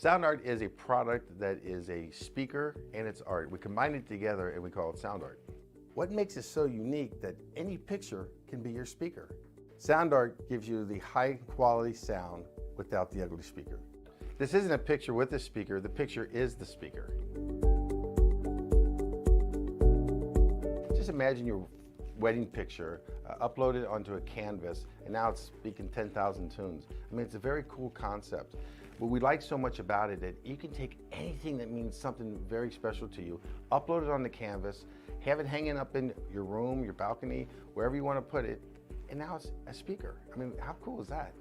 Sound Art is a product that is a speaker and it's art. We combine it together and we call it Sound Art. What makes it so unique that any picture can be your speaker? Sound Art gives you the high quality sound without the ugly speaker. This isn't a picture with a speaker, the picture is the speaker. Just imagine your wedding picture uploaded onto a canvas and now it's speaking 10,000 tunes. I mean, it's a very cool concept. What we like so much about it is you can take anything that means something very special to you, upload it on the canvas, have it hanging up in your room, your balcony, wherever you want to put it, and now it's a speaker. I mean, how cool is that?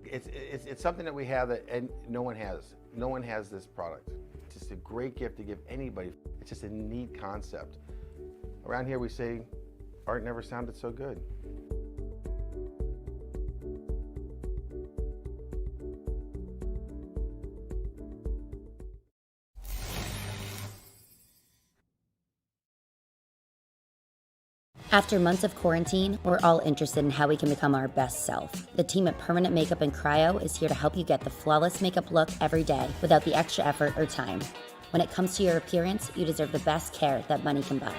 It's something that we have that and no one has. No one has this product. It's just a great gift to give anybody. It's just a neat concept. Around here we say, art never sounded so good. After months of quarantine, we're all interested in how we can become our best self. The team at Permanent Makeup and Cryo is here to help you get the flawless makeup look every day without the extra effort or time. When it comes to your appearance, you deserve the best care that money can buy.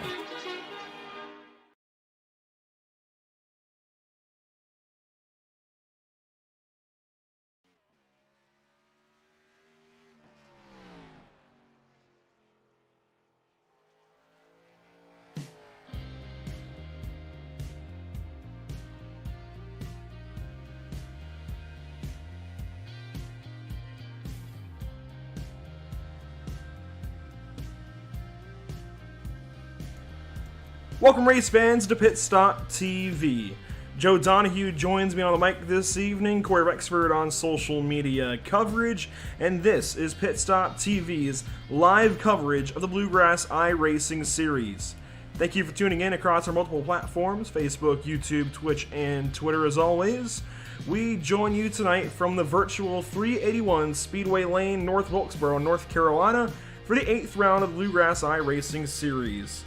Welcome, race fans, to PitStop TV. Joe Donahue joins me on the mic this evening, Corey Rexford on social media coverage, and this is PitStop TV's live coverage of the Bluegrass iRacing series. Thank you for tuning in across our multiple platforms, Facebook, YouTube, Twitch, and Twitter as always. We join you tonight from the virtual 381 Speedway Lane, North Wilkesboro, North Carolina, for the 8th round of the Bluegrass iRacing series.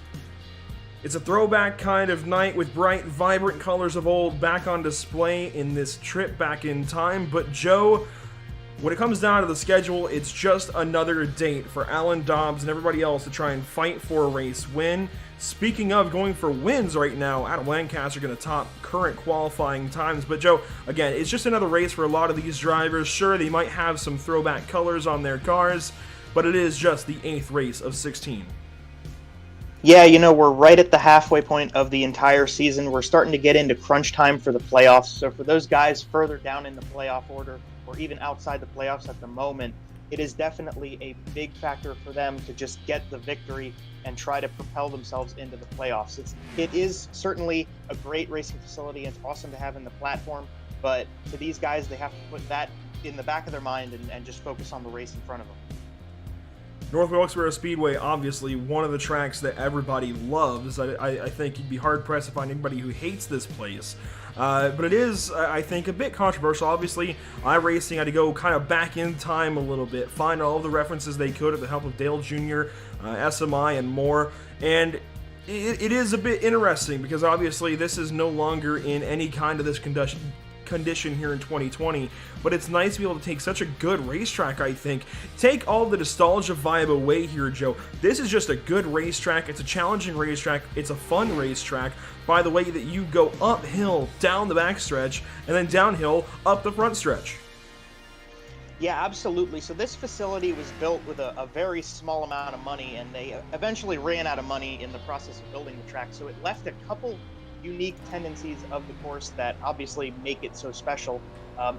It's a throwback kind of night with bright, vibrant colors of old back on display in this trip back in time. But Joe, when it comes down to the schedule, it's just another date for Alan Dobbs and everybody else to try and fight for a race win. Speaking of going for wins right now, Adam Lancaster going to top current qualifying times. But Joe, again, it's just another race for a lot of these drivers. Sure, they might have some throwback colors on their cars, but it is just the 8th race of 16. Yeah, you know, we're right at the halfway point of the entire season. We're starting to get into crunch time for the playoffs. So for those guys further down in the playoff order or even outside the playoffs at the moment, it is definitely a big factor for them to just get the victory and try to propel themselves into the playoffs. It is certainly a great racing facility and it's awesome to have in the platform, but to these guys, they have to put that in the back of their mind and just focus on the race in front of them. North Wilkesboro Speedway, obviously one of the tracks that everybody loves. I think you'd be hard-pressed to find anybody who hates this place. But it is, I think, a bit controversial. Obviously, iRacing had to go kind of back in time a little bit, find all of the references they could with the help of Dale Jr., SMI, and more. And it is a bit interesting because obviously this is no longer in any kind of this condition here in 2020, but it's nice to be able to take such a good racetrack, I think. Take all the nostalgia vibe away here, Joe. This is just a good racetrack. It's a challenging racetrack. It's a fun racetrack. By the way, that you go uphill down the backstretch and then downhill up the front stretch. Yeah, absolutely. So this facility was built with a very small amount of money, and they eventually ran out of money in the process of building the track. So it left a couple unique tendencies of the course that obviously make it so special.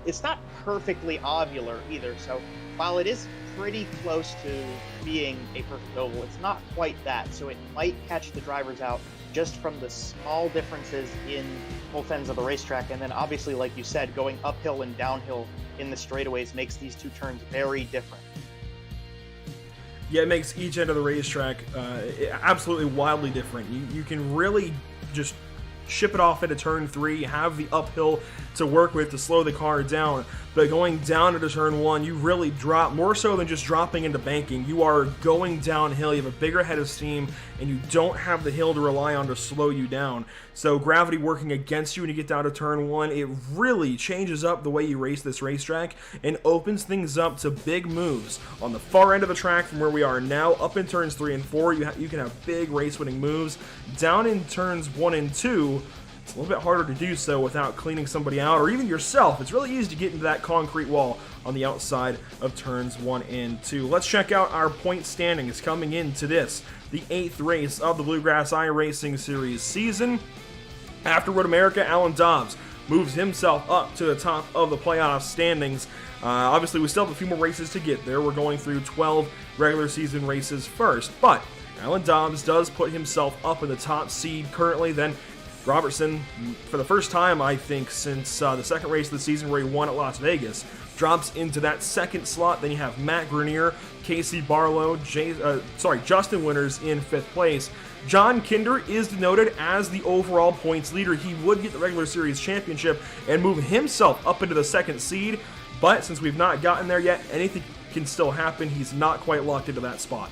It's not perfectly ovular either, so while it is pretty close to being a perfect oval, it's not quite that, so it might catch the drivers out just from the small differences in both ends of the racetrack. And then obviously, like you said, going uphill and downhill in the straightaways makes these two turns very different. Yeah, it makes each end of the racetrack absolutely wildly different. You can really just ship it off into turn 3, have the uphill to work with to slow the car down. But going down into turn 1, you really drop, more so than just dropping into banking. You are going downhill, you have a bigger head of steam, and you don't have the hill to rely on to slow you down. So gravity working against you when you get down to turn 1, it really changes up the way you race this racetrack and opens things up to big moves. On the far end of the track from where we are now, up in turns 3 and 4, you can have big race-winning moves. Down in turns 1 and 2, it's a little bit harder to do so without cleaning somebody out, or even yourself. It's really easy to get into that concrete wall on the outside of turns 1 and 2. Let's check out our point standings coming into this, the 8th race of the Bluegrass iRacing Series season. After Road America, Alan Dobbs moves himself up to the top of the playoff standings. Obviously, we still have a few more races to get there. We're going through 12 regular season races first, but Alan Dobbs does put himself up in the top seed currently. Then Robertson, for the first time, I think, since the second race of the season where he won at Las Vegas, drops into that second slot. Then you have Matt Grenier, Casey Barlow, Justin Winters in 5th place. John Kinder is denoted as the overall points leader. He would get the regular series championship and move himself up into the 2nd seed, but since we've not gotten there yet, anything can still happen. He's not quite locked into that spot.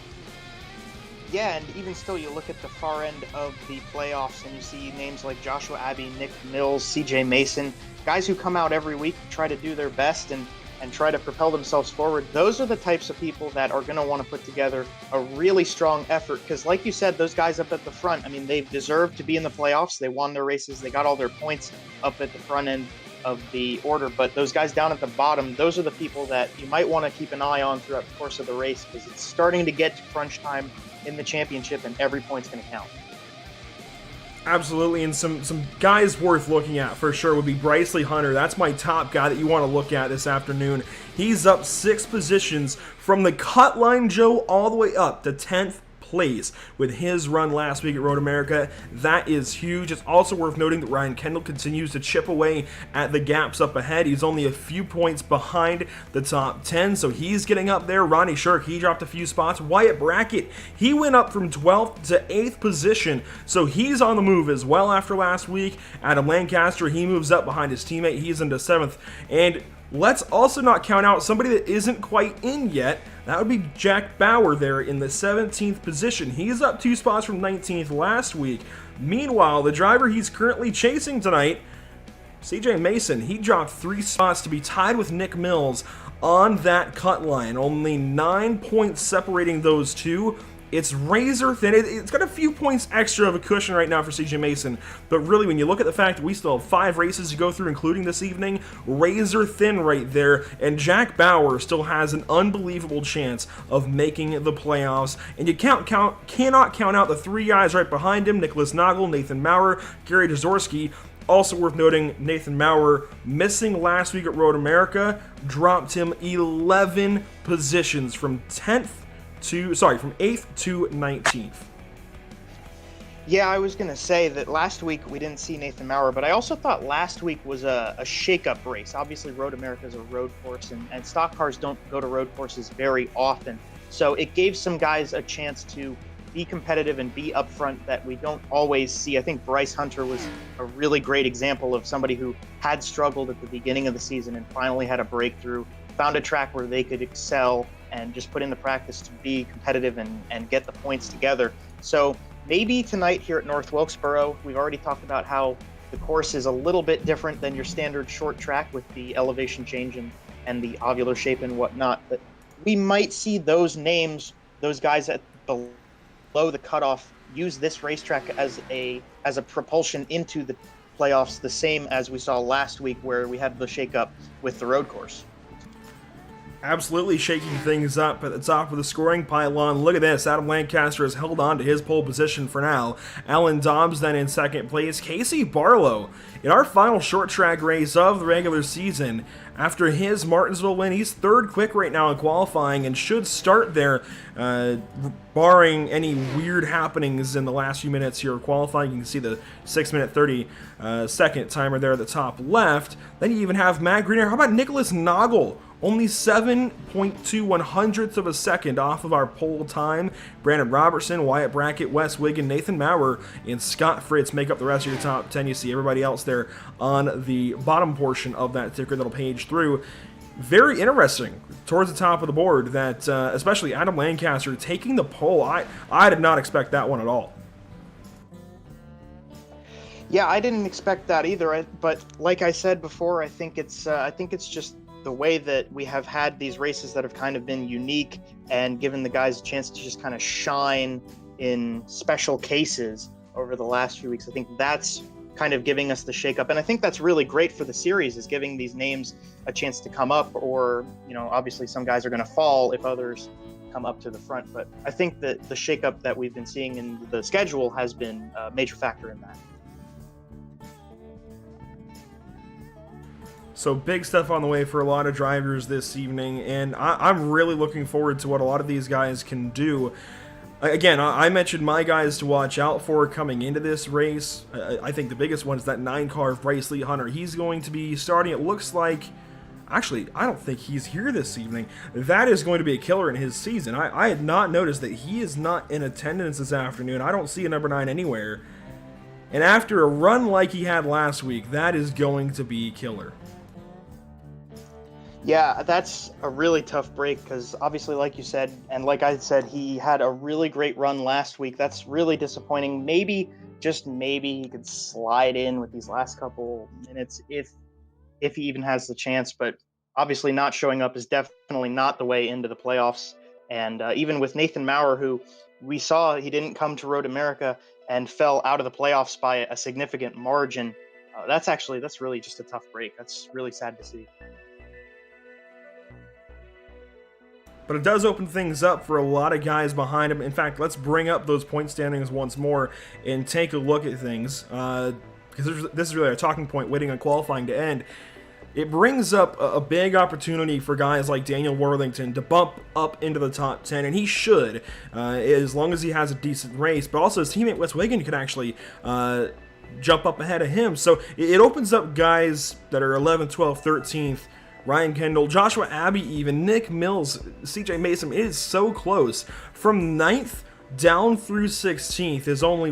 Yeah, and even still, you look at the far end of the playoffs and you see names like Joshua Abbey, Nick Mills, CJ Mason, guys who come out every week, try to do their best and try to propel themselves forward. Those are the types of people that are going to want to put together a really strong effort because, like you said, those guys up at the front, I mean, they've deserved to be in the playoffs. They won their races. They got all their points up at the front end of the order, but those guys down at the bottom, those are the people that you might want to keep an eye on throughout the course of the race because it's starting to get to crunch time in the championship and every point's going to count. Absolutely, and some guys worth looking at for sure would be Bryce Lee Hunter. That's my top guy that you want to look at this afternoon. He's up 6 positions from the cut line, Joe, all the way up to 10th place with his run last week at Road America. That is huge. It's also worth noting that Ryan Kendall continues to chip away at the gaps up ahead. He's only a few points behind the top 10, so he's getting up there. Ronnie Shirk, he dropped a few spots. Wyatt Brackett, he went up from 12th to 8th position, so he's on the move as well after last week. Adam Lancaster, he moves up behind his teammate. He's into 7th, and let's also not count out somebody that isn't quite in yet. That would be Jack Bauer there in the 17th position. He's up 2 spots from 19th last week. Meanwhile, the driver he's currently chasing tonight, CJ Mason, he dropped 3 spots to be tied with Nick Mills on that cut line. Only 9 points separating those two. It's razor thin. It's got a few points extra of a cushion right now for CJ Mason, but really when you look at the fact that we still have 5 races to go through, including this evening, razor thin right there, and Jack Bauer still has an unbelievable chance of making the playoffs, and you cannot count out the 3 guys right behind him, Nicholas Nagel, Nathan Maurer, Gary Dzorsky. Also worth noting, Nathan Maurer, missing last week at Road America, dropped him 11 positions from 8th to 19th. Yeah, I was going to say that last week we didn't see Nathan Maurer, but I also thought last week was a shake-up race. Obviously, Road America is a road course, and stock cars don't go to road courses very often. So it gave some guys a chance to be competitive and be up front that we don't always see. I think Bryce Hunter was a really great example of somebody who had struggled at the beginning of the season and finally had a breakthrough, found a track where they could excel and just put in the practice to be competitive and get the points together. So maybe tonight here at North Wilkesboro, we've already talked about how the course is a little bit different than your standard short track with the elevation change and the ovular shape and whatnot, but we might see those names, those guys at below the cutoff, use this racetrack as a propulsion into the playoffs, the same as we saw last week where we had the shakeup with the road course. Absolutely shaking things up at the top of the scoring pylon. Look at this. Adam Lancaster has held on to his pole position for now. Alan Dobbs then in 2nd place. Casey Barlow in our final short track race of the regular season. After his Martinsville win, he's 3rd quick right now in qualifying and should start there, barring any weird happenings in the last few minutes here of qualifying. You can see the 6-minute 30 second timer there at the top left. Then you even have Matt Greener. How about Nicholas Nagel Only 7.2 of a second off of our pole time. Brandon Robertson, Wyatt Brackett, Wes Wiggin, Nathan Maurer, and Scott Fritz make up the rest of your top 10. You see everybody else there on the bottom portion of that ticker that'll page through. Very interesting towards the top of the board that, especially Adam Lancaster taking the pole. I did not expect that one at all. Yeah, I didn't expect that either. But like I said before, I think it's just the way that we have had these races that have kind of been unique and given the guys a chance to just kind of shine in special cases over the last few weeks. I think that's kind of giving us the shakeup. And I think that's really great for the series, is giving these names a chance to come up, or, you know, obviously some guys are going to fall if others come up to the front. But I think that the shakeup that we've been seeing in the schedule has been a major factor in that. So big stuff on the way for a lot of drivers this evening, and I'm really looking forward to what a lot of these guys can do. Again, I mentioned my guys to watch out for coming into this race. I think the biggest one is that 9-car Bryce Lee Hunter. He's going to be starting, it looks like, actually, I don't think he's here this evening. That is going to be a killer in his season. I had not noticed that he is not in attendance this afternoon. I don't see a number 9 anywhere. And after a run like he had last week, that is going to be killer. Yeah, that's a really tough break because obviously, like you said, and like I said, he had a really great run last week. That's really disappointing. Maybe, just maybe, he could slide in with these last couple minutes if he even has the chance. But obviously, not showing up is definitely not the way into the playoffs. And even with Nathan Maurer, who we saw he didn't come to Road America and fell out of the playoffs by a significant margin, that's really just a tough break. That's really sad to see. But it does open things up for a lot of guys behind him. In fact, let's bring up those point standings once more and take a look at things. Because this is really a talking point waiting on qualifying to end. It brings up a big opportunity for guys like Daniel Worthington to bump up into the top 10, and he should, as long as he has a decent race. But also his teammate Wes Wiggin could actually jump up ahead of him. So it opens up guys that are 11th, 12th, 13th, Ryan Kendall, Joshua Abbey even, Nick Mills, CJ Mason. It is so close. From 9th down through 16th is only,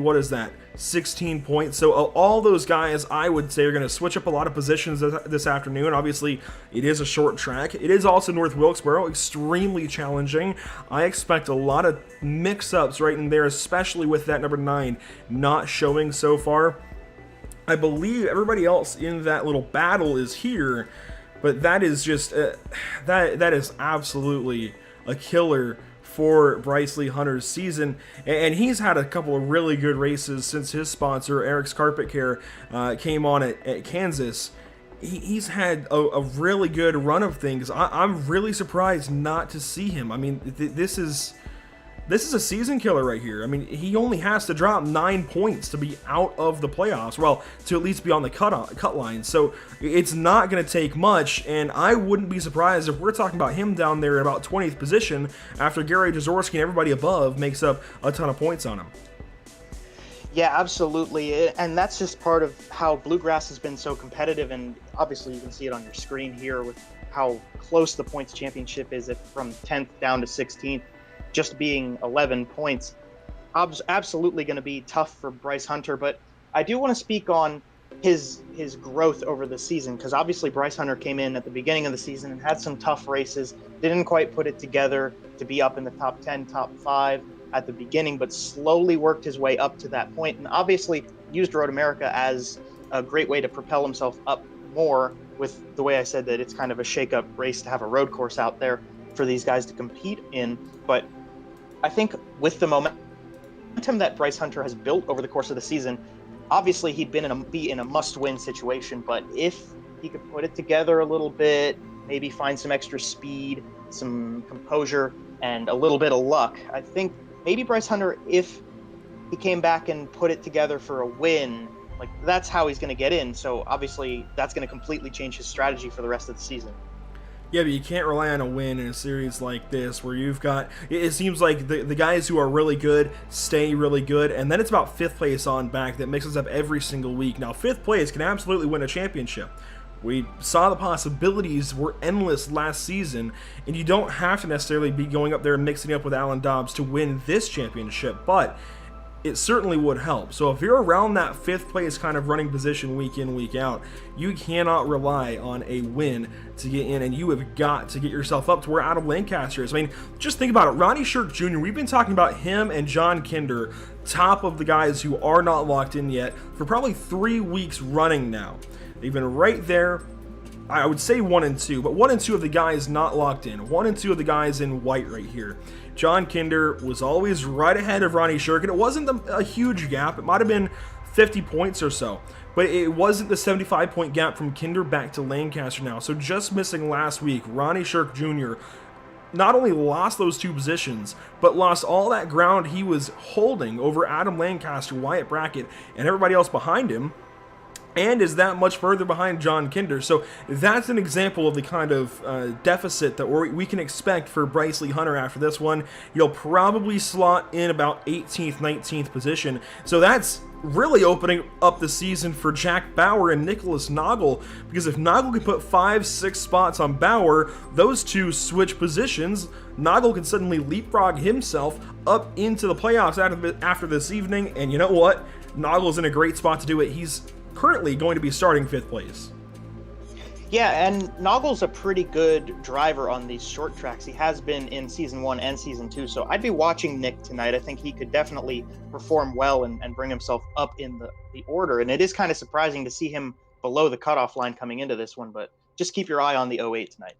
16 points. So all those guys, I would say, are going to switch up a lot of positions this afternoon. Obviously, it is a short track. It is also North Wilkesboro, extremely challenging. I expect a lot of mix-ups right in there, especially with that number 9 not showing so far. I believe everybody else in that little battle is here. But that is just, that is absolutely a killer for Bryce Lee Hunter's season. And he's had a couple of really good races since his sponsor, Eric's Carpet Care, came on at Kansas. He's had a really good run of things. I'm really surprised not to see him. I mean, this is a season killer right here. I mean, he only has to drop 9 points to be out of the playoffs. Well, to at least be on the cut line. So it's not going to take much, and I wouldn't be surprised if we're talking about him down there at about 20th position after Gary Jaworski and everybody above makes up a ton of points on him. Yeah, absolutely. And that's just part of how Bluegrass has been so competitive, and obviously you can see it on your screen here with how close the points championship is from 10th down to 16th. Just being 11 points, absolutely going to be tough for Bryce Hunter. But I do want to speak on his growth over the season, because obviously Bryce Hunter came in at the beginning of the season and had some tough races, didn't quite put it together to be up in the top 10, top 5 at the beginning, but slowly worked his way up to that point, and obviously used Road America as a great way to propel himself up more, with the way I said that it's kind of a shake-up race to have a road course out there for these guys to compete in. But I think with the momentum that Bryce Hunter has built over the course of the season, obviously he'd be in a must-win situation. But if he could put it together a little bit, maybe find some extra speed, some composure, and a little bit of luck, I think maybe Bryce Hunter, if he came back and put it together for a win, like that's how he's going to get in. So obviously that's going to completely change his strategy for the rest of the season. Yeah, but you can't rely on a win in a series like this where you've got, it seems like the guys who are really good stay really good, and then it's about 5th place on back that mixes up every single week. Now, 5th place can absolutely win a championship, We saw the possibilities were endless last season, and you don't have to necessarily be going up there and mixing up with Alan Dobbs to win this championship, but it certainly would help. So if you're around that 5th place kind of running position week in, week out, you cannot rely on a win to get in, and you have got to get yourself up to where Adam Lancaster is. I mean, just think about it. Ronnie Shirk Jr., we've been talking about him and John Kinder, top of the guys who are not locked in yet, for probably 3 weeks running now. They've been right there. I would say 1 and 2, but 1 and 2 of the guys not locked in. 1 and 2 of the guys in white right here. John Kinder was always right ahead of Ronnie Shirk, and it wasn't a huge gap. It might have been 50 points or so, but it wasn't the 75-point gap from Kinder back to Lancaster now. So just missing last week, Ronnie Shirk Jr. not only lost those 2 positions, but lost all that ground he was holding over Adam Lancaster, Wyatt Brackett, and everybody else behind him, and is that much further behind John Kinder. So that's an example of the kind of deficit that we can expect for Bryce Lee Hunter after this one. He'll probably slot in about 18th, 19th position. So that's really opening up the season for Jack Bauer and Nicholas Noggle, because if Noggle can put 5-6 spots on Bauer, those 2 switch positions. Noggle can suddenly leapfrog himself up into the playoffs after this evening, and you know what? Noggle's in a great spot to do it. He's currently going to be starting 5th place. Yeah, and Noggle's a pretty good driver on these short tracks. He has been in Season 1 and Season 2, so I'd be watching Nick tonight. I think he could definitely perform well and bring himself up in the order, and it is kind of surprising to see him below the cutoff line coming into this one, but just keep your eye on the 08 tonight.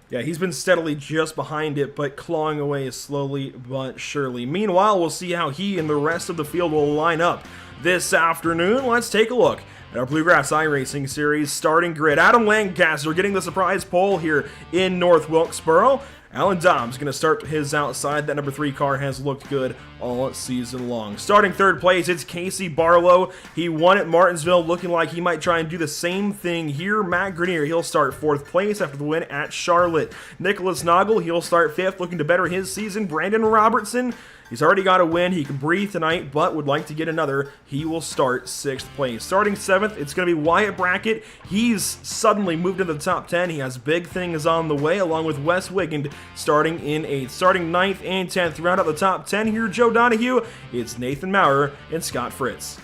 Yeah, he's been steadily just behind it, but clawing away slowly but surely. Meanwhile, we'll see how he and the rest of the field will line up this afternoon. Let's take a look at our Bluegrass iRacing Series starting grid. Adam Lancaster getting the surprise pole here in North Wilkesboro. Alan Dobbs going to start his outside. That number 3 car has looked good all season long. Starting 3rd place, it's Casey Barlow. He won at Martinsville, looking like he might try and do the same thing here. Matt Grenier, he'll start 4th place after the win at Charlotte. Nicholas Noggle, he'll start 5th, looking to better his season. Brandon Robertson, he's already got a win. He can breathe tonight, but would like to get another. He will start 6th place. Starting 7th, it's going to be Wyatt Brackett. He's suddenly moved into the top 10. He has big things on the way, along with Wes Wigand starting in 8th. Starting 9th and 10th to round out the top 10 here, Joe Donahue. It's Nathan Maurer and Scott Fritz.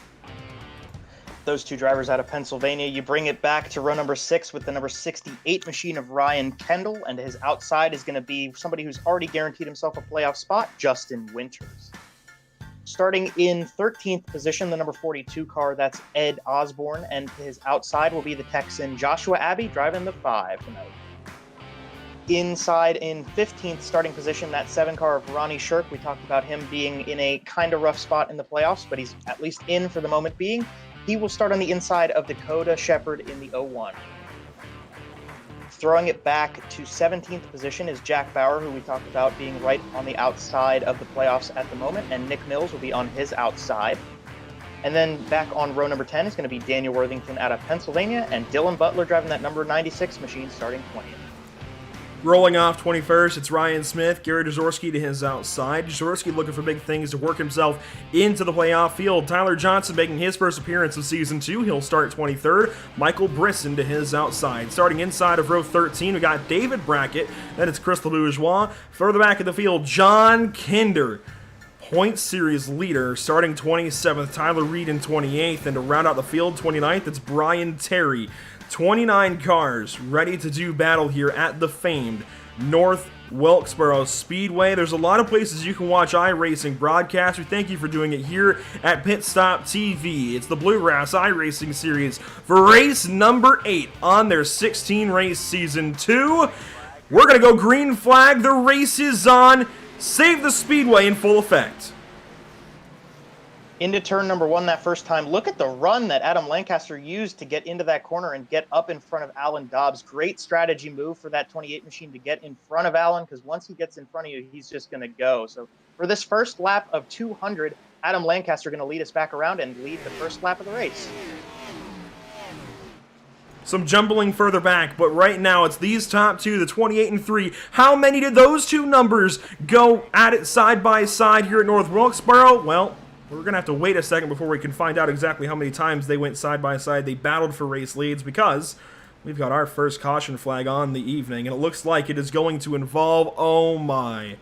Those 2 drivers out of Pennsylvania. You bring it back to row number 6 with the number 68 machine of Ryan Kendall, and his outside is going to be somebody who's already guaranteed himself a playoff spot, Justin Winters. Starting in 13th position, the number 42 car, that's Ed Osborne, and his outside will be the Texan Joshua Abbey, driving the 5 tonight. Inside in 15th starting position, that 7 car of Ronnie Shirk. We talked about him being in a kind of rough spot in the playoffs, but he's at least in for the moment being. He will start on the inside of Dakota Shepard in the 01. Throwing it back to 17th position is Jack Bauer, who we talked about being right on the outside of the playoffs at the moment, and Nick Mills will be on his outside. And then back on row number 10 is going to be Daniel Worthington out of Pennsylvania, and Dylan Butler driving that number 96 machine starting 20th. Rolling off 21st, it's Ryan Smith, Gary Dzorsky to his outside. Dzorsky looking for big things to work himself into the playoff field. Tyler Johnson making his first appearance of Season 2. He'll start 23rd. Michael Brisson to his outside. Starting inside of row 13, we got David Brackett. Then it's Chris LeBourgeois. Further back in the field, John Kinder, point series leader, starting 27th. Tyler Reed in 28th. And to round out the field, 29th, it's Brian Terry. 29 cars ready to do battle here at the famed North Wilkesboro Speedway. There's a lot of places you can watch iRacing broadcasts. We thank you for doing it here at PitStop TV. It's the Bluegrass iRacing Series for race number 8 on their 16-race Season 2. We're going to go green flag. The race is on. Save the Speedway in full effect. Into turn number 1 that first time. Look at the run that Adam Lancaster used to get into that corner and get up in front of Alan Dobbs. Great strategy move for that 28 machine to get in front of Alan, because once he gets in front of you, he's just going to go. So for this first lap of 200, Adam Lancaster going to lead us back around and lead the first lap of the race. Some jumbling further back, but right now it's these top 2, the 28 and 3. How many did those 2 numbers go at it side by side here at North Wilkesboro? Well, We're going to have to wait a second before we can find out exactly how many times they went side by side. They battled for race leads, because we've got our first caution flag on the evening, and it looks like it is going to involve, oh my,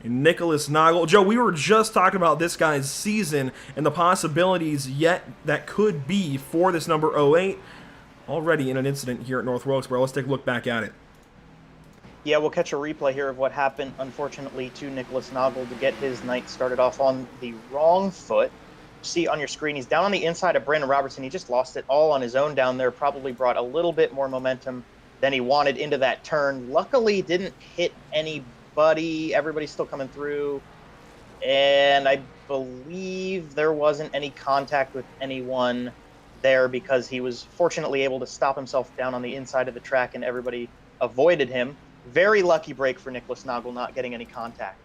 Nicholas Noggle. Joe, we were just talking about this guy's season and the possibilities yet that could be for this number 08 already in an incident here at North Wilkesboro. Let's take a look back at it. Yeah, we'll catch a replay here of what happened, unfortunately, to Nicholas Noggle to get his night started off on the wrong foot. See on your screen, he's down on the inside of Brandon Robertson. He just lost it all on his own down there, probably brought a little bit more momentum than he wanted into that turn. Luckily, didn't hit anybody. Everybody's still coming through. And I believe there wasn't any contact with anyone there because he was fortunately able to stop himself down on the inside of the track and everybody avoided him. Very lucky break for Nicholas Noggle, not getting any contact.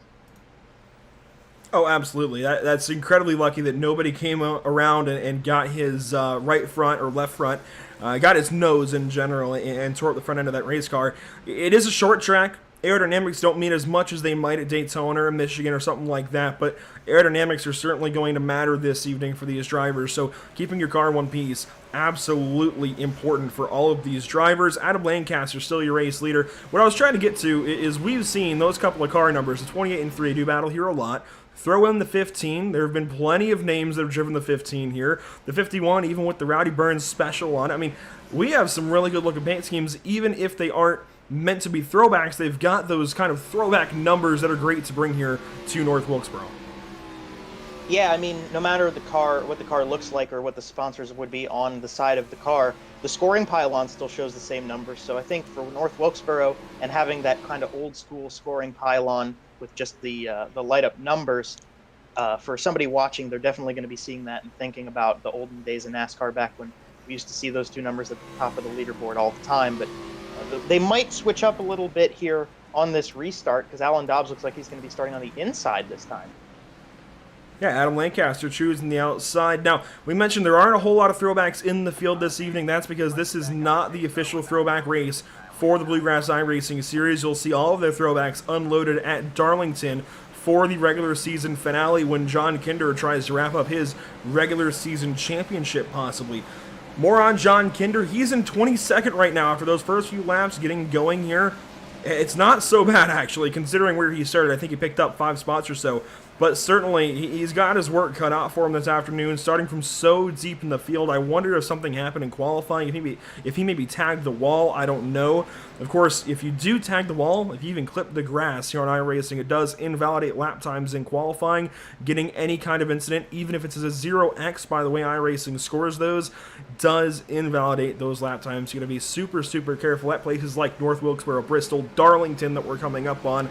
Oh, absolutely. That's incredibly lucky that nobody came around and got his right front or left front, got his nose in general, and tore up the front end of that race car. It is a short track. Aerodynamics don't mean as much as they might at Daytona or Michigan or something like that, but aerodynamics are certainly going to matter this evening for these drivers, so keeping your car in one piece, absolutely important for all of these drivers. Adam Lancaster, still your race leader. What I was trying to get to is we've seen those couple of car numbers, the 28 and 3, do battle here a lot. Throw in the 15. There have been plenty of names that have driven the 15 here. The 51, even with the Rowdy Burns special on it. I mean, we have some really good-looking paint schemes, even if they aren't meant to be throwbacks. They've got those kind of throwback numbers that are great to bring here to North Wilkesboro. Yeah, I mean, no matter the car, what the car looks like or what the sponsors would be on the side of the car, the scoring pylon still shows the same numbers. So I think for North Wilkesboro and having that kind of old school scoring pylon with just the light up numbers, for somebody watching, they're definitely going to be seeing that and thinking about the olden days of NASCAR back when we used to see those two numbers at the top of the leaderboard all the time. But they might switch up a little bit here on this restart because Alan Dobbs looks like he's going to be starting on the inside this time. Yeah, Adam Lancaster choosing the outside. Now, we mentioned there aren't a whole lot of throwbacks in the field this evening. That's because this is not the official throwback race for the Bluegrass iRacing series. You'll see all of their throwbacks unloaded at Darlington for the regular season finale when John Kinder tries to wrap up his regular season championship, possibly. More on John Kinder. He's in 22nd right now after those first few laps getting going here. It's not so bad, actually, considering where he started. I think he picked up 5 spots or so. But certainly, he's got his work cut out for him this afternoon, starting from so deep in the field. I wonder if something happened in qualifying, if he maybe tagged the wall. I don't know. Of course, if you do tag the wall, if you even clip the grass here on iRacing, it does invalidate lap times in qualifying. Getting any kind of incident, even if it's a 0x, by the way iRacing scores those, does invalidate those lap times. You're going to be super, super careful at places like North Wilkesboro, Bristol, Darlington that we're coming up on.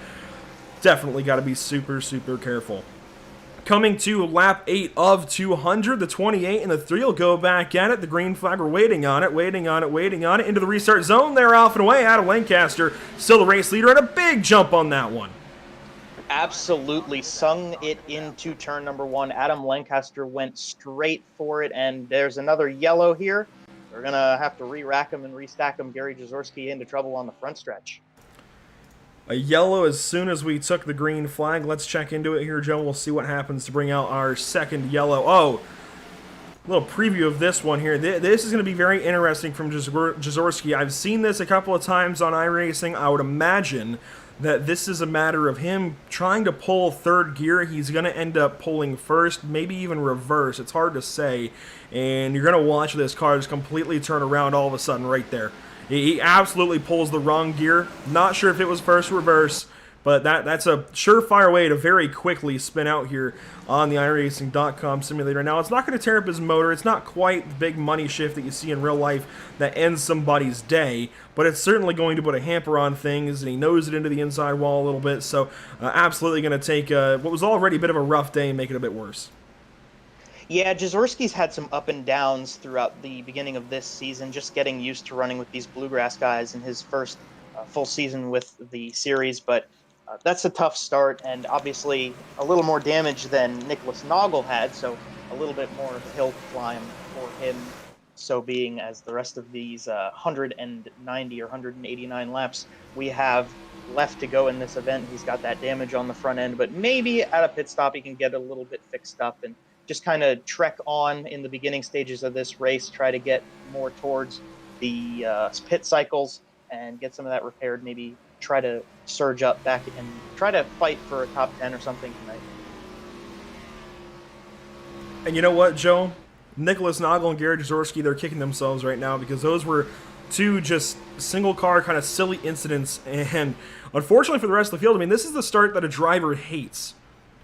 Definitely got to be super, super careful. Coming to lap 8 of 200, the 28 and the 3 will go back at it. The green flag, we're waiting on it, waiting on it. Into the restart zone, they're off and away. Adam Lancaster, still the race leader, and a big jump on that one. Absolutely sung it into turn number 1. Adam Lancaster went straight for it, and there's another yellow here. We're going to have to re-rack him and restack him. Gary Jaworski into trouble on the front stretch. A yellow as soon as we took the green flag. Let's check into it here, Joe. We'll see what happens to bring out our second yellow. Oh, a little preview of this one here. This is going to be very interesting from Jaworski. I've seen this a couple of times on iRacing. I would imagine that this is a matter of him trying to pull third gear. He's going to end up pulling first, maybe even reverse. It's hard to say. And you're going to watch this car just completely turn around all of a sudden right there. He absolutely pulls the wrong gear. Not sure if it was first or reverse, but that's a surefire way to very quickly spin out here on the iRacing.com simulator. Now, it's not going to tear up his motor. It's not quite the big money shift that you see in real life that ends somebody's day, but it's certainly going to put a hamper on things, and he knows it into the inside wall a little bit, so absolutely going to take what was already a bit of a rough day and make it a bit worse. Yeah, Jaworski's had some up and downs throughout the beginning of this season, just getting used to running with these Bluegrass guys in his first full season with the series, but that's a tough start, and obviously a little more damage than Nicholas Noggle had, so a little bit more of a hill climb for him, so being as the rest of these 190 or 189 laps we have left to go in this event. He's got that damage on the front end, but maybe at a pit stop he can get a little bit fixed up and just kind of trek on in the beginning stages of this race, try to get more towards the pit cycles and get some of that repaired, maybe try to surge up back and try to fight for a top 10 or something tonight. And you know what, Joe? Nicholas Noggle and Garrett Jaworski, they're kicking themselves right now because those were two just single car kind of silly incidents. And unfortunately for the rest of the field, I mean, this is the start that a driver hates.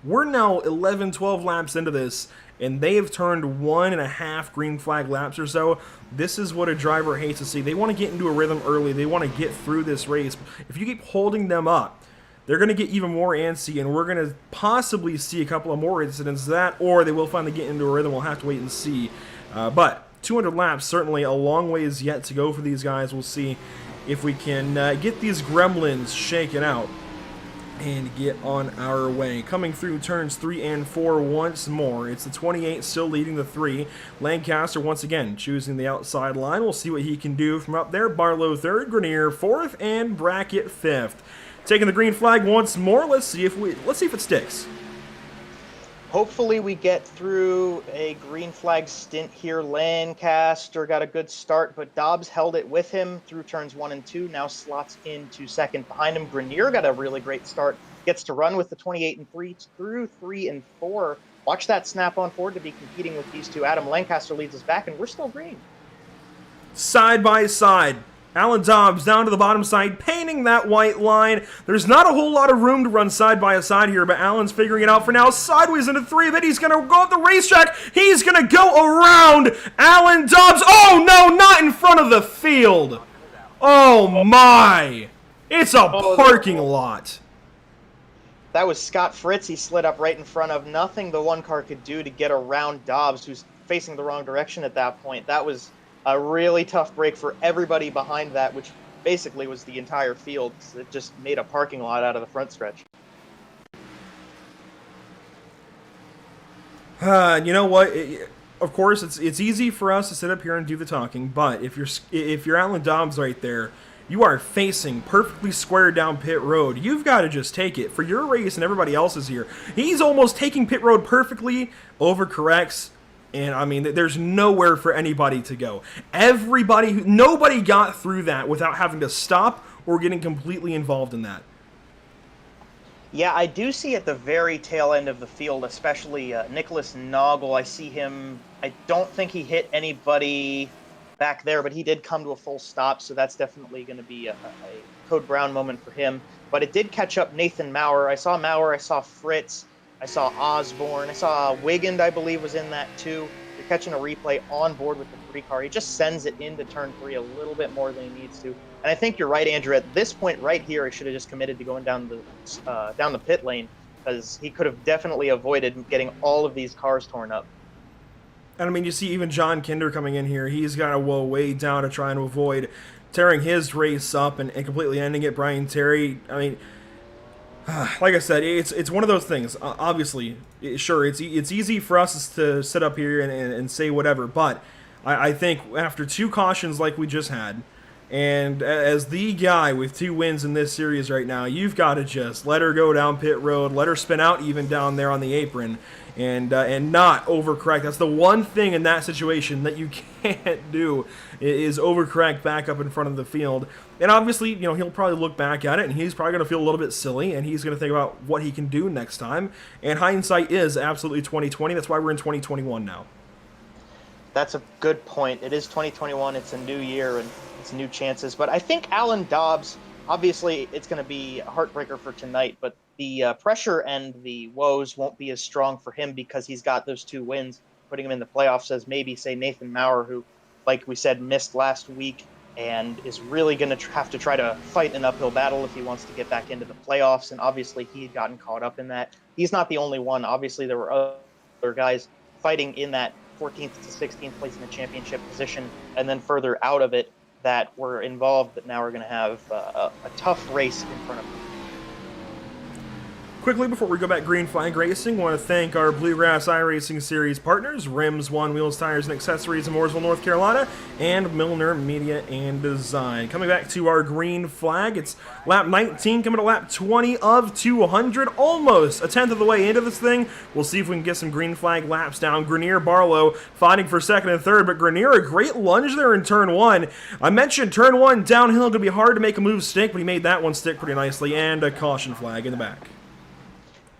We're now 11, 12 laps into this, and they have turned 1.5 green flag laps or so. This is what a driver hates to see. They want to get into a rhythm early. They want to get through this race. If you keep holding them up, they're going to get even more antsy, and we're going to possibly see a couple of more incidents of that, or they will finally get into a rhythm. We'll have to wait and see. But 200 laps, certainly a long ways yet to go for these guys. We'll see if we can get these gremlins shaken out and get on our way. Coming through turns 3 and 4 once more. It's the 28 still leading the 3. Lancaster once again choosing the outside line. We'll see what he can do from up there. Barlow 3rd, Grenier 4th, and Brackett 5th. Taking the green flag once more. Let's see if it sticks. Hopefully we get through a green flag stint here. Lancaster got a good start, but Dobbs held it with him through turns 1 and 2, now slots into second behind him. Grenier got a really great start, gets to run with the 28 and 3 through 3 and 4. Watch that snap on forward to be competing with these two. Adam Lancaster leads us back, and we're still green. Side by side. Alan Dobbs down to the bottom side, painting that white line. There's not a whole lot of room to run side by side here, but Alan's figuring it out for now. Sideways into 3, but he's going to go up the racetrack. He's going to go around Alan Dobbs. Oh, no, not in front of the field. Oh, my. It's a parking lot. That was Scott Fritz. He slid up right in front of nothing the one car could do to get around Dobbs, who's facing the wrong direction at that point. That was a really tough break for everybody behind that, which basically was the entire field. It just made a parking lot out of the front stretch. You know what? Of course, it's easy for us to sit up here and do the talking, but if you're Alan Dobbs right there, you are facing perfectly square down pit road. You've got to just take it. For your race and everybody else's here, he's almost taking pit road perfectly, overcorrects, and I mean, there's nowhere for anybody to go. Nobody got through that without having to stop or getting completely involved in that. Yeah, I do see at the very tail end of the field, especially Nicholas Noggle. I see him. I don't think he hit anybody back there, but he did come to a full stop, so that's definitely going to be a Code Brown moment for him. But it did catch up Nathan Maurer. I saw Fritz. I saw Osborne. I saw Wigand, I believe, was in that too. You're catching a replay on board with the 3 car. He just sends it into turn 3 a little bit more than he needs to. And I think you're right, Andrew. At this point right here, he should have just committed to going down the pit lane, because he could have definitely avoided getting all of these cars torn up. And I mean, you see even John Kinder coming in here. He's got to woe way down to try and avoid tearing his race up and completely ending it. Brian Terry, I mean, like I said, it's one of those things. Obviously, sure, it's easy for us to sit up here and say whatever, but I think after 2 cautions like we just had, and as the guy with 2 wins in this series right now, you've got to just let her go down pit road, let her spin out even down there on the apron, and not overcorrect. That's the one thing in that situation that you can't do, is overcorrect back up in front of the field. And obviously, you know, he'll probably look back at it, and he's probably going to feel a little bit silly, and he's going to think about what he can do next time. And hindsight is absolutely 2020. That's why we're in 2021 now. That's a good point. It is 2021. It's a new year, and it's new chances. But I think Alan Dobbs, obviously, it's going to be a heartbreaker for tonight, but the pressure and the woes won't be as strong for him because he's got those 2 wins, putting him in the playoffs as maybe, say, Nathan Maurer, who, like we said, missed last week and is really going to have to try to fight an uphill battle if he wants to get back into the playoffs. And obviously, he had gotten caught up in that. He's not the only one. Obviously, there were other guys fighting in that 14th to 16th place in the championship position and then further out of it that were involved, but now we're going to have a tough race in front of them. Quickly, before we go back green flag racing, I want to thank our Bluegrass iRacing Series partners, Rims, One Wheels, Tires, and Accessories in Mooresville, North Carolina, and Milner Media and Design. Coming back to our green flag, it's lap 19, coming to lap 20 of 200, almost a tenth of the way into this thing. We'll see if we can get some green flag laps down. Grenier, Barlow fighting for second and third, but Grenier, a great lunge there in turn one. I mentioned turn one downhill going to be hard to make a move stick, but he made that one stick pretty nicely, and a caution flag in the back.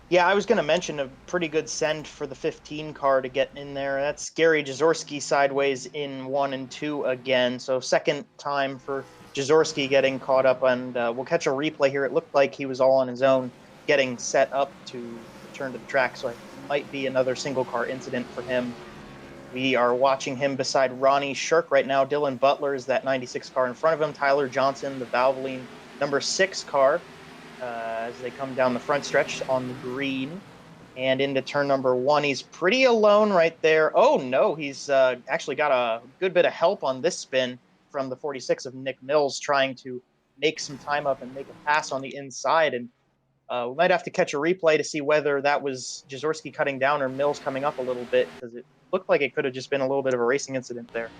Yeah, I was going to mention a pretty good send for the 15 car to get in there. That's Gary Jazorski sideways in 1 and 2 again. So second time for Jazorski getting caught up, and we'll catch a replay here. It looked like he was all on his own getting set up to return to the track, so it might be another single car incident for him. We are watching him beside Ronnie Shirk right now. Dylan Butler is that 96 car in front of him. Tyler Johnson, the Valvoline number 6 car. As they come down the front stretch on the green and into turn number 1. He's pretty alone right there. Oh, no, he's actually got a good bit of help on this spin from the 46 of Nick Mills trying to make some time up and make a pass on the inside. And we might have to catch a replay to see whether that was Jazorski cutting down or Mills coming up a little bit, because it looked like it could have just been a little bit of a racing incident there.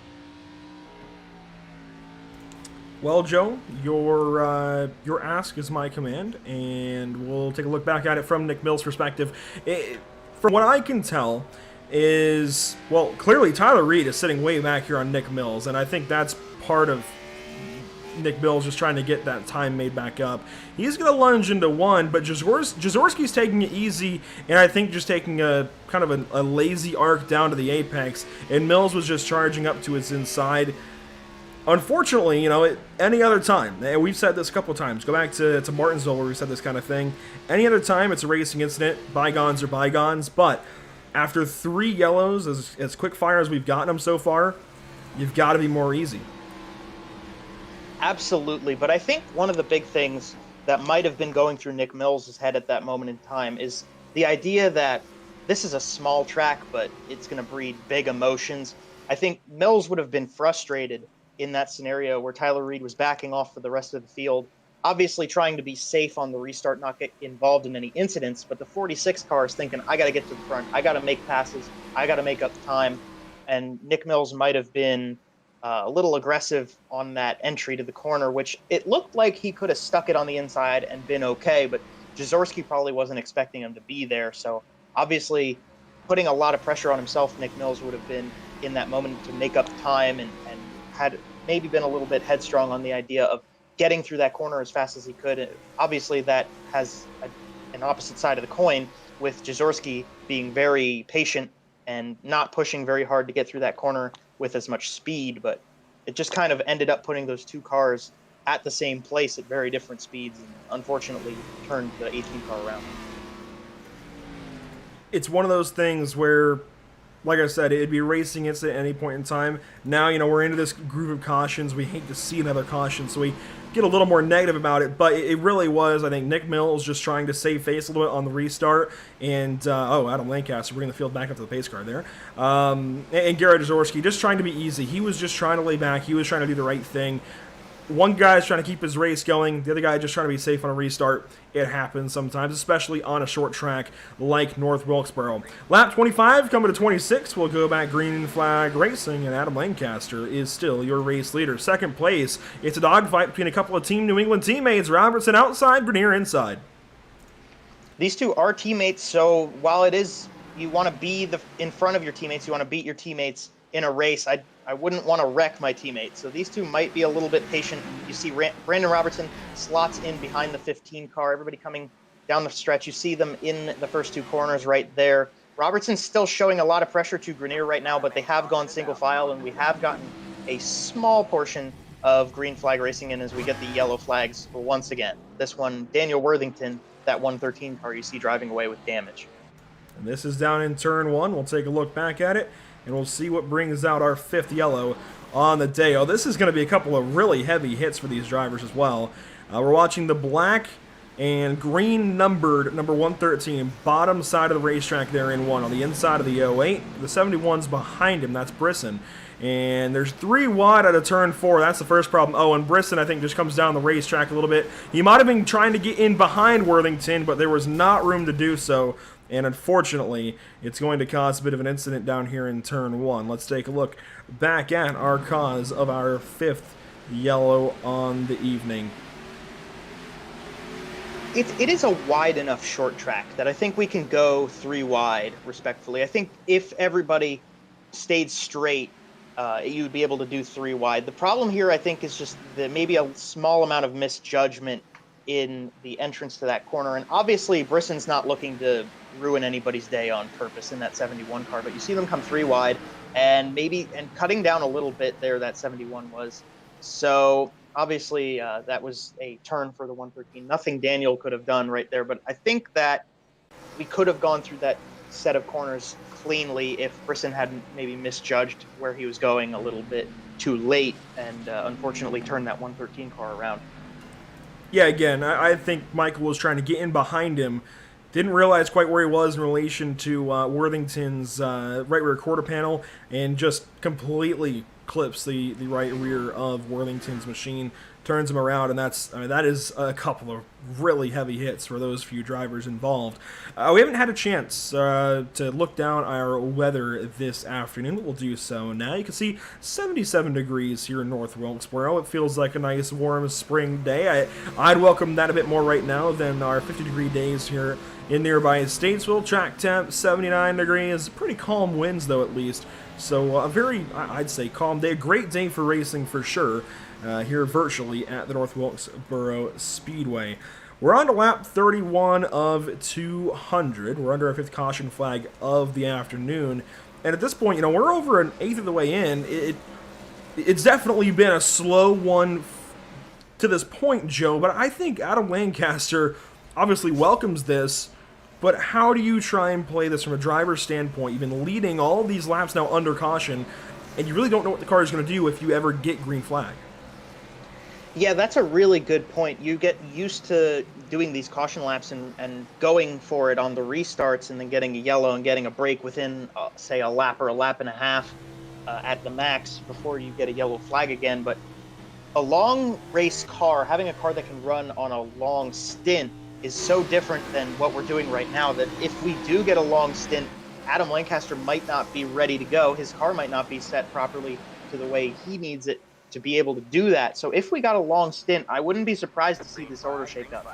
Well, Joe, your ask is my command, and we'll take a look back at it from Nick Mills' perspective. From what I can tell is, well, clearly Tyler Reed is sitting way back here on Nick Mills, and I think that's part of Nick Mills just trying to get that time made back up. He's going to lunge into 1, but Jazorski's taking it easy, and I think just taking a kind of a lazy arc down to the apex, and Mills was just charging up to his inside. Unfortunately, any other time, and we've said this a couple times, go back to Martinsville where we said this kind of thing, any other time it's a racing incident, bygones are bygones, but after 3 yellows, as quick fire as we've gotten them so far, you've got to be more easy. Absolutely, but I think one of the big things that might have been going through Nick Mills' head at that moment in time is the idea that this is a small track, but it's going to breed big emotions. I think Mills would have been frustrated in that scenario where Tyler Reed was backing off for the rest of the field, obviously trying to be safe on the restart, not get involved in any incidents, but the 46 car is thinking, I got to get to the front, I got to make passes, I got to make up time, and Nick Mills might have been a little aggressive on that entry to the corner, which it looked like he could have stuck it on the inside and been okay, but Jazorski probably wasn't expecting him to be there, so obviously putting a lot of pressure on himself, Nick Mills would have been in that moment to make up time and had maybe been a little bit headstrong on the idea of getting through that corner as fast as he could. Obviously, that has an opposite side of the coin, with Jazorski being very patient and not pushing very hard to get through that corner with as much speed. But it just kind of ended up putting those 2 cars at the same place at very different speeds, and unfortunately turned the 18 car around. It's one of those things where, like I said, it'd be a racing incident at any point in time. Now, we're into this groove of cautions. We hate to see another caution, so we get a little more negative about it. But it really was, I think, Nick Mills just trying to save face a little bit on the restart. And, Adam Lancaster bringing the field back up to the pace car there. And Garrett Jazorski just trying to be easy. He was just trying to lay back. He was trying to do the right thing. One guy's trying to keep his race going. The other guy just trying to be safe on a restart. It happens sometimes, especially on a short track like North Wilkesboro. Lap 25 coming to 26. We'll go back green flag racing, and Adam Lancaster is still your race leader. Second place, it's a dogfight between a couple of Team New England teammates. Robertson outside, Grenier inside. These two are teammates, so while it is, you want to be in front of your teammates, you want to beat your teammates in a race, I wouldn't want to wreck my teammates. So these two might be a little bit patient. You see Brandon Robertson slots in behind the 15 car. Everybody coming down the stretch. You see them in the first 2 corners right there. Robertson's still showing a lot of pressure to Grenier right now, but they have gone single file, and we have gotten a small portion of green flag racing in as we get the yellow flags once again. This one, Daniel Worthington, that 113 car you see driving away with damage. And this is down in turn 1. We'll take a look back at it, and we'll see what brings out our 5th yellow on the day. Oh, this is going to be a couple of really heavy hits for these drivers as well. We're watching the black and green numbered number 113, bottom side of the racetrack there in 1 on the inside of the 08. The 71's behind him, that's Brisson. And there's 3 wide out of turn 4. That's the first problem. Oh, and Brisson, I think, just comes down the racetrack a little bit. He might have been trying to get in behind Worthington, but there was not room to do so. And unfortunately, it's going to cause a bit of an incident down here in turn 1. Let's take a look back at our cause of our 5th yellow on the evening. It is a wide enough short track that I think we can go 3 wide, respectfully. I think if everybody stayed straight, you'd be able to do 3 wide. The problem here, I think, is just maybe a small amount of misjudgment in the entrance to that corner. And obviously, Brisson's not looking to ruin anybody's day on purpose in that 71 car, but you see them come 3 wide and cutting down a little bit there, that 71 was. So obviously, that was a turn for the 113. Nothing Daniel could have done right there, but I think that we could have gone through that set of corners cleanly if Brisson hadn't maybe misjudged where he was going a little bit too late and unfortunately turned that 113 car around. Yeah, again, I think Michael was trying to get in behind him. Didn't realize quite where he was in relation to Worthington's right rear quarter panel, and just completely clips the right rear of Worthington's machine, turns him around, and that is a couple of really heavy hits for those few drivers involved. We haven't had a chance to look down our weather this afternoon, but we'll do so now. You can see 77 degrees here in North Wilkesboro. It feels like a nice warm spring day. I'd welcome that a bit more right now than our 50-degree days here in nearby Statesville. Track temp 79 degrees, pretty calm winds though at least. So a very, I'd say, calm day. A great day for racing for sure here virtually at the North Wilkesboro Speedway. We're on to lap 31 of 200. We're under our 5th caution flag of the afternoon. And at this point, you know, we're over an 1/8 of the way in. It's definitely been a slow one to this point, Joe, but I think Adam Lancaster obviously welcomes this. But how do you try and play this from a driver's standpoint? You've been leading all these laps now under caution, and you really don't know what the car is going to do if you ever get green flag. Yeah, that's a really good point. You get used to doing these caution laps and going for it on the restarts and then getting a yellow and getting a break within, say, a lap or a lap and a half at the max before you get a yellow flag again. But a long race car, having a car that can run on a long stint, is so different than what we're doing right now that if we do get a long stint, Adam Lancaster might not be ready to go. His car might not be set properly to the way he needs it to be able to do that. So if we got a long stint, I wouldn't be surprised to see this order shake up.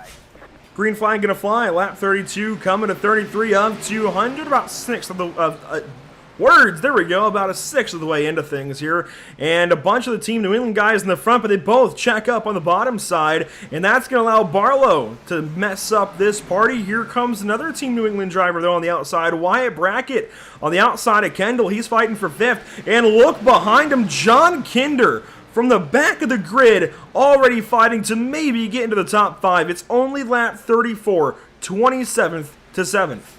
Green flag gonna fly. Lap 32 coming to 33 of 200. About 6 of the words. There we go. About a 6th of the way into things here, and a bunch of the Team New England guys in the front, but they both check up on the bottom side, and that's gonna allow Barlow to mess up this party. Here comes another Team New England driver though on the outside. Wyatt Brackett on the outside of Kendall. He's fighting for 5th, and look behind him, John Kinder from the back of the grid, already fighting to maybe get into the top 5. It's only lap 34, 27th to 7th.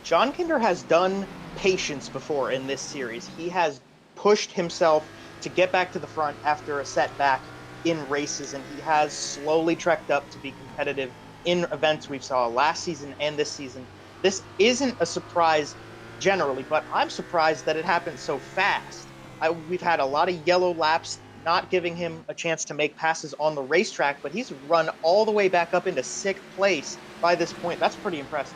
John Kinder has done patience before in this series. He has pushed himself to get back to the front after a setback in races, and he has slowly trekked up to be competitive in events we saw last season and this season. This isn't a surprise generally, but I'm surprised that it happened so fast. We've had a lot of yellow laps, not giving him a chance to make passes on the racetrack, but he's run all the way back up into 6th place by this point. That's pretty impressive.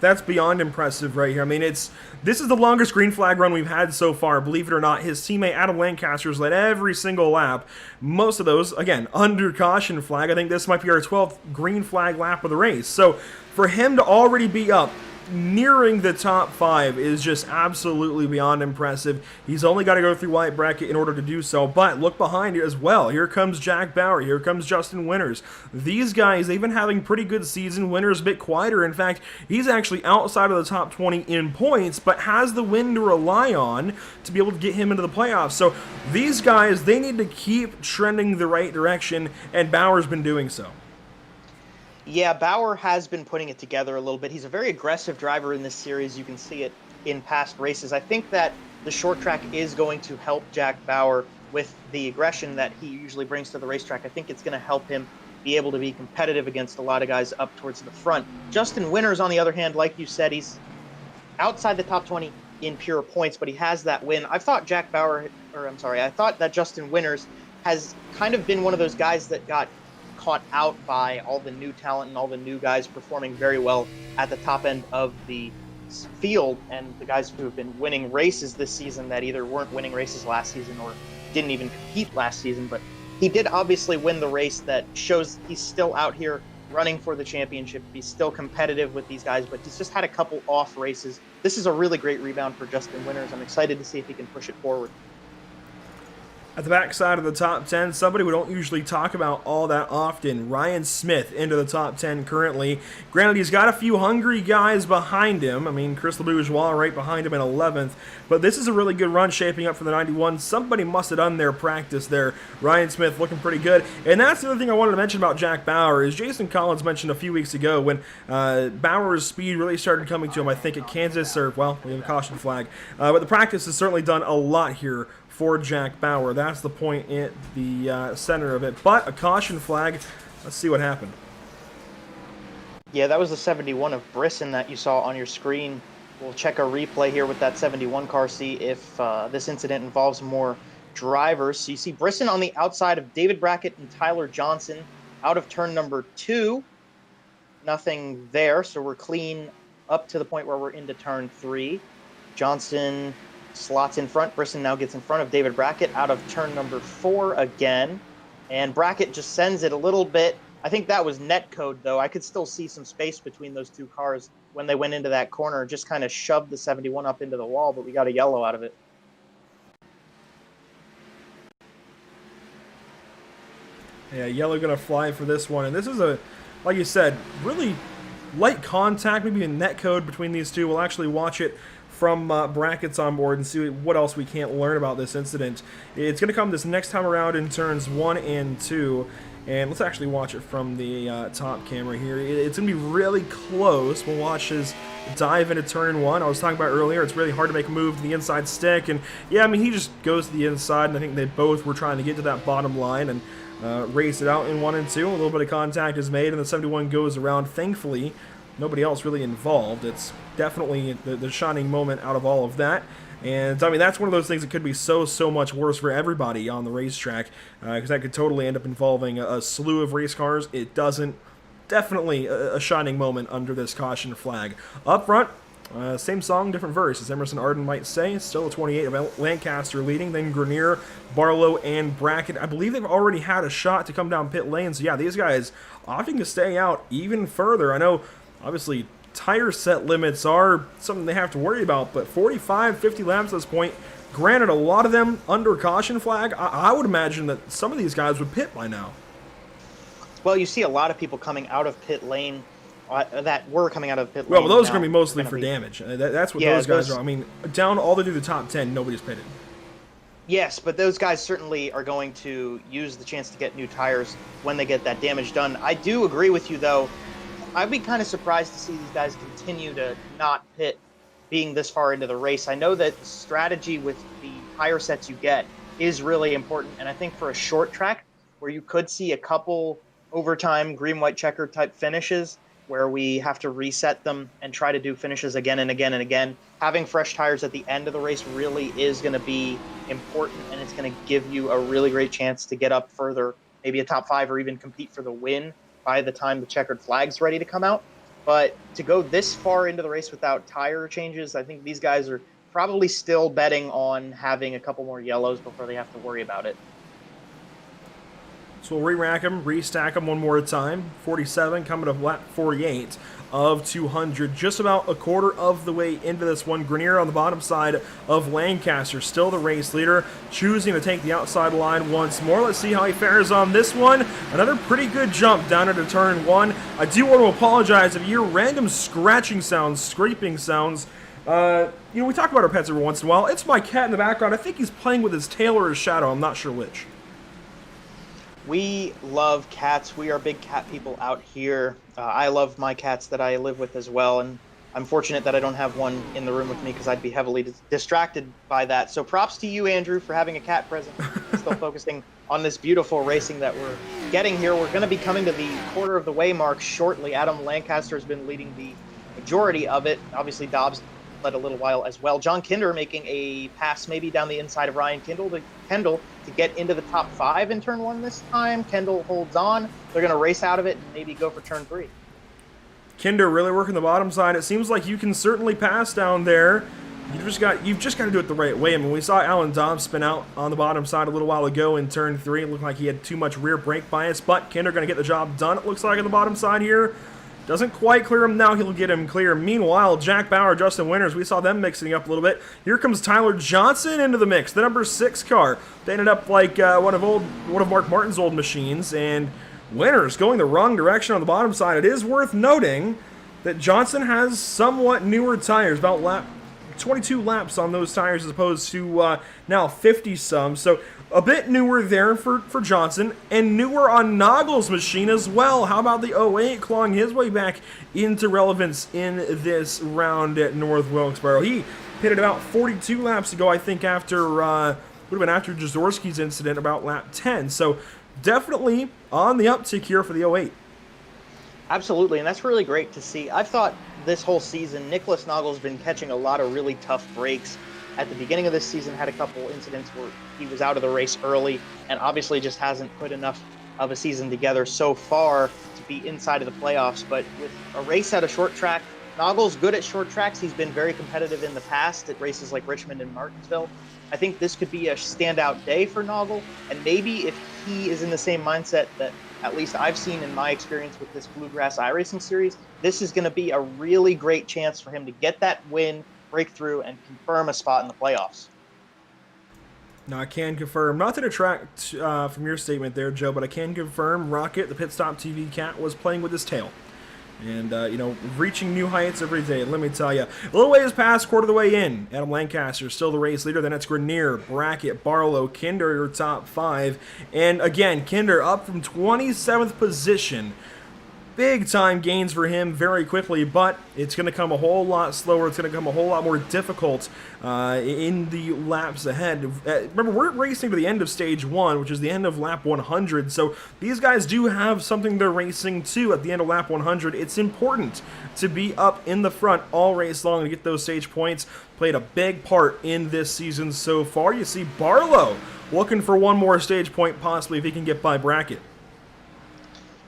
That's beyond impressive right here. I mean, this is the longest green flag run we've had so far. Believe it or not, his teammate Adam Lancaster's led every single lap. Most of those, again, under caution flag. I think this might be our 12th green flag lap of the race. So for him to already be up nearing the top 5 is just absolutely beyond impressive. He's only got to go through Wyatt Brackett in order to do so, but look behind it as well. Here comes Jack Bauer. Here comes Justin Winters. These guys, they've been having pretty good season. Winters a bit quieter. In fact, he's actually outside of the top 20 in points, but has the win to rely on to be able to get him into the playoffs. So these guys, they need to keep trending the right direction, and Bauer's been doing so. Yeah, Bauer has been putting it together a little bit. He's a very aggressive driver in this series. You can see it in past races. I think that the short track is going to help Jack Bauer with the aggression that he usually brings to the racetrack. I think it's going to help him be able to be competitive against a lot of guys up towards the front. Justin Winters, on the other hand, like you said, he's outside the top 20 in pure points, but he has that win. I thought that Justin Winters has kind of been one of those guys that got caught out by all the new talent and all the new guys performing very well at the top end of the field, and the guys who have been winning races this season that either weren't winning races last season or didn't even compete last season. But he did obviously win the race that shows he's still out here running for the championship. He's still competitive with these guys, but he's just had a couple off races. This is a really great rebound for Justin Winters. I'm excited to see if he can push it forward. At the backside of the top 10, somebody we don't usually talk about all that often, Ryan Smith into the top 10 currently. Granted, he's got a few hungry guys behind him. I mean, Chris LeBourgeois right behind him in 11th. But this is a really good run shaping up for the 91. Somebody must have done their practice there. Ryan Smith looking pretty good. And that's the other thing I wanted to mention about Jack Bauer is Jason Collins mentioned a few weeks ago when Bauer's speed really started coming to him, I think, at Kansas, or, well, we have a caution flag. But the practice has certainly done a lot here for Jack Bauer. That's the point at the center of it. But a caution flag. Let's see what happened. Yeah, that was the 71 of Brisson that you saw on your screen. We'll check a replay here with that 71 car, see if this incident involves more drivers. So you see Brisson on the outside of David Brackett and Tyler Johnson out of turn number 2. Nothing there, so we're clean up to the point where we're into turn 3. Johnson slots in front. Brisson now gets in front of David Brackett out of turn number 4 again. And Brackett just sends it a little bit. I think that was net code, though. I could still see some space between those two cars when they went into that corner. Just kind of shoved the 71 up into the wall, but we got a yellow out of it. Yeah, yellow going to fly for this one. And this is like you said, really light contact, maybe a net code between these two. We'll actually watch it from Brackett's on board and see what else we can't learn about this incident. It's going to come this next time around in turns 1 and 2. And let's actually watch it from the top camera here. It's going to be really close. We'll watch his dive into turn 1. I was talking about earlier, it's really hard to make a move to the inside stick. And yeah, I mean, he just goes to the inside, and I think they both were trying to get to that bottom line and race it out in 1 and 2. A little bit of contact is made, and the 71 goes around. Thankfully, nobody else really involved. It's definitely the shining moment out of all of that. And, I mean, that's one of those things that could be so much worse for everybody on the racetrack, because that could totally end up involving a slew of race cars. It doesn't. Definitely a shining moment under this caution flag. Up front, same song, different verse, as Emerson Arden might say. Still a 28 of Lancaster leading, then Grenier, Barlow, and Brackett. I believe they've already had a shot to come down pit lane, so yeah, these guys opting to stay out even further. I know, obviously, tire set limits are something they have to worry about, but 45, 50 laps at this point, granted, a lot of them under caution flag, I would imagine that some of these guys would pit by now. Well, you see a lot of people coming out of pit lane that were coming out of pit lane. Well, those are going to be mostly for damage. That's what those guys are. I mean, down all the way to the top 10, nobody's pitted. Yes, but those guys certainly are going to use the chance to get new tires when they get that damage done. I do agree with you, though. I'd be kind of surprised to see these guys continue to not pit being this far into the race. I know that strategy with the tire sets you get is really important, and I think for a short track where you could see a couple overtime green-white checker type finishes where we have to reset them and try to do finishes again and again and again, having fresh tires at the end of the race really is going to be important, and it's going to give you a really great chance to get up further, maybe a top 5 or even compete for the win by the time the checkered flag's ready to come out. But to go this far into the race without tire changes, I think these guys are probably still betting on having a couple more yellows before they have to worry about it. So we'll re-rack them, restack them one more time. 47 coming to lap 48 of 200. Just about a quarter of the way into this one. Grenier on the bottom side of Lancaster, still the race leader, choosing to take the outside line once more. Let's see how he fares on this one. Another pretty good jump down into turn 1. I do want to apologize if you hear random scratching sounds, scraping sounds. We talk about our pets every once in a while. It's my cat in the background. I think he's playing with his tail or his shadow. I'm not sure which. We love cats. We are big cat people out here. I love my cats that I live with as well, and I'm fortunate that I don't have one in the room with me because I'd be heavily distracted by that. So props to you, Andrew, for having a cat present, still focusing on this beautiful racing that we're getting here. We're going to be coming to the quarter of the way mark shortly. Adam Lancaster has been leading the majority of it. Obviously, Dobbs led a little while as well. John Kinder making a pass maybe down the inside of Ryan Kendall to get into the top 5 in turn 1 this time. Kendall holds on. They're going to race out of it and maybe go for turn 3. Kinder really working the bottom side. It seems like you can certainly pass down there. You've just got to do it the right way. I mean, we saw Alan Dobbs spin out on the bottom side a little while ago in turn 3. It looked like he had too much rear brake bias, but Kinder going to get the job done, it looks like, on the bottom side here. Doesn't quite clear him now. He'll get him clear. Meanwhile, Jack Bauer, Justin Winters, we saw them mixing up a little bit. Here comes Tyler Johnson into the mix, the number 6 car. They ended up like one of Mark Martin's old machines, and Winters going the wrong direction on the bottom side. It is worth noting that Johnson has somewhat newer tires, about 22 laps on those tires as opposed to now 50-some. So a bit newer there for Johnson, and newer on Nagel's machine as well. How about the 08 clawing his way back into relevance in this round at North Wilkesboro? He pitted about 42 laps ago, I think, after would have been after Jazorski's incident about lap 10. So definitely on the uptick here for the 08. Absolutely, and that's really great to see. I've thought this whole season, Nicholas Nagel's been catching a lot of really tough breaks. At the beginning of this season, had a couple incidents where he was out of the race early, and obviously just hasn't put enough of a season together so far to be inside of the playoffs. But with a race at a short track, Nagel's good at short tracks. He's been very competitive in the past at races like Richmond and Martinsville. I think this could be a standout day for Nagel, and maybe if he is in the same mindset that at least I've seen in my experience with this Bluegrass iRacing series, this is going to be a really great chance for him to get that win, break through, and confirm a spot in the playoffs. Now, I can confirm, not to detract from your statement there, Joe, but I can confirm Rocket, the PitStop TV cat, was playing with his tail. And, reaching new heights every day, let me tell you. A little ways past, quarter of the way in. Adam Lancaster still the race leader. Then it's Grenier, Brackett, Barlow, Kinder, your top 5. And, again, Kinder up from 27th position. Big time gains for him very quickly, but it's going to come a whole lot slower. It's going to come a whole lot more difficult in the laps ahead. Remember, we're racing to the end of stage 1, which is the end of lap 100. So these guys do have something they're racing to at the end of lap 100. It's important to be up in the front all race long to get those stage points. Played a big part in this season so far. You see Barlow looking for one more stage point, possibly, if he can get by Brackett.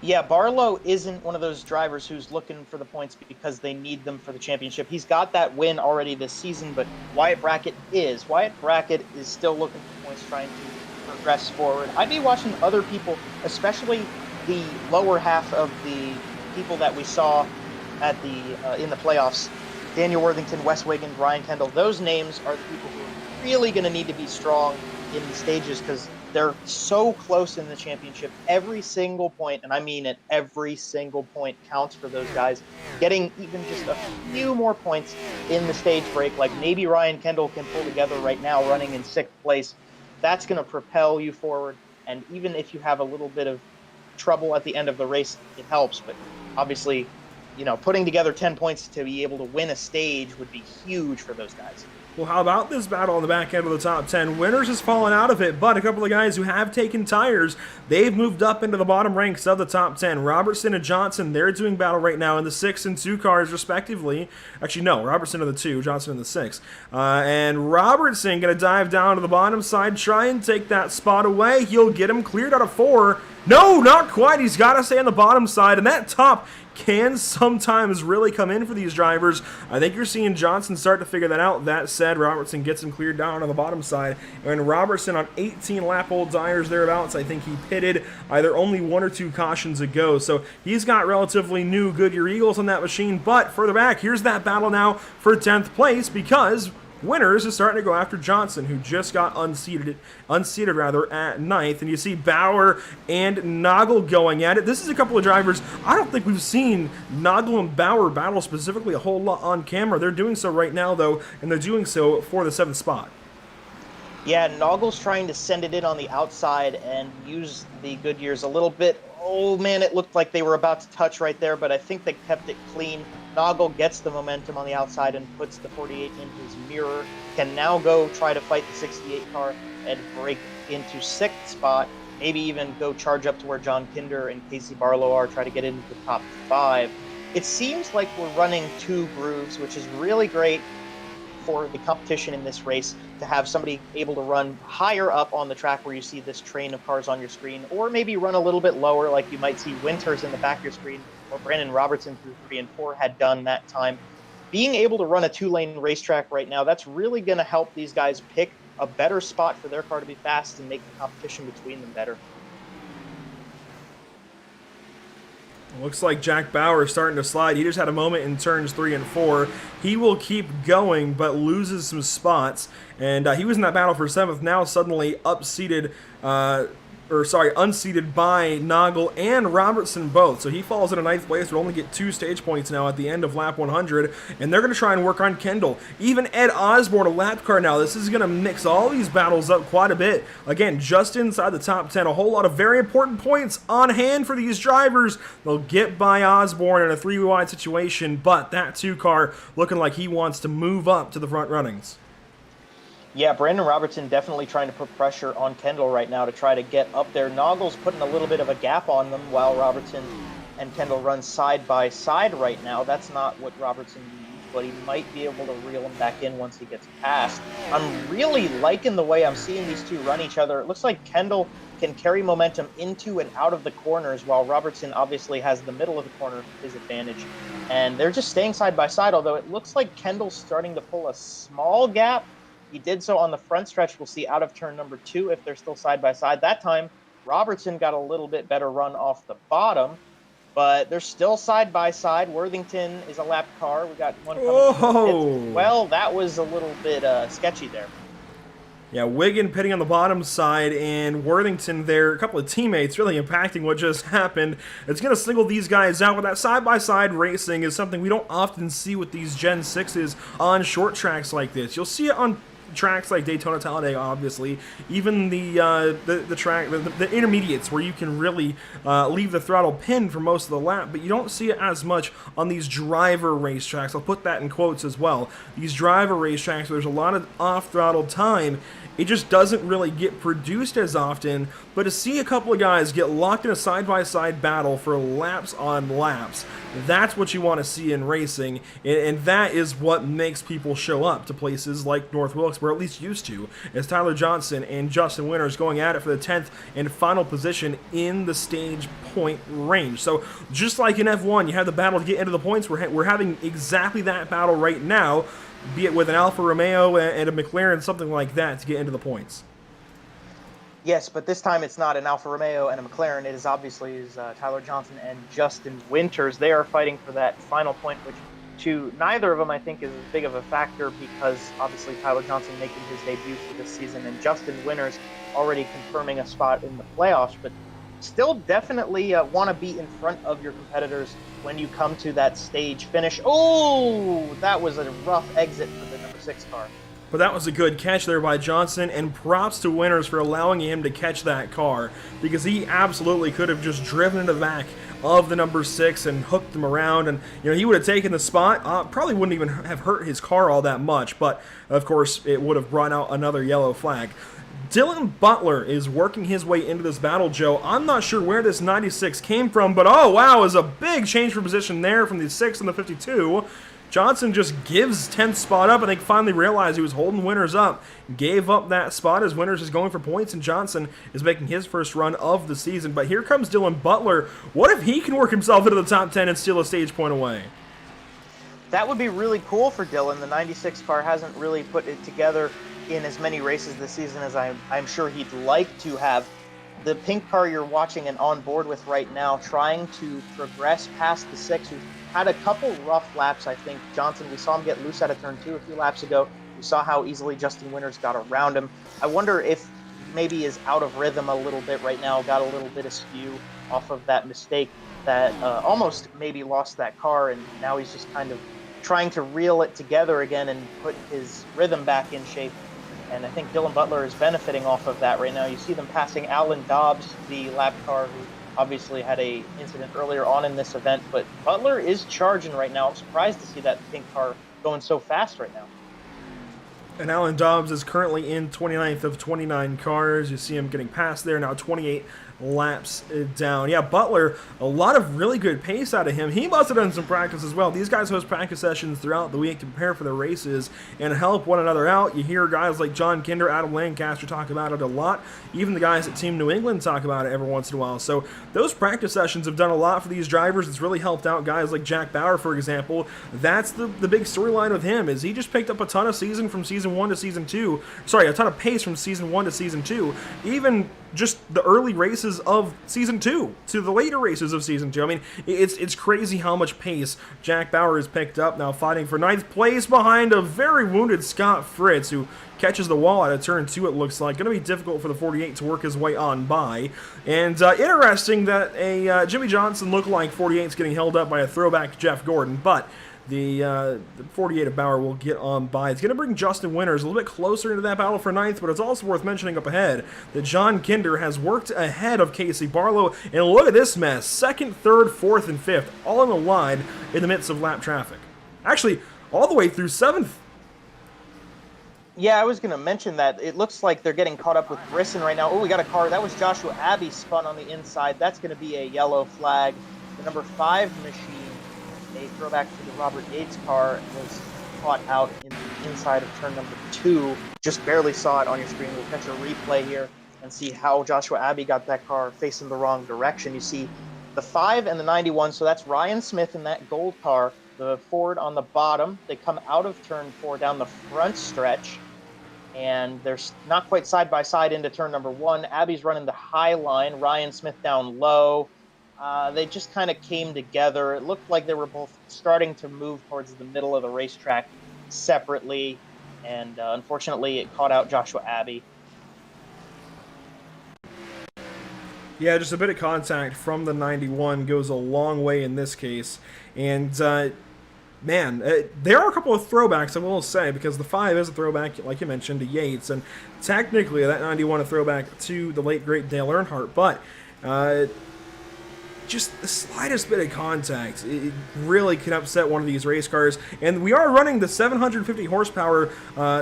Yeah, Barlow isn't one of those drivers who's looking for the points because they need them for the championship. He's got that win already this season, but Wyatt Brackett is. Wyatt Brackett is still looking for points, trying to progress forward. I'd be watching other people, especially the lower half of the people that we saw at the in the playoffs. Daniel Worthington, Wes Wiggin, Brian Kendall. Those names are the people who are really going to need to be strong in the stages because they're so close in the championship. Every single point, and I mean it, every single point counts for those guys. Getting even just a few more points in the stage break, like maybe Ryan Kendall can pull together right now running in 6th place, that's going to propel you forward. And even if you have a little bit of trouble at the end of the race, it helps. But obviously, putting together 10 points to be able to win a stage would be huge for those guys. Well, how about this battle on the back end of the top 10? Winters has fallen out of it, but a couple of guys who have taken tires, they've moved up into the bottom ranks of the top 10. Robertson and Johnson, they're doing battle right now in the 6 and 2 cars, respectively. Actually, no, Robertson in the 2, Johnson in the 6. And Robertson going to dive down to the bottom side, try and take that spot away. He'll get him cleared out of 4. No, not quite. He's got to stay on the bottom side, and that top can sometimes really come in for these drivers. I think you're seeing Johnson start to figure that out. That said, Robertson gets him cleared down on the bottom side. And Robertson on 18-lap-old tires thereabouts. I think he pitted either only 1 or 2 cautions ago. So he's got relatively new Goodyear Eagles on that machine. But further back, here's that battle now for 10th place because Winters is starting to go after Johnson, who just got unseated at 9th. And you see Bauer and Nagel going at it. This is a couple of drivers. I don't think we've seen Nagel and Bauer battle specifically a whole lot on camera. They're doing so right now, though, and they're doing so for the 7th spot. Yeah, Nagel's trying to send it in on the outside and use the Goodyears a little bit. Oh, man, it looked like they were about to touch right there, but I think they kept it clean. Nagel gets the momentum on the outside and puts the 48 into his mirror. Can now go try to fight the 68 car and break into 6th spot. maybe even go charge up to where John Kinder and Casey Barlow are, try to get into the top 5. It seems like we're running 2 grooves, which is really great for the competition in this race, to have somebody able to run higher up on the track where you see this train of cars on your screen, or maybe run a little bit lower like you might see Winters in the back of your screen, or Brandon Robertson through 3 and 4 had done that time. Being able to run a 2-lane racetrack right now, that's really going to help these guys pick a better spot for their car to be fast and make the competition between them better. Looks like Jack Bauer is starting to slide. He just had a moment in turns 3 and 4. He will keep going, but loses some spots. And he was in that battle for 7th, now suddenly unseated by Noggle and Robertson both. So he falls into 9th place. We'll only get 2 stage points now at the end of lap 100. And they're going to try and work on Kendall. Even Ed Osborne, a lap car now. This is going to mix all these battles up quite a bit. Again, just inside the top 10. A whole lot of very important points on hand for these drivers. They'll get by Osborne in a 3-wide situation, but that 2 car looking like he wants to move up to the front runnings. Yeah, Brandon Robertson definitely trying to put pressure on Kendall right now to try to get up there. Noggle's putting a little bit of a gap on them while Robertson and Kendall run side by side right now. That's not what Robertson needs, but he might be able to reel him back in once he gets past. I'm really liking the way I'm seeing these 2 run each other. It looks like Kendall can carry momentum into and out of the corners, while Robertson obviously has the middle of the corner to his advantage. And they're just staying side by side, although it looks like Kendall's starting to pull a small gap. He did so on the front stretch. We'll see out of turn number 2 if they're still side by side. That time, Robertson got a little bit better run off the bottom, but they're still side by side. Worthington is a lap car. We got one coming. Well, that was a little bit sketchy there. Yeah, Wiggin pitting on the bottom side, and Worthington there, a couple of teammates really impacting what just happened. It's going to single these guys out, but that side-by-side racing is something we don't often see with these Gen 6s on short tracks like this. You'll see it on tracks like Daytona Talladega, obviously, even the intermediates where you can really leave the throttle pinned for most of the lap, but you don't see it as much on these driver racetracks. I'll put that in quotes as well. These driver racetracks where there's a lot of off-throttle time, it just doesn't really get produced as often, but to see a couple of guys get locked in a side-by-side battle for laps on laps, that's what you want to see in racing, and that is what makes people show up to places like North Wilkesboro, at least used to, as Tyler Johnson and Justin Winters going at it for the 10th and final position in the stage point range. So just like in F1, you have the battle to get into the points. We're having exactly that battle right now, be it with an Alfa Romeo and a McLaren, something like that, to get into the points. Yes, but this time it's not an Alfa Romeo and a McLaren. It is obviously Tyler Johnson and Justin Winters. They are fighting for that final point, which to neither of them I think is as big of a factor, because obviously Tyler Johnson making his debut for this season and Justin Winters already confirming a spot in the playoffs, but still definitely want to be in front of your competitors when you come to that stage finish. Oh, that was a rough exit for the number 6 car. But that was a good catch there by Johnson, and props to Winters for allowing him to catch that car, because he absolutely could have just driven in the back of the number 6 and hooked him around, and he would have taken the spot. Probably wouldn't even have hurt his car all that much, but of course it would have brought out another yellow flag. Dylan Butler is working his way into this battle, Joe. I'm not sure where this 96 came from, but oh wow, it was a big change for position there from the 6 and the 52. Johnson just gives 10th spot up. I think finally realized he was holding Winters up. Gave up that spot as Winters is going for points, and Johnson is making his first run of the season. But here comes Dylan Butler. What if he can work himself into the top 10 and steal a stage point away? That would be really cool for Dylan. The 96 car hasn't really put it together in as many races this season as I'm sure he'd like to have. The pink car you're watching and on board with right now, trying to progress past the 6, who had a couple rough laps, I think. Johnson, we saw him get loose out of turn 2 a few laps ago. We saw how easily Justin Winters got around him. I wonder if maybe is out of rhythm a little bit right now, got a little bit askew off of that mistake that almost maybe lost that car, and now he's just kind of trying to reel it together again and put his rhythm back in shape. And I think Dylan Butler is benefiting off of that right now. You see them passing Alan Dobbs, the lap car, who obviously had a incident earlier on in this event, but Butler is charging right now. I'm surprised to see that pink car going so fast right now. And Alan Dobbs is currently in 29th of 29 cars. You see him getting past there now, 28 laps down. Yeah, Butler, a lot of really good pace out of him. He must have done some practice as well. These guys host practice sessions throughout the week to prepare for their races and help one another out. You hear guys like John Kinder, Adam Lancaster talk about it a lot. Even the guys at Team New England talk about it every once in a while. So those practice sessions have done a lot for these drivers. It's really helped out guys like Jack Bauer, for example. That's the big storyline with him, is he just picked up a ton of season from season 1 to season 2. Sorry, a ton of pace from season 1 to season 2. Even just the early races of season 2 to the later races of season 2. I mean, it's crazy how much pace Jack Bauer has picked up, now fighting for 9th place behind a very wounded Scott Fritz, who catches the wall out of turn 2, it looks like. Going to be difficult for the 48 to work his way on by. And interesting that a Jimmy Johnson lookalike 48 is getting held up by a throwback Jeff Gordon, but the 48 of Bauer will get on by. It's going to bring Justin Winters a little bit closer into that battle for 9th, but it's also worth mentioning up ahead that John Kinder has worked ahead of Casey Barlow. And look at this mess. 2nd, 3rd, 4th, and 5th, all in a line in the midst of lap traffic. Actually, all the way through 7th. Yeah, I was going to mention that. It looks like they're getting caught up with Brisson right now. Oh, we got a car. That was Joshua Abbey spun on the inside. That's going to be a yellow flag. The number 5 machine, a throwback to the Robert Yates car, was caught out in the inside of turn number 2. Just barely saw it on your screen. We'll catch a replay here and see how Joshua Abbey got that car facing the wrong direction. You see the 5 and the 91, so that's Ryan Smith in that gold car. The Ford on the bottom. They come out of turn 4 down the front stretch, and they're not quite side by side into turn number 1. Abbey's running the high line, Ryan Smith down low. They just kind of came together. It looked like they were both starting to move towards the middle of the racetrack separately, and unfortunately it caught out Joshua Abbey. Yeah, just a bit of contact from the 91 goes a long way in this case. And, man, there are a couple of throwbacks, I will say, because the 5 is a throwback, like you mentioned, to Yates, and technically that 91 a throwback to the late, great Dale Earnhardt, but just the slightest bit of contact, it really can upset one of these race cars. And we are running the 750 horsepower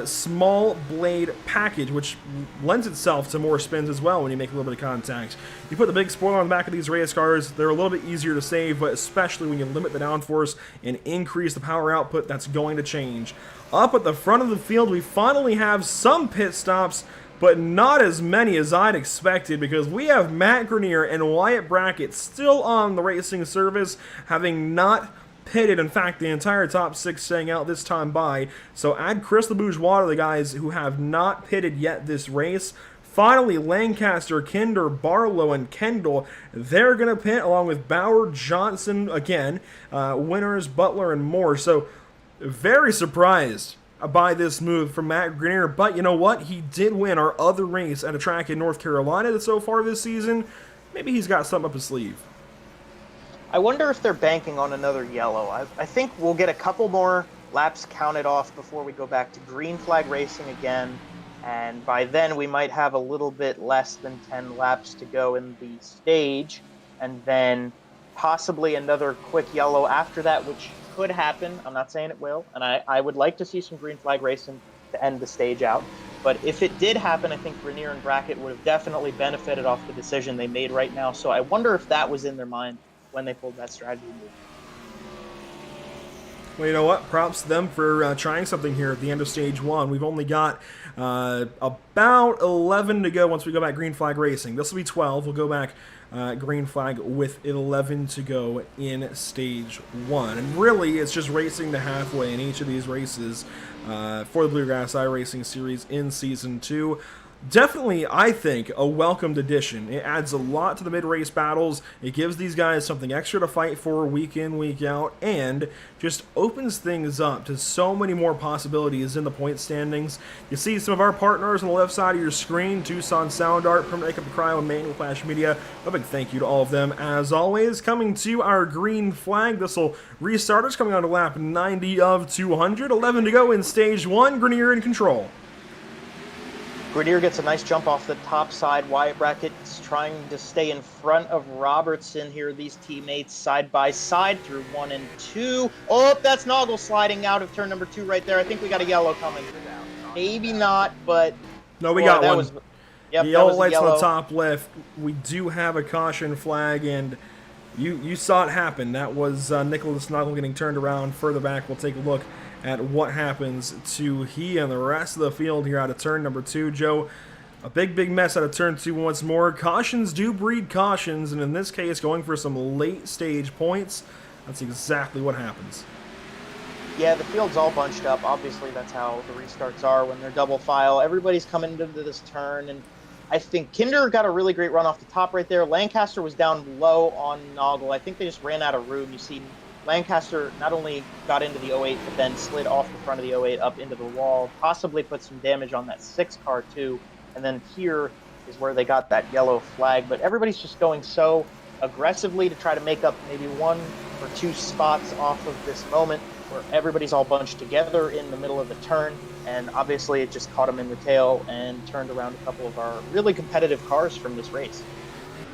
small blade package, which lends itself to more spins as well when you make a little bit of contact. You put the big spoiler on the back of these race cars, they're a little bit easier to save, but especially when you limit the downforce and increase the power output, that's going to change. Up at the front of the field, we finally have some pit stops, but not as many as I'd expected, because we have Matt Grenier and Wyatt Brackett still on the racing service, having not pitted. In fact, the entire top 6 staying out this time by. So add Chris LeBourgeois to the guys who have not pitted yet this race. Finally, Lancaster, Kinder, Barlow, and Kendall, they're going to pit along with Bauer, Johnson, again, Winters, Butler, and more. So very surprised by this move from Matt Grenier, but you know what? He did win our other race at a track in North Carolina so far this season. Maybe he's got something up his sleeve. I wonder if they're banking on another yellow. I think we'll get a couple more laps counted off before we go back to green flag racing again, and by then we might have a little bit less than 10 laps to go in the stage, and then possibly another quick yellow after that, which could happen. I'm not saying it will, and I would like to see some green flag racing to end the stage out. But if it did happen, I think Grenier and Brackett would have definitely benefited off the decision they made right now. So I wonder if that was in their mind when they pulled that strategy move. Well, you know what? Props to them for trying something here at the end of stage 1. We've only got about 11 to go once we go back green flag racing. This will be 12. We'll go back green flag with 11 to go in stage 1. And really, it's just racing to halfway in each of these races for the Bluegrass iRacing series in season 2. Definitely, I think, a welcomed addition. It adds a lot to the mid-race battles. It gives these guys something extra to fight for week in, week out, and just opens things up to so many more possibilities in the point standings. You see some of our partners on the left side of your screen, Tucson Sound Art, Permanent Makeup, Cryo, and Main, Whiplash Media. A big thank you to all of them, as always. Coming to our green flag, this will restart us, coming on to lap 90 of 200. 11 to go in stage 1. Grenier in control. Grenier gets a nice jump off the top side. Wyatt Brackett's trying to stay in front of Robertson here. These teammates side by side through 1 and 2. Oh, that's Noggle sliding out of turn number 2 right there. I think we got a yellow coming. maybe not, but No, we boy, got that one. was, yep, that Yellow was a lights on yellow. the top left. We do have a caution flag, and you saw it happen. That was Nicholas Noggle getting turned around. Further back, we'll take a look at what happens to he and the rest of the field here out of turn number 2. Joe, a big mess out of turn 2 once more. Cautions do breed cautions, and in this case, going for some late stage points. That's exactly what happens. Yeah, the field's all bunched up. Obviously, that's how the restarts are when they're double file. Everybody's coming into this turn, and I think Kinder got a really great run off the top right there. Lancaster was down low on Noggle. I think they just ran out of room. You see, Lancaster not only got into the 08, but then slid off the front of the 08 up into the wall, possibly put some damage on that 6 car too. And then here is where they got that yellow flag. But everybody's just going so aggressively to try to make up maybe 1 or 2 spots off of this moment where everybody's all bunched together in the middle of the turn. And obviously it just caught them in the tail and turned around a couple of our really competitive cars from this race.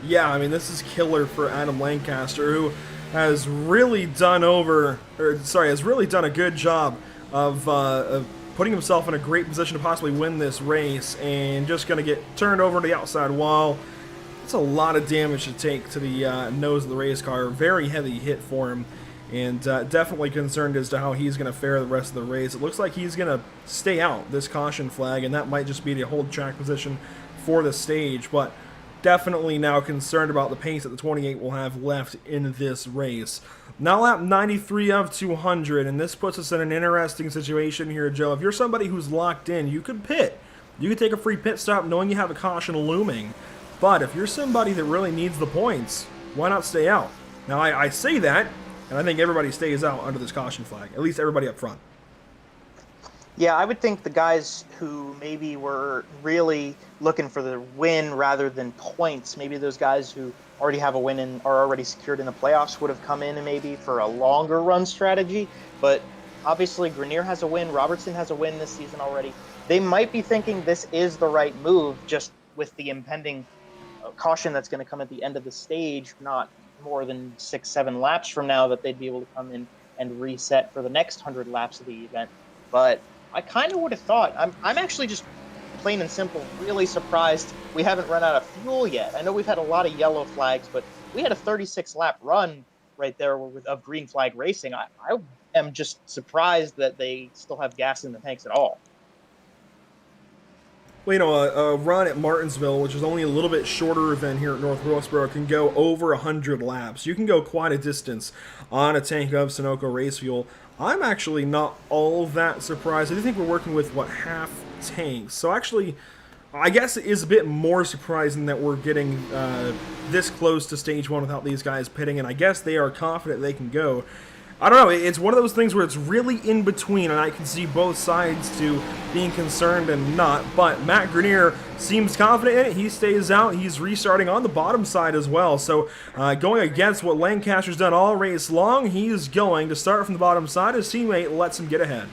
Yeah, I mean, this is killer for Adam Lancaster, who has really done a good job of putting himself in a great position to possibly win this race, and just going to get turned over to the outside wall. It's a lot of damage to take to the nose of the race car. Very heavy hit for him, and definitely concerned as to how he's going to fare the rest of the race. It looks like he's going to stay out this caution flag, and that might just be to hold track position for the stage, but definitely now concerned about the pace that the 28 will have left in this race. Now lap 93 of 200, and this puts us in an interesting situation here, Joe. If you're somebody who's locked in, you could pit. You could take a free pit stop knowing you have a caution looming. But if you're somebody that really needs the points, why not stay out? Now, I say that, and I think everybody stays out under this caution flag, at least everybody up front. Yeah, I would think the guys who maybe were really looking for the win rather than points, maybe those guys who already have a win and are already secured in the playoffs would have come in and maybe for a longer run strategy. But obviously Grenier has a win, Robertson has a win this season already. They might be thinking this is the right move, just with the impending caution that's going to come at the end of the stage, not more than 6-7 laps from now, that they'd be able to come in and reset for the next 100 laps of the event. But I kind of would have thought, I'm actually just plain and simple really surprised we haven't run out of fuel yet. I know we've had a lot of yellow flags, but we had a 36-lap run right there of green flag racing. I am just surprised that they still have gas in the tanks at all. Well, you know, a run at Martinsville, which is only a little bit shorter than here at North Wilkesboro, can go over 100 laps. You can go quite a distance on a tank of Sunoco race fuel. I'm actually not all that surprised. I do think we're working with, half tanks. So actually, I guess it is a bit more surprising that we're getting this close to stage 1 without these guys pitting, and I guess they are confident they can go. I don't know, it's one of those things where it's really in between, and I can see both sides to being concerned and not, but Matt Grenier seems confident in it. He stays out. He's restarting on the bottom side as well, so going against what Lancaster's done all race long, he is going to start from the bottom side. His teammate lets him get ahead.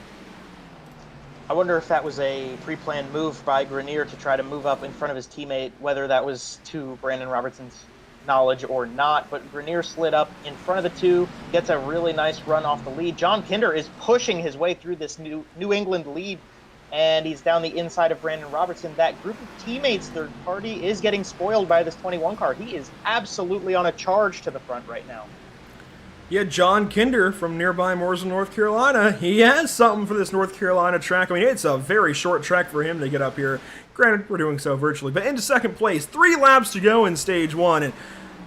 I wonder if that was a pre-planned move by Grenier to try to move up in front of his teammate, whether that was to Brandon Robertson's knowledge or not, but Grenier slid up in front of the 2, gets a really nice run off the lead. John Kinder is pushing his way through this New England lead, and he's down the inside of Brandon Robertson. That group of teammates, third party, is getting spoiled by this 21 car. He is absolutely on a charge to the front right now. Yeah, John Kinder from nearby Mooresville, North Carolina. He has something for this North Carolina track. I mean, it's a very short track for him to get up here. Granted, we're doing so virtually, but into second place. 3 laps to go in stage 1, and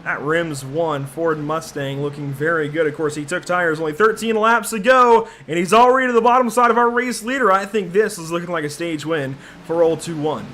that Rims 1 Ford Mustang looking very good. Of course, he took tires, only 13 laps to go, and he's already to the bottom side of our race leader. I think this is looking like a stage win for old 2-1.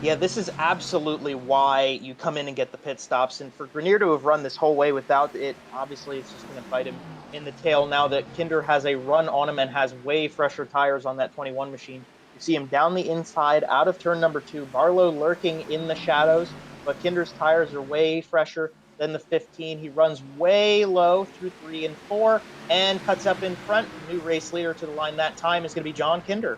Yeah, this is absolutely why you come in and get the pit stops. And for Grenier to have run this whole way without it, obviously it's just going to bite him in the tail now that Kinder has a run on him and has way fresher tires on that 21 machine. You see him down the inside, out of turn number 2. Barlow lurking in the shadows, but Kinder's tires are way fresher than the 15. He runs way low through 3 and 4 and cuts up in front. New race leader to the line that time is going to be John Kinder.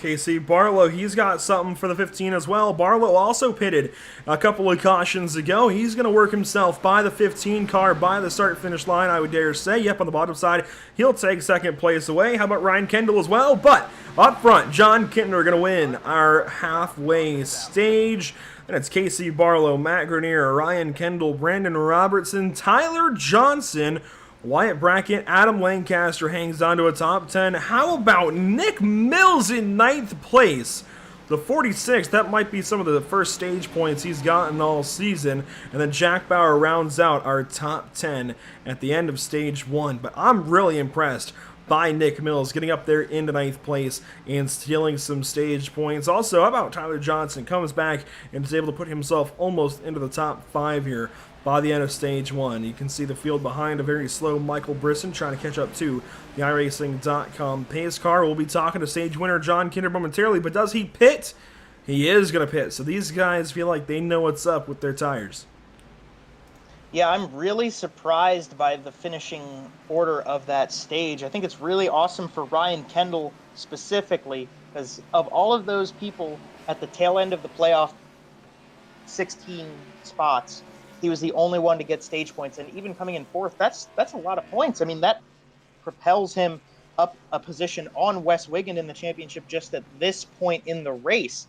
Casey Barlow, he's got something for the 15 as well. Barlow also pitted a couple of cautions ago. He's going to work himself by the 15 car, by the start-finish line, I would dare say. Yep, on the bottom side, he'll take second place away. How about Ryan Kendall as well? But up front, John Kintner going to win our halfway stage. And it's Casey Barlow, Matt Grenier, Ryan Kendall, Brandon Robertson, Tyler Johnson, Wyatt Brackett, Adam Lancaster hangs on to a top 10. How about Nick Mills in 9th place? The 46th, that might be some of the first stage points he's gotten all season. And then Jack Bauer rounds out our top 10 at the end of stage 1. But I'm really impressed by Nick Mills getting up there into 9th place and stealing some stage points. Also, how about Tyler Johnson comes back and is able to put himself almost into the top 5 here by the end of stage 1. You can see the field behind a very slow Michael Brisson trying to catch up to the iRacing.com pace car. We'll be talking to stage winner John Kinder momentarily, but does he pit? He is going to pit. So these guys feel like they know what's up with their tires. Yeah, I'm really surprised by the finishing order of that stage. I think it's really awesome for Ryan Kendall specifically, because of all of those people at the tail end of the playoff 16 spots, he was the only one to get stage points, and even coming in 4th, that's a lot of points. I mean, that propels him up a position on Wes Wiggin in the championship just at this point in the race.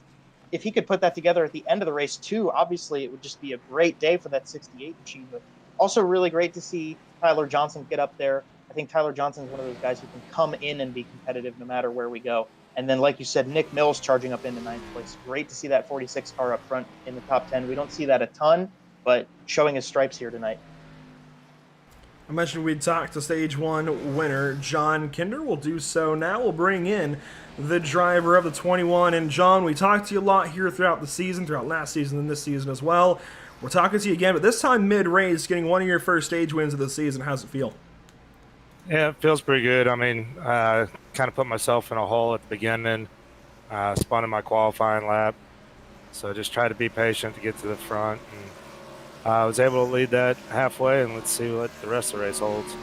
If he could put that together at the end of the race too, obviously it would just be a great day for that 68 achievement. Also really great to see Tyler Johnson get up there. I think Tyler Johnson is one of those guys who can come in and be competitive no matter where we go. And then, like you said, Nick Mills charging up into 9th place. Great to see that 46 car up front in the top 10. We don't see that a ton, but showing his stripes here tonight. I mentioned we'd talk to stage 1 winner John Kinder. We'll do so now. We'll bring in the driver of the 21. And John, we talked to you a lot here throughout the season, throughout last season and this season as well. We're talking to you again, but this time mid-race, getting one of your first stage wins of the season. How's it feel? Yeah, it feels pretty good. I mean, kind of put myself in a hole at the beginning, spun in my qualifying lap. So just try to be patient to get to the front. And I was able to lead that halfway, and let's see what the rest of the race holds.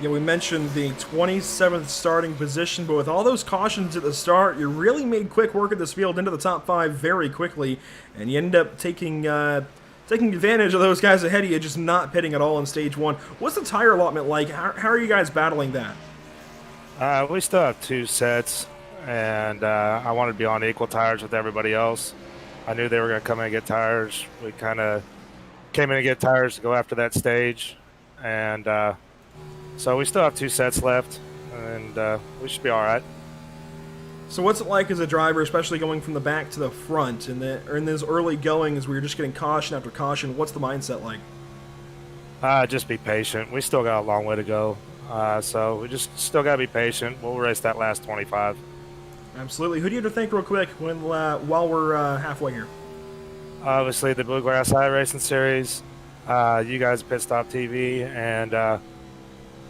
Yeah, we mentioned the 27th starting position, but with all those cautions at the start, you really made quick work of this field into the top 5 very quickly, and you end up taking advantage of those guys ahead of you, just not pitting at all in stage 1. What's the tire allotment like? How are you guys battling that? We still have 2 sets, and I wanted to be on equal tires with everybody else. I knew they were going to come in and get tires. We kind of came in to get tires to go after that stage, and so we still have 2 sets left, and we should be all right. So what's it like as a driver, especially going from the back to the front, in those early goings where you're just getting caution after caution? What's the mindset like? Just be patient. We still got a long way to go, so we just still got to be patient. We'll race that last 25. Absolutely. Who do you have to thank real quick while we're halfway here? Obviously, the Bluegrass iRacing series, you guys at PitStop TV, and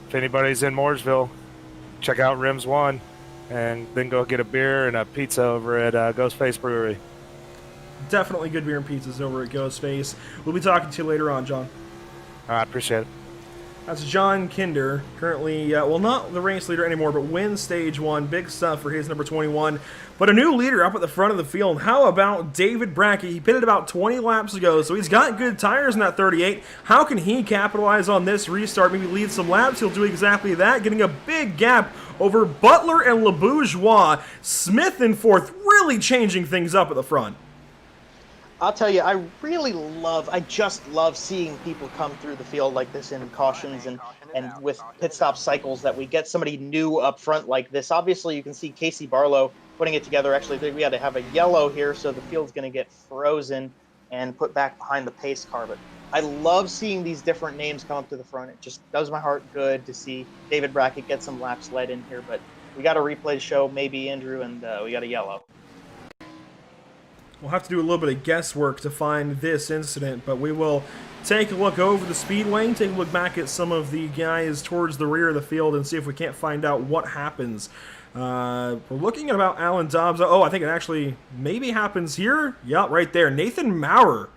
if anybody's in Mooresville, check out Rims 1, and then go get a beer and a pizza over at Ghostface Brewery. Definitely good beer and pizzas over at Ghostface. We'll be talking to you later on, John. I appreciate it. That's John Kinder, currently, not the race leader anymore, but wins stage 1. Big stuff for his number 21. But a new leader up at the front of the field. How about David Brackett? He pitted about 20 laps ago, so he's got good tires in that 38. How can he capitalize on this restart? Maybe lead some laps? He'll do exactly that, getting a big gap over Butler and LeBourgeois. Smith in 4th, really changing things up at the front. I'll tell you, I just love seeing people come through the field like this in cautions and with pit stop cycles, that we get somebody new up front like this. Obviously, you can see Casey Barlow putting it together. Actually, we had to have a yellow here, so the field's going to get frozen and put back behind the pace car. But I love seeing these different names come up to the front. It just does my heart good to see David Brackett get some laps led in here. But we got a replay to show, maybe, Andrew, and we got a yellow. We'll have to do a little bit of guesswork to find this incident, but we will take a look over the speedway, take a look back at some of the guys towards the rear of the field and see if we can't find out what happens. We're looking at about Alan Dobbs. Oh, I think it actually maybe happens here. Yep, right there. Nathan Maurer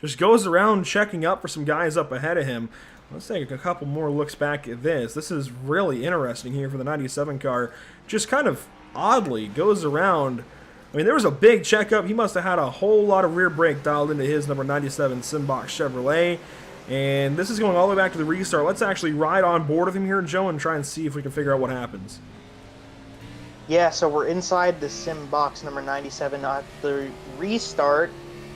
just goes around checking up for some guys up ahead of him. Let's take a couple more looks back at this. This is really interesting here for the 97 car. Just kind of oddly goes around. I mean, there was a big checkup. He must have had a whole lot of rear brake dialed into his number 97 Simbox Chevrolet. And this is going all the way back to the restart. Let's actually ride on board with him here, Joe, and try and see if we can figure out what happens. Yeah, so we're inside the sim box number 97 at the restart,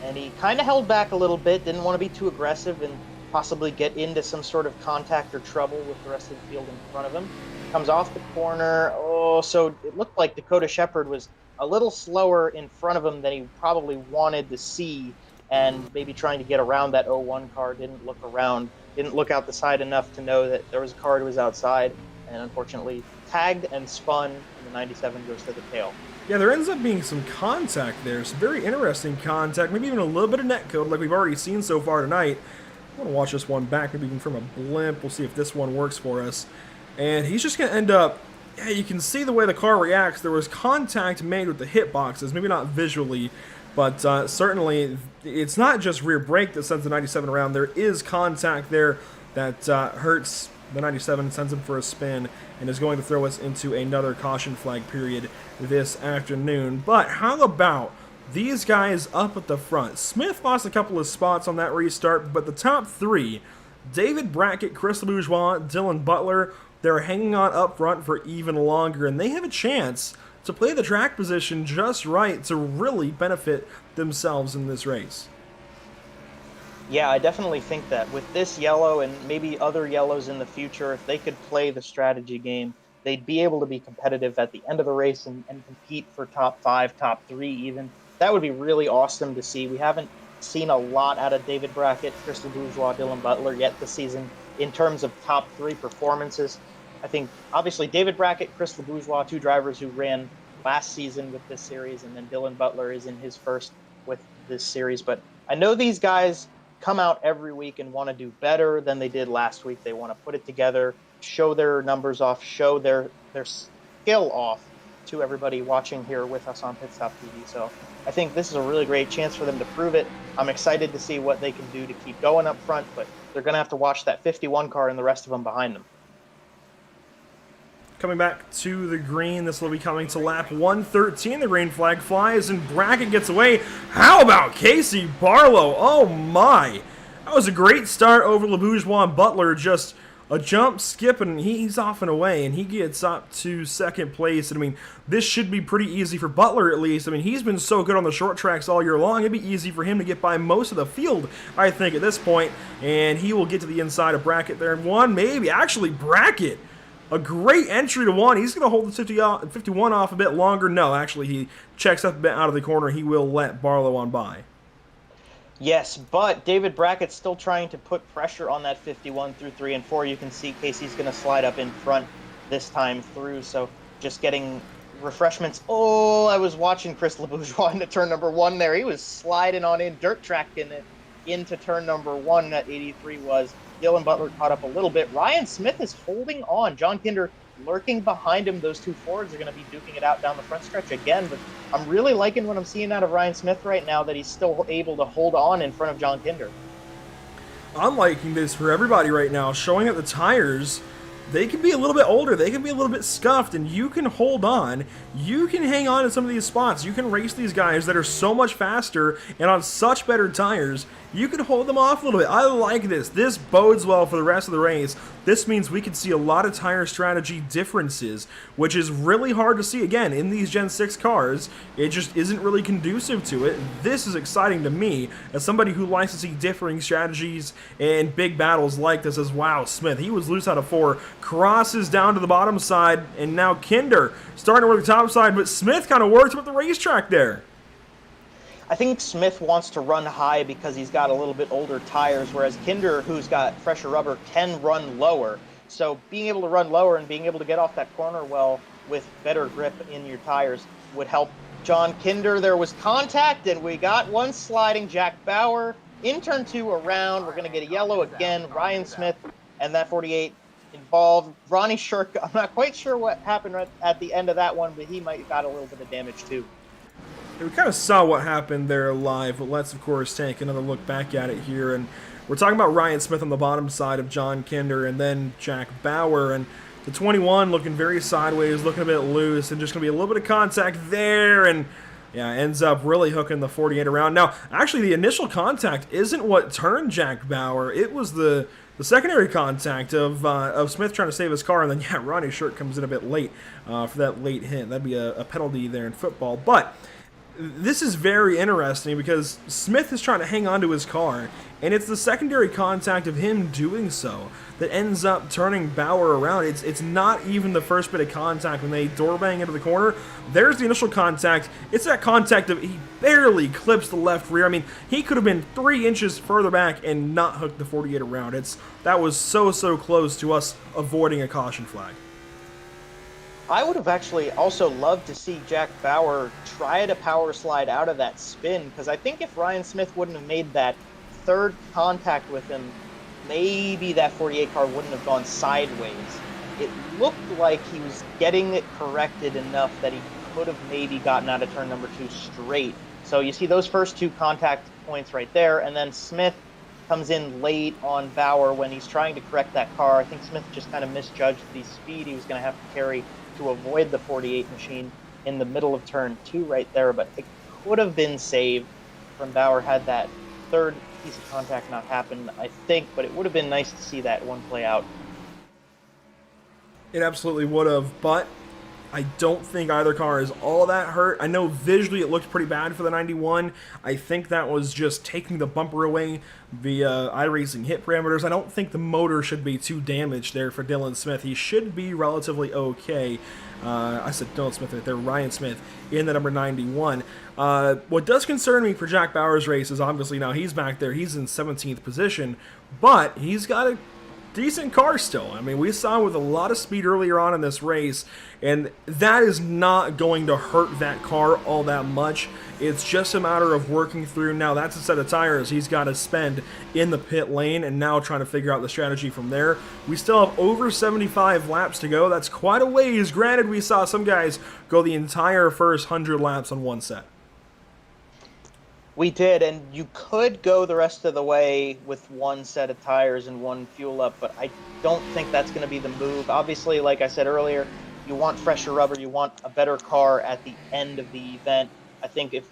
and he kind of held back a little bit, didn't want to be too aggressive and possibly get into some sort of contact or trouble with the rest of the field in front of him. Comes off the corner. Oh, so it looked like Dakota Shepherd was a little slower in front of him than he probably wanted to see, and maybe trying to get around that 01 car, didn't look around, didn't look out the side enough to know that there was a car that was outside, and unfortunately tagged and spun, and the 97 goes to the tail. Yeah, there ends up being some contact there, some very interesting contact, maybe even a little bit of netcode like we've already seen so far tonight. I want to watch this one back, maybe even from a blimp. We'll see if this one works for us. And he's just going to end up, yeah, you can see the way the car reacts. There was contact made with the hitboxes, maybe not visually, but certainly it's not just rear brake that sends the 97 around. There is contact there that hurts the 97, sends him for a spin, and is going to throw us into another caution flag period this afternoon. But how about these guys up at the front? Smith lost a couple of spots on that restart, but the top three, David Brackett, Chris LeBourgeois, Dylan Butler, they're hanging on up front for even longer, and they have a chance to play the track position just right to really benefit themselves in this race. Yeah, I definitely think that with this yellow and maybe other yellows in the future, if they could play the strategy game, they'd be able to be competitive at the end of the race and compete for top 5, top 3 even. That would be really awesome to see. We haven't seen a lot out of David Brackett, Crystal Bourgeois, Dylan Butler yet this season in terms of top 3 performances. I think, obviously, David Brackett, Crystal Bourgeois, 2 drivers who ran last season with this series, and then Dylan Butler is in his first with this series. But I know these guys come out every week and want to do better than they did last week. They want to put it together, show their numbers off, show their skill off to everybody watching here with us on PitStop TV. So I think this is a really great chance for them to prove it. I'm excited to see what they can do to keep going up front, but they're going to have to watch that 51 car and the rest of them behind them. Coming back to the green, this will be coming to lap 113. The green flag flies and Brackett gets away. How about Casey Barlow? Oh my! That was a great start over LeBourgeois and Butler. Just a jump, skip, and he's off and away, and he gets up to second place. And I mean, this should be pretty easy for Butler at least. I mean, he's been so good on the short tracks all year long. It'd be easy for him to get by most of the field, I think, at this point. And he will get to the inside of Brackett there. And one, maybe, actually, Brackett. A great entry to one. He's going to hold the 51 off a bit longer. No, actually, he checks up a bit out of the corner. He will let Barlow on by. Yes, but David Brackett's still trying to put pressure on that 51 through 3 and 4. You can see Casey's going to slide up in front this time through, so just getting refreshments. Oh, I was watching Chris LeBourgeois into turn number 1 there. He was sliding on in, dirt tracking it into turn number 1 at 83 was. Dylan Butler caught up a little bit. Ryan Smith is holding on. John Kinder lurking behind him. Those 2 Fords are going to be duking it out down the front stretch again, but I'm really liking what I'm seeing out of Ryan Smith right now, that he's still able to hold on in front of John Kinder. I'm liking this for everybody right now, showing that the tires, they can be a little bit older, they can be a little bit scuffed, and you can hold on. You can hang on to some of these spots. You can race these guys that are so much faster and on such better tires. You can hold them off a little bit. I like this. This bodes well for the rest of the race. This means we can see a lot of tire strategy differences, which is really hard to see, again, in these Gen 6 cars. It just isn't really conducive to it. This is exciting to me as somebody who likes to see differing strategies and big battles like this. As wow, Smith, he was loose out of 4, crosses down to the bottom side, and now Kinder starting to work the top side, but Smith kind of worked with the racetrack there. I think Smith wants to run high because he's got a little bit older tires, whereas Kinder, who's got fresher rubber, can run lower. So being able to run lower and being able to get off that corner well with better grip in your tires would help John Kinder. There was contact, and we got one sliding. Jack Bauer in turn 2 around. We're going to get a yellow again. Ryan Smith and that 48 involved. Ronnie Shirk, I'm not quite sure what happened right at the end of that one, but he might have got a little bit of damage too. We kind of saw what happened there live, but let's, of course, take another look back at it here. And we're talking about Ryan Smith on the bottom side of John Kinder and then Jack Bauer. And The 21 looking very sideways, looking a bit loose, and just going to be a little bit of contact there, and yeah, ends up really hooking the 48 around. Now, actually, the initial contact isn't what turned Jack Bauer. It was the secondary contact of Smith trying to save his car, and then, yeah, Ronnie Short comes in a bit late for that late hit. That'd be a penalty there in football. But this is very interesting because Smith is trying to hang on to his car, and it's the secondary contact of him doing so that ends up turning Bauer around. It's not even the first bit of contact when they door bang into the corner. There's the initial contact. It's that contact of he barely clips the left rear. I mean, he could have been 3 inches further back and not hooked the 48 around. That was so close to us avoiding a caution flag. I would have actually also loved to see Jack Bauer try to power slide out of that spin, because I think if Ryan Smith wouldn't have made that third contact with him, maybe that 48 car wouldn't have gone sideways. It looked like he was getting it corrected enough that he could have maybe gotten out of turn number 2 straight. So you see those first 2 contact points right there, and then Smith comes in late on Bauer when he's trying to correct that car. I think Smith just kind of misjudged the speed he was going to have to carry to avoid the 48 machine in the middle of turn 2 right there, but it could have been saved from Bauer had that third piece of contact not happened, I think, but it would have been nice to see that one play out. It absolutely would have, but I don't think either car is all that hurt. I know visually it looked pretty bad for the 91. I think that was just taking the bumper away via iRacing hit parameters. I don't think the motor should be too damaged there for Dylan Smith. He should be relatively okay. I said Dylan Smith right there, Ryan Smith in the number 91. What does concern me for Jack Bauer's race is obviously now he's back there. He's in 17th position, but he's got a decent car still. I mean, we saw with a lot of speed earlier on in this race, and that is not going to hurt that car all that much. It's just a matter of working through. Now, that's a set of tires he's got to spend in the pit lane and now trying to figure out the strategy from there. We still have over 75 laps to go. That's quite a ways. Granted, we saw some guys go the entire first 100 laps on one set. We did, and you could go the rest of the way with one set of tires and one fuel up, but I don't think that's going to be the move. Obviously, like I said earlier, you want fresher rubber, you want a better car at the end of the event. I think if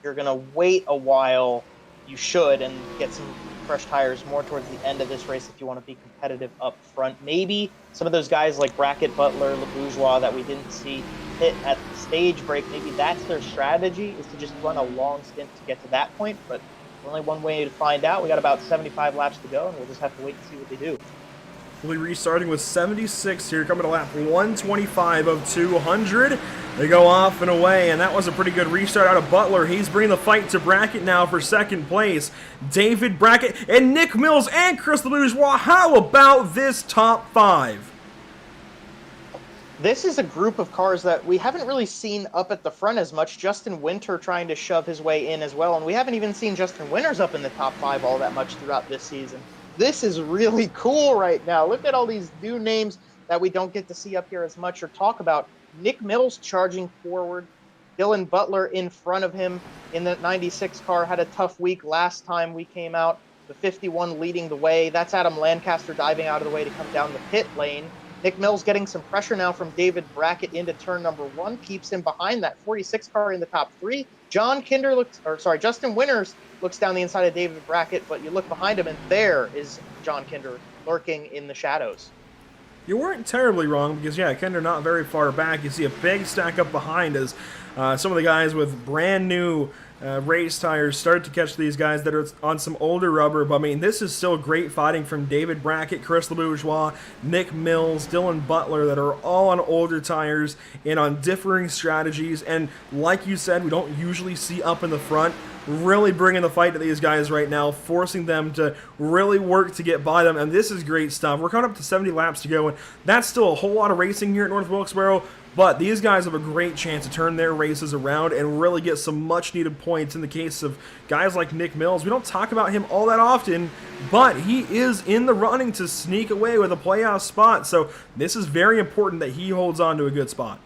you're going to wait a while, you should, and get some fresh tires more towards the end of this race if you want to be competitive up front. Maybe some of those guys like Brackett, Butler, LeBourgeois that we didn't see hit at the stage break, maybe that's their strategy, is to just run a long stint to get to that point, but only one way to find out. We got about 75 laps to go, and we'll just have to wait and see what they do. We'll be restarting with 76 here, coming to lap 125 of 200. They go off and away, and that was a pretty good restart out of Butler. He's bringing the fight to Brackett now for second place. David Brackett and Nick Mills and Chris LeBourgeois. How about this top 5? This is a group of cars that we haven't really seen up at the front as much. Justin Winter trying to shove his way in as well, and we haven't even seen Justin Winters up in the top 5 all that much throughout this season. This is really cool right now. Look at all these new names that we don't get to see up here as much or talk about. Nick Mills charging forward. Dylan Butler in front of him in the 96 car. Had a tough week last time we came out. The 51 leading the way. That's Adam Lancaster diving out of the way to come down the pit lane. Nick Mills getting some pressure now from David Brackett into turn number 1. Keeps him behind that 46 car in the top 3. Justin Winters looks down the inside of David Brackett, but you look behind him and there is John Kinder lurking in the shadows. You weren't terribly wrong because, yeah, Kinder not very far back. You see a big stack up behind as some of the guys with brand new race tires start to catch these guys that are on some older rubber. But I mean, this is still great fighting from David Brackett, Chris LeBourgeois, Nick Mills, Dylan Butler that are all on older tires and on differing strategies. And like you said, we don't usually see up in the front. Really bringing the fight to these guys right now, forcing them to really work to get by them, and this is great stuff. We're coming up to 70 laps to go, and that's still a whole lot of racing here at North Wilkesboro, but these guys have a great chance to turn their races around and really get some much-needed points in the case of guys like Nick Mills. We don't talk about him all that often, but he is in the running to sneak away with a playoff spot, so this is very important that he holds on to a good spot.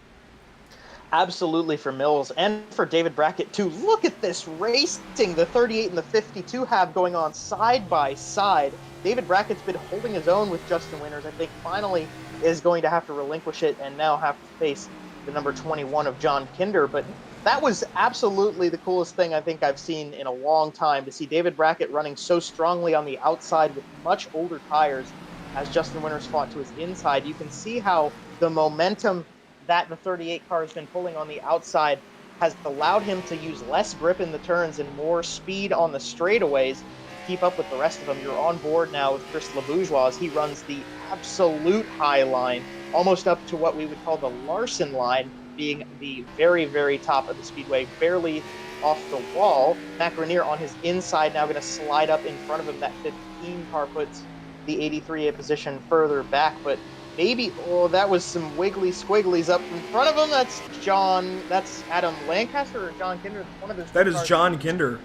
Absolutely for Mills and for David Brackett too. Look at this racing the 38 and the 52 have going on side by side. David Brackett's been holding his own with Justin Winters. I think finally is going to have to relinquish it and now have to face the number 21 of John Kinder. But that was absolutely the coolest thing I think I've seen in a long time, to see David Brackett running so strongly on the outside with much older tires as Justin Winters fought to his inside. You can see how the momentum that the 38 car has been pulling on the outside has allowed him to use less grip in the turns and more speed on the straightaways to keep up with the rest of them. You're on board now with Chris LeBourgeois as he runs the absolute high line, almost up to what we would call the Larson line, being the very, very top of the speedway, barely off the wall. Matt Grenier on his inside now going to slide up in front of him. That 15 car puts the 83A position further back, but maybe, oh, that was some wiggly squigglies up in front of him. That's Adam Lancaster or John Kinder? One of those. That is John Kinder.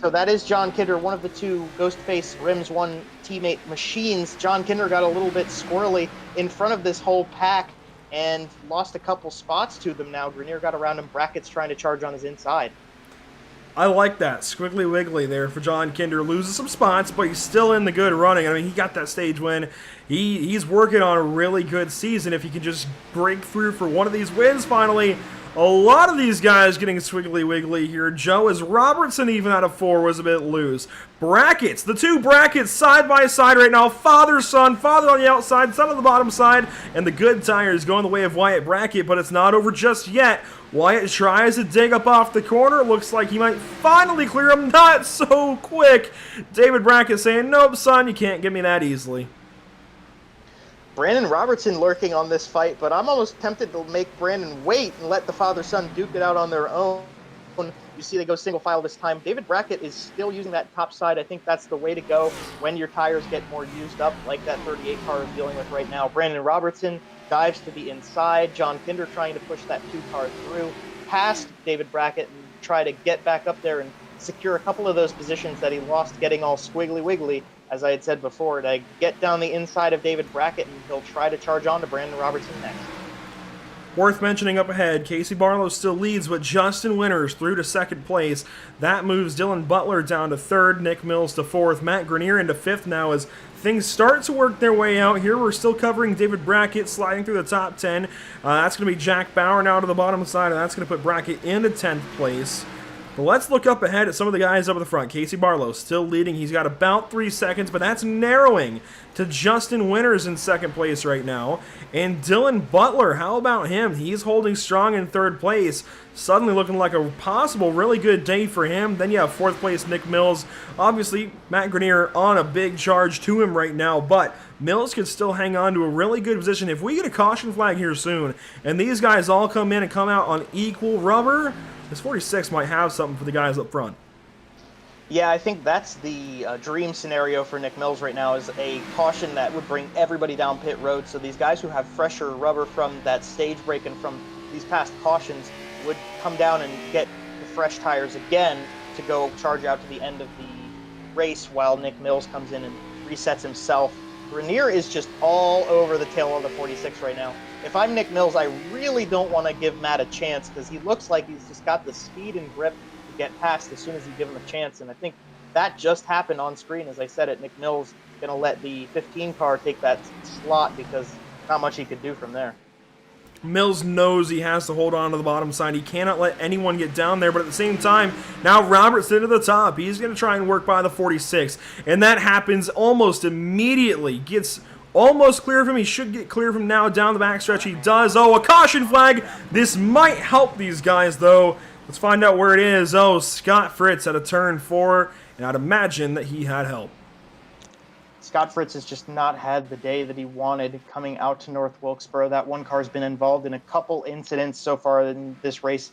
So that is John Kinder, one of the two Ghostface Rims 1 teammate machines. John Kinder got a little bit squirrely in front of this whole pack and lost a couple spots to them now. Grenier got around him. Brackett's trying to charge on his inside. I like that. Squiggly wiggly there for John Kinder. Loses some spots, but he's still in the good running. I mean, he got that stage win. He's working on a really good season. If he can just break through for one of these wins finally. A lot of these guys getting squiggly wiggly here. Joe, as Robertson even out of 4 was a bit loose. Brackets, the two brackets side by side right now. Father, son, father on the outside, son on the bottom side. And the good tires going the way of Wyatt Brackett, but it's not over just yet. Wyatt tries to dig up off the corner. Looks like he might finally clear him. Not so quick. David Brackett saying, nope, son, you can't get me that easily. Brandon Robertson lurking on this fight, but I'm almost tempted to make Brandon wait and let the father-son duke it out on their own. You see they go single file this time. David Brackett is still using that top side. I think that's the way to go when your tires get more used up, like that 38 car is dealing with right now. Brandon Robertson dives to the inside. John Kinder trying to push that 2 car through past David Brackett and try to get back up there and secure a couple of those positions that he lost getting all squiggly wiggly, as I had said before, to get down the inside of David Brackett, and he'll try to charge on to Brandon Robertson next. Worth mentioning up ahead, Casey Barlow still leads, but Justin Winters through to second place. That moves Dylan Butler down to third, Nick Mills to fourth, Matt Grenier into fifth now as things start to work their way out here. We're still covering David Brackett sliding through the top 10. That's going to be Jack Bauer now to the bottom side, and that's going to put Brackett into 10th place. But let's look up ahead at some of the guys up at the front. Casey Barlow still leading. He's got about 3 seconds, but that's narrowing to Justin Winters in second place right now. And Dylan Butler, how about him? He's holding strong in third place. Suddenly looking like a possible really good day for him. Then you have fourth place Nick Mills. Obviously, Matt Grenier on a big charge to him right now, but Mills could still hang on to a really good position. If we get a caution flag here soon, and these guys all come in and come out on equal rubber, this 46 might have something for the guys up front. Yeah, I think that's the dream scenario for Nick Mills right now, is a caution that would bring everybody down pit road. So these guys who have fresher rubber from that stage break and from these past cautions would come down and get the fresh tires again to go charge out to the end of the race while Nick Mills comes in and resets himself. Grenier is just all over the tail of the 46 right now. If I'm Nick Mills, I really don't want to give Matt a chance because he looks like he's just got the speed and grip to get past as soon as you give him a chance. And I think that just happened on screen. As I said it, Nick Mills going to let the 15 car take that slot because not much he could do from there. Mills knows he has to hold on to the bottom side. He cannot let anyone get down there, but at the same time, now Robertson to the top. He's going to try and work by the 46, and that happens almost immediately. Gets almost clear of him. He should get clear of him now down the backstretch. He does. Oh, a caution flag. This might help these guys, though. Let's find out where it is. Oh, Scott Fritz at a turn 4, and I'd imagine that he had help. Scott Fritz has just not had the day that he wanted coming out to North Wilkesboro. That one car's been involved in a couple incidents so far in this race,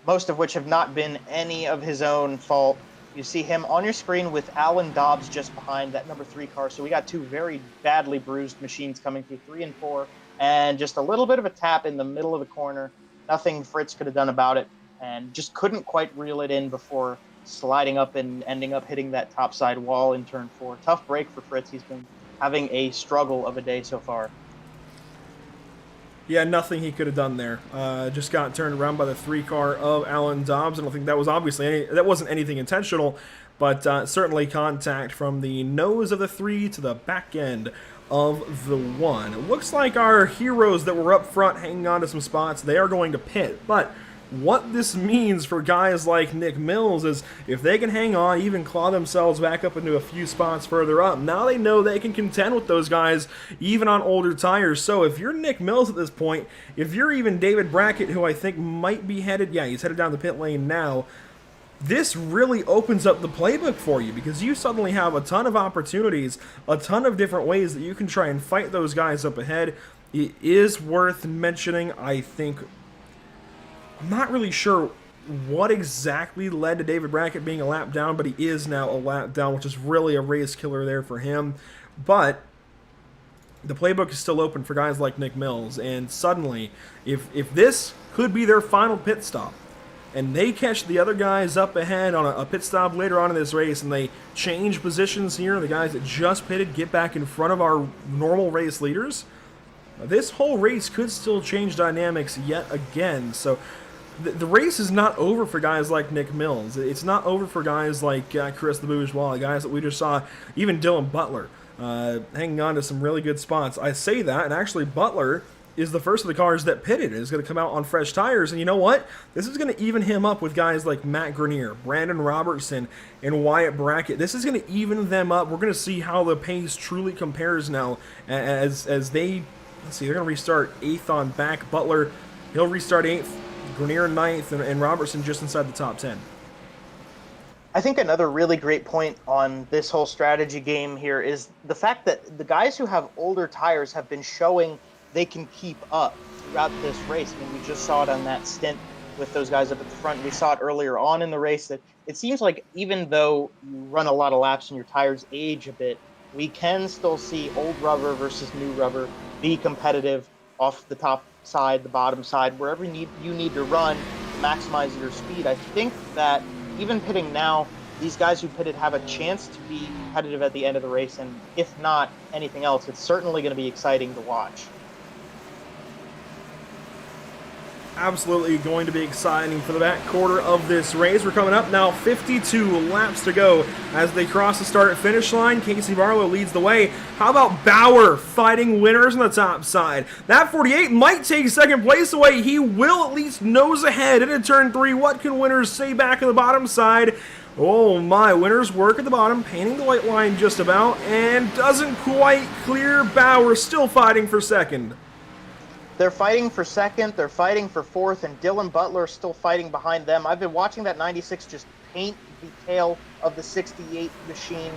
most of which have not been any of his own fault. You see him on your screen with Alan Dobbs just behind that number 3 car. So we got 2 very badly bruised machines coming through 3 and 4, and just a little bit of a tap in the middle of the corner. Nothing Fritz could have done about it, and just couldn't quite reel it in before sliding up and ending up hitting that topside wall in turn 4. Tough break for Fritz. He's been having a struggle of a day so far. Yeah, nothing he could have done there. Just got turned around by the 3 car of Alan Dobbs. I don't think that was that wasn't anything intentional, but certainly contact from the nose of the 3 to the back end of the 1. It looks like our heroes that were up front hanging on to some spots, they are going to pit, but what this means for guys like Nick Mills is if they can hang on, even claw themselves back up into a few spots further up, now they know they can contend with those guys even on older tires. So if you're Nick Mills at this point, if you're even David Brackett, who I think might be headed, yeah, he's headed down the pit lane now, this really opens up the playbook for you because you suddenly have a ton of opportunities, a ton of different ways that you can try and fight those guys up ahead. It is worth mentioning, I think, I'm not really sure what exactly led to David Brackett being a lap down, but he is now a lap down, which is really a race killer there for him. But the playbook is still open for guys like Nick Mills, and suddenly, if this could be their final pit stop, and they catch the other guys up ahead on a pit stop later on in this race, and they change positions here, the guys that just pitted get back in front of our normal race leaders, this whole race could still change dynamics yet again. So the race is not over for guys like Nick Mills. It's not over for guys like Chris the Bourgeois, guys that we just saw, even Dylan Butler, hanging on to some really good spots. I say that, and actually Butler is the first of the cars that pitted. Is going to come out on fresh tires, and you know what? This is going to even him up with guys like Matt Grenier, Brandon Robertson, and Wyatt Brackett. This is going to even them up. We're going to see how the pace truly compares now as they, let's see, they're going to restart 8th on back. Butler, he'll restart 8th. Grenier 9th, and Robertson just inside the top 10. I think another really great point on this whole strategy game here is the fact that the guys who have older tires have been showing they can keep up throughout this race. I mean, we just saw it on that stint with those guys up at the front. We saw it earlier on in the race that it seems like even though you run a lot of laps and your tires age a bit, we can still see old rubber versus new rubber be competitive off the top side, the bottom side, wherever you need to run to maximize your speed. I think that even pitting now, these guys who pitted have a chance to be competitive at the end of the race, and if not anything else, it's certainly going to be exciting to watch. Absolutely going to be exciting for the back quarter of this race. We're coming up now, 52 laps to go as they cross the start and finish line. Casey Barlow leads the way. How about Bauer fighting winners on the top side? That 48 might take second place away. He will at least nose ahead into turn 3. What can winners say back on the bottom side? Oh my, winners work at the bottom, painting the white line just about, and doesn't quite clear. Bauer still fighting for second. They're fighting for second, they're fighting for fourth, and Dylan Butler is still fighting behind them. I've been watching that 96 just paint the tail of the 68 machine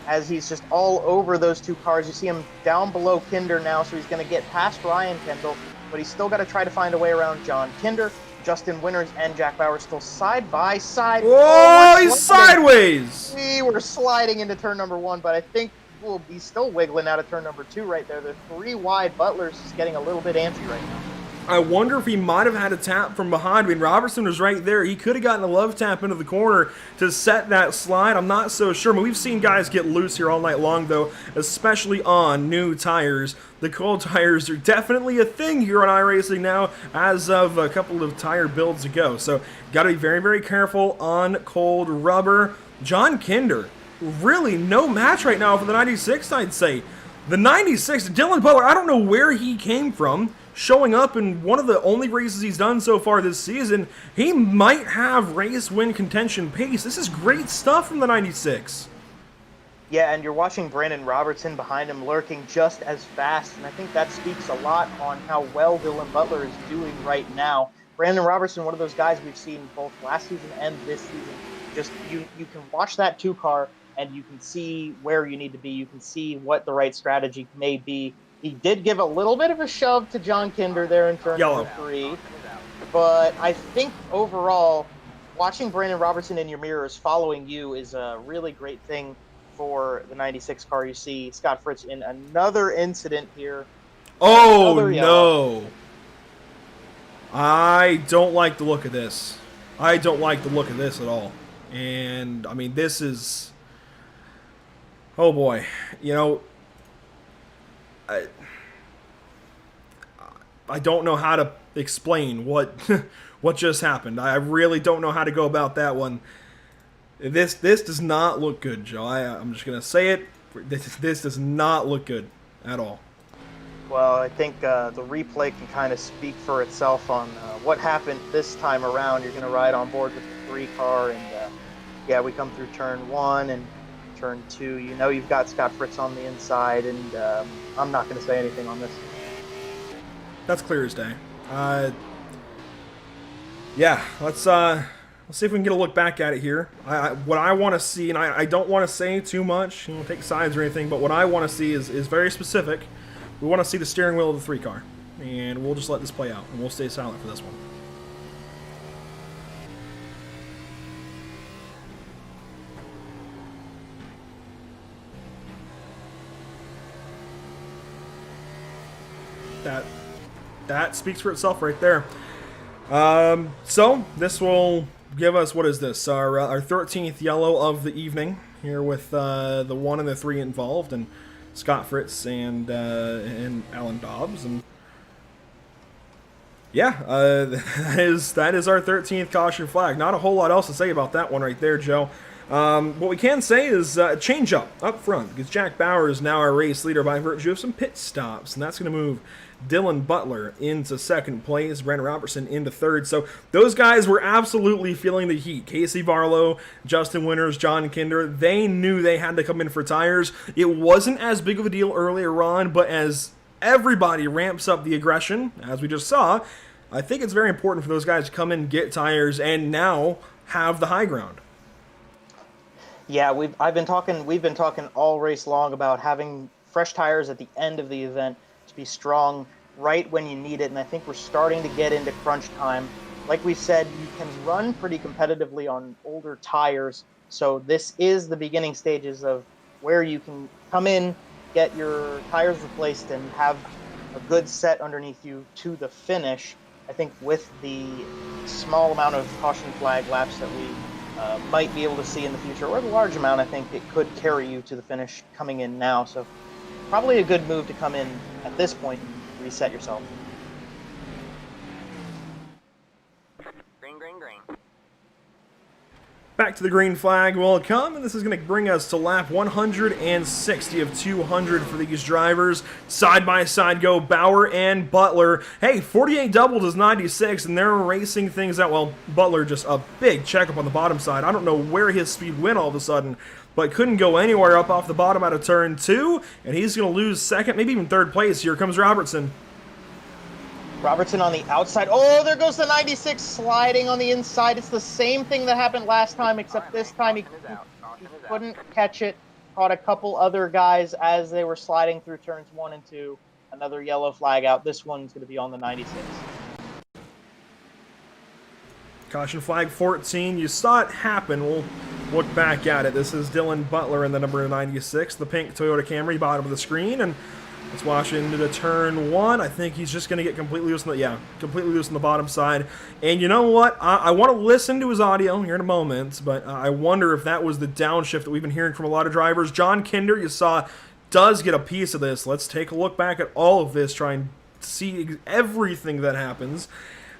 as he's just all over those two cars. You see him down below Kinder now, so he's going to get past Ryan Kendall, but he's still got to try to find a way around John Kinder, Justin Winters, and Jack Bauer still side by side. Oh, he's sideways! We were sliding into turn number 1, but I think will be still wiggling out of turn number 2 right there. The 3 wide. Butler's is getting a little bit antsy right now. I wonder if he might have had a tap from behind. I mean, Robertson was right there. He could have gotten a love tap into the corner to set that slide. I'm not so sure. I mean, we've seen guys get loose here all night long, though, especially on new tires. The cold tires are definitely a thing here on iRacing now as of a couple of tire builds ago. So, got to be very, very careful on cold rubber. John Kinder, really no match right now for the 96, I'd say. The 96, Dylan Butler, I don't know where he came from, showing up in one of the only races he's done so far this season. He might have race win contention pace. This is great stuff from the 96. Yeah, and you're watching Brandon Robertson behind him lurking just as fast, and I think that speaks a lot on how well Dylan Butler is doing right now. Brandon Robertson, one of those guys we've seen both last season and this season. Just you can watch that 2-car and you can see where you need to be. You can see what the right strategy may be. He did give a little bit of a shove to John Kinder there in turn number 3. But I think overall, watching Brandon Robertson in your mirrors following you is a really great thing for the 96 car. You see Scott Fritz in another incident here. Oh, no. I don't like the look of this. I don't like the look of this at all. And, I mean, this is... Oh, boy. You know... don't know how to explain what what just happened. I really don't know how to go about that one. This does not look good, Joe. I'm just gonna say it. This does not look good at all. Well, I think the replay can kind of speak for itself on what happened this time around. You're going to ride on board with the 3 car, and yeah, we come through turn 1 and turn 2. You know you've got Scott Fritz on the inside, and I'm not going to say anything on this. That's clear as day. Yeah, let's see if we can get a look back at it here. What I want to see, and I don't want to say too much, take sides or anything, but what I want to see is very specific. We want to see the steering wheel of the 3 car, and we'll just let this play out, and we'll stay silent for this one. That speaks for itself right there. So this will give us, what is this? Our 13th yellow of the evening here with the 1 and the 3 involved, and Scott Fritz and Alan Dobbs, and yeah, that is our 13th caution flag. Not a whole lot else to say about that one right there, Joe. What we can say is change up front, because Jack Bauer is now our race leader by virtue of some pit stops, and that's going to move Dylan Butler into 2nd place, Brandon Robertson into 3rd. So those guys were absolutely feeling the heat. Casey Barlow, Justin Winters, John Kinder, they knew they had to come in for tires. It wasn't as big of a deal earlier on, but as everybody ramps up the aggression, as we just saw, I think it's very important for those guys to come in, get tires, and now have the high ground. Yeah, we've been talking all race long about having fresh tires at the end of the event to be strong right when you need it, and I think we're starting to get into crunch time. Like we said, you can run pretty competitively on older tires, so this is the beginning stages of where you can come in, get your tires replaced, and have a good set underneath you to the finish. I think with the small amount of caution flag laps that we might be able to see in the future, or the large amount, I think it could carry you to the finish coming in now. So probably a good move to come in at this point and reset yourself. Green, green, green. Back to the green flag will come, and this is going to bring us to lap 160 of 200 for these drivers. Side by side go Bauer and Butler. Hey, 48 doubled is 96, and they're racing things out. Well, Butler just a big checkup on the bottom side. I don't know where his speed went all of a sudden, but couldn't go anywhere up off the bottom out of turn 2, and he's going to lose 2nd, maybe even 3rd place. Here comes Robertson. Robertson on the outside. Oh, there goes the 96 sliding on the inside. It's the same thing that happened last time, except this time he couldn't catch it. Caught a couple other guys as they were sliding through turns 1 and 2. Another yellow flag out. This one's going to be on the 96. Caution flag 14. You saw it happen. We'll look back at it. This is Dylan Butler in the number 96, the pink Toyota Camry, bottom of the screen, and let's watch into the turn 1. I think he's just going to get completely loose on the bottom side. And you know what? I want to listen to his audio here in a moment, but I wonder if that was the downshift that we've been hearing from a lot of drivers. John Kinder, you saw, does get a piece of this. Let's take a look back at all of this, try and see everything that happens.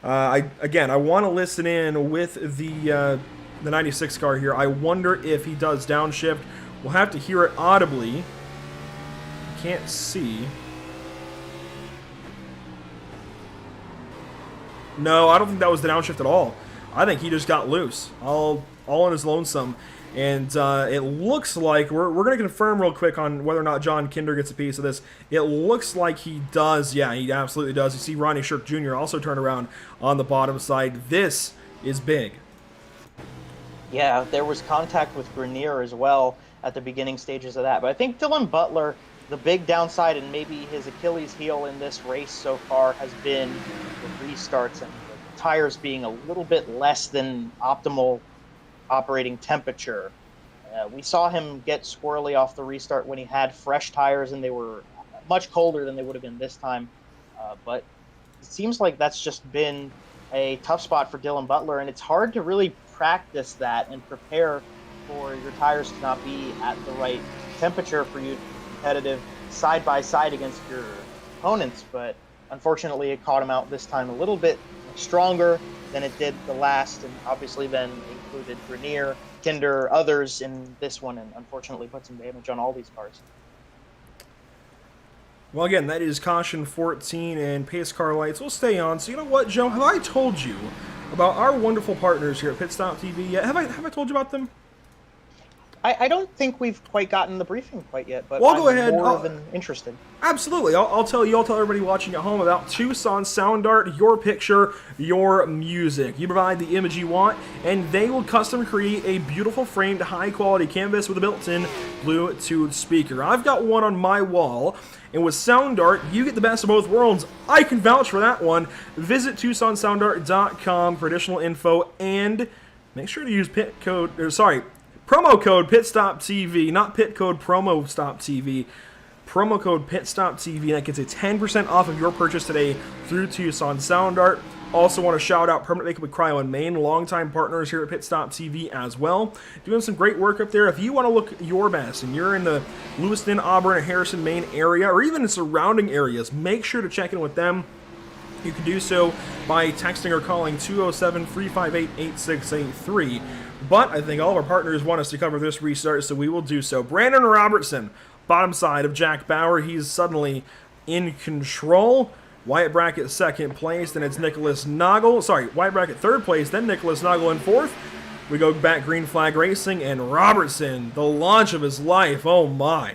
I want to listen in with the 96 car here. I wonder if he does downshift. We'll have to hear it audibly. Can't see. No, I don't think that was the downshift at all. I think he just got loose, all on his lonesome. And it looks like, we're going to confirm real quick on whether or not John Kinder gets a piece of this. It looks like he does. Yeah, he absolutely does. You see Ronnie Shirk Jr. also turn around on the bottom side. This is big. Yeah, there was contact with Grenier as well at the beginning stages of that. But I think Dylan Butler, the big downside and maybe his Achilles heel in this race so far has been the restarts and the tires being a little bit less than optimal operating temperature. We saw him get squirrely off the restart when he had fresh tires and they were much colder than they would have been this time. But it seems like that's just been a tough spot for Dylan Butler, and it's hard to really practice that and prepare for your tires to not be at the right temperature for you to be competitive side by side against your opponents. But Unfortunately, it caught him out this time a little bit stronger than it did the last, and obviously then included Grenier, Kinder, others in this one, and unfortunately put some damage on all these cars. Well, again, that is caution 14 and pace car lights. We'll stay on. So you know what, Joe? Have I told you about our wonderful partners here at PitStop TV yet? Have I told you about them? I don't think we've quite gotten the briefing quite yet, but well, I'm go ahead. more than interested. Absolutely. I'll tell everybody watching at home about Tucson Sound Art, your picture, your music. You provide the image you want, and they will custom create a beautiful framed, high-quality canvas with a built-in Bluetooth speaker. I've got one on my wall, and with Sound Art, you get the best of both worlds. I can vouch for that one. Visit TucsonSoundArt.com for additional info, and make sure to use promo code PitStopTV, not pit code PromoStopTV. Promo code PitStopTV, and that gets a 10% off of your purchase today through Tucson Sound Art. Also want to shout out Permanent Makeup with Cryo in Maine, longtime partners here at PitStop TV as well. Doing some great work up there. If you want to look your best and you're in the Lewiston, Auburn, Harrison, Maine area, or even in surrounding areas, make sure to check in with them. You can do so by texting or calling 207-358-8683. But I think all of our partners want us to cover this restart, so we will do so. Brandon Robertson, bottom side of Jack Bauer. He's suddenly in control. Wyatt Brackett second place, then it's Nicholas Noggle. Sorry, Wyatt Brackett third place, then Nicholas Noggle in fourth. We go back Green Flag Racing, and Robertson, the launch of his life. Oh my.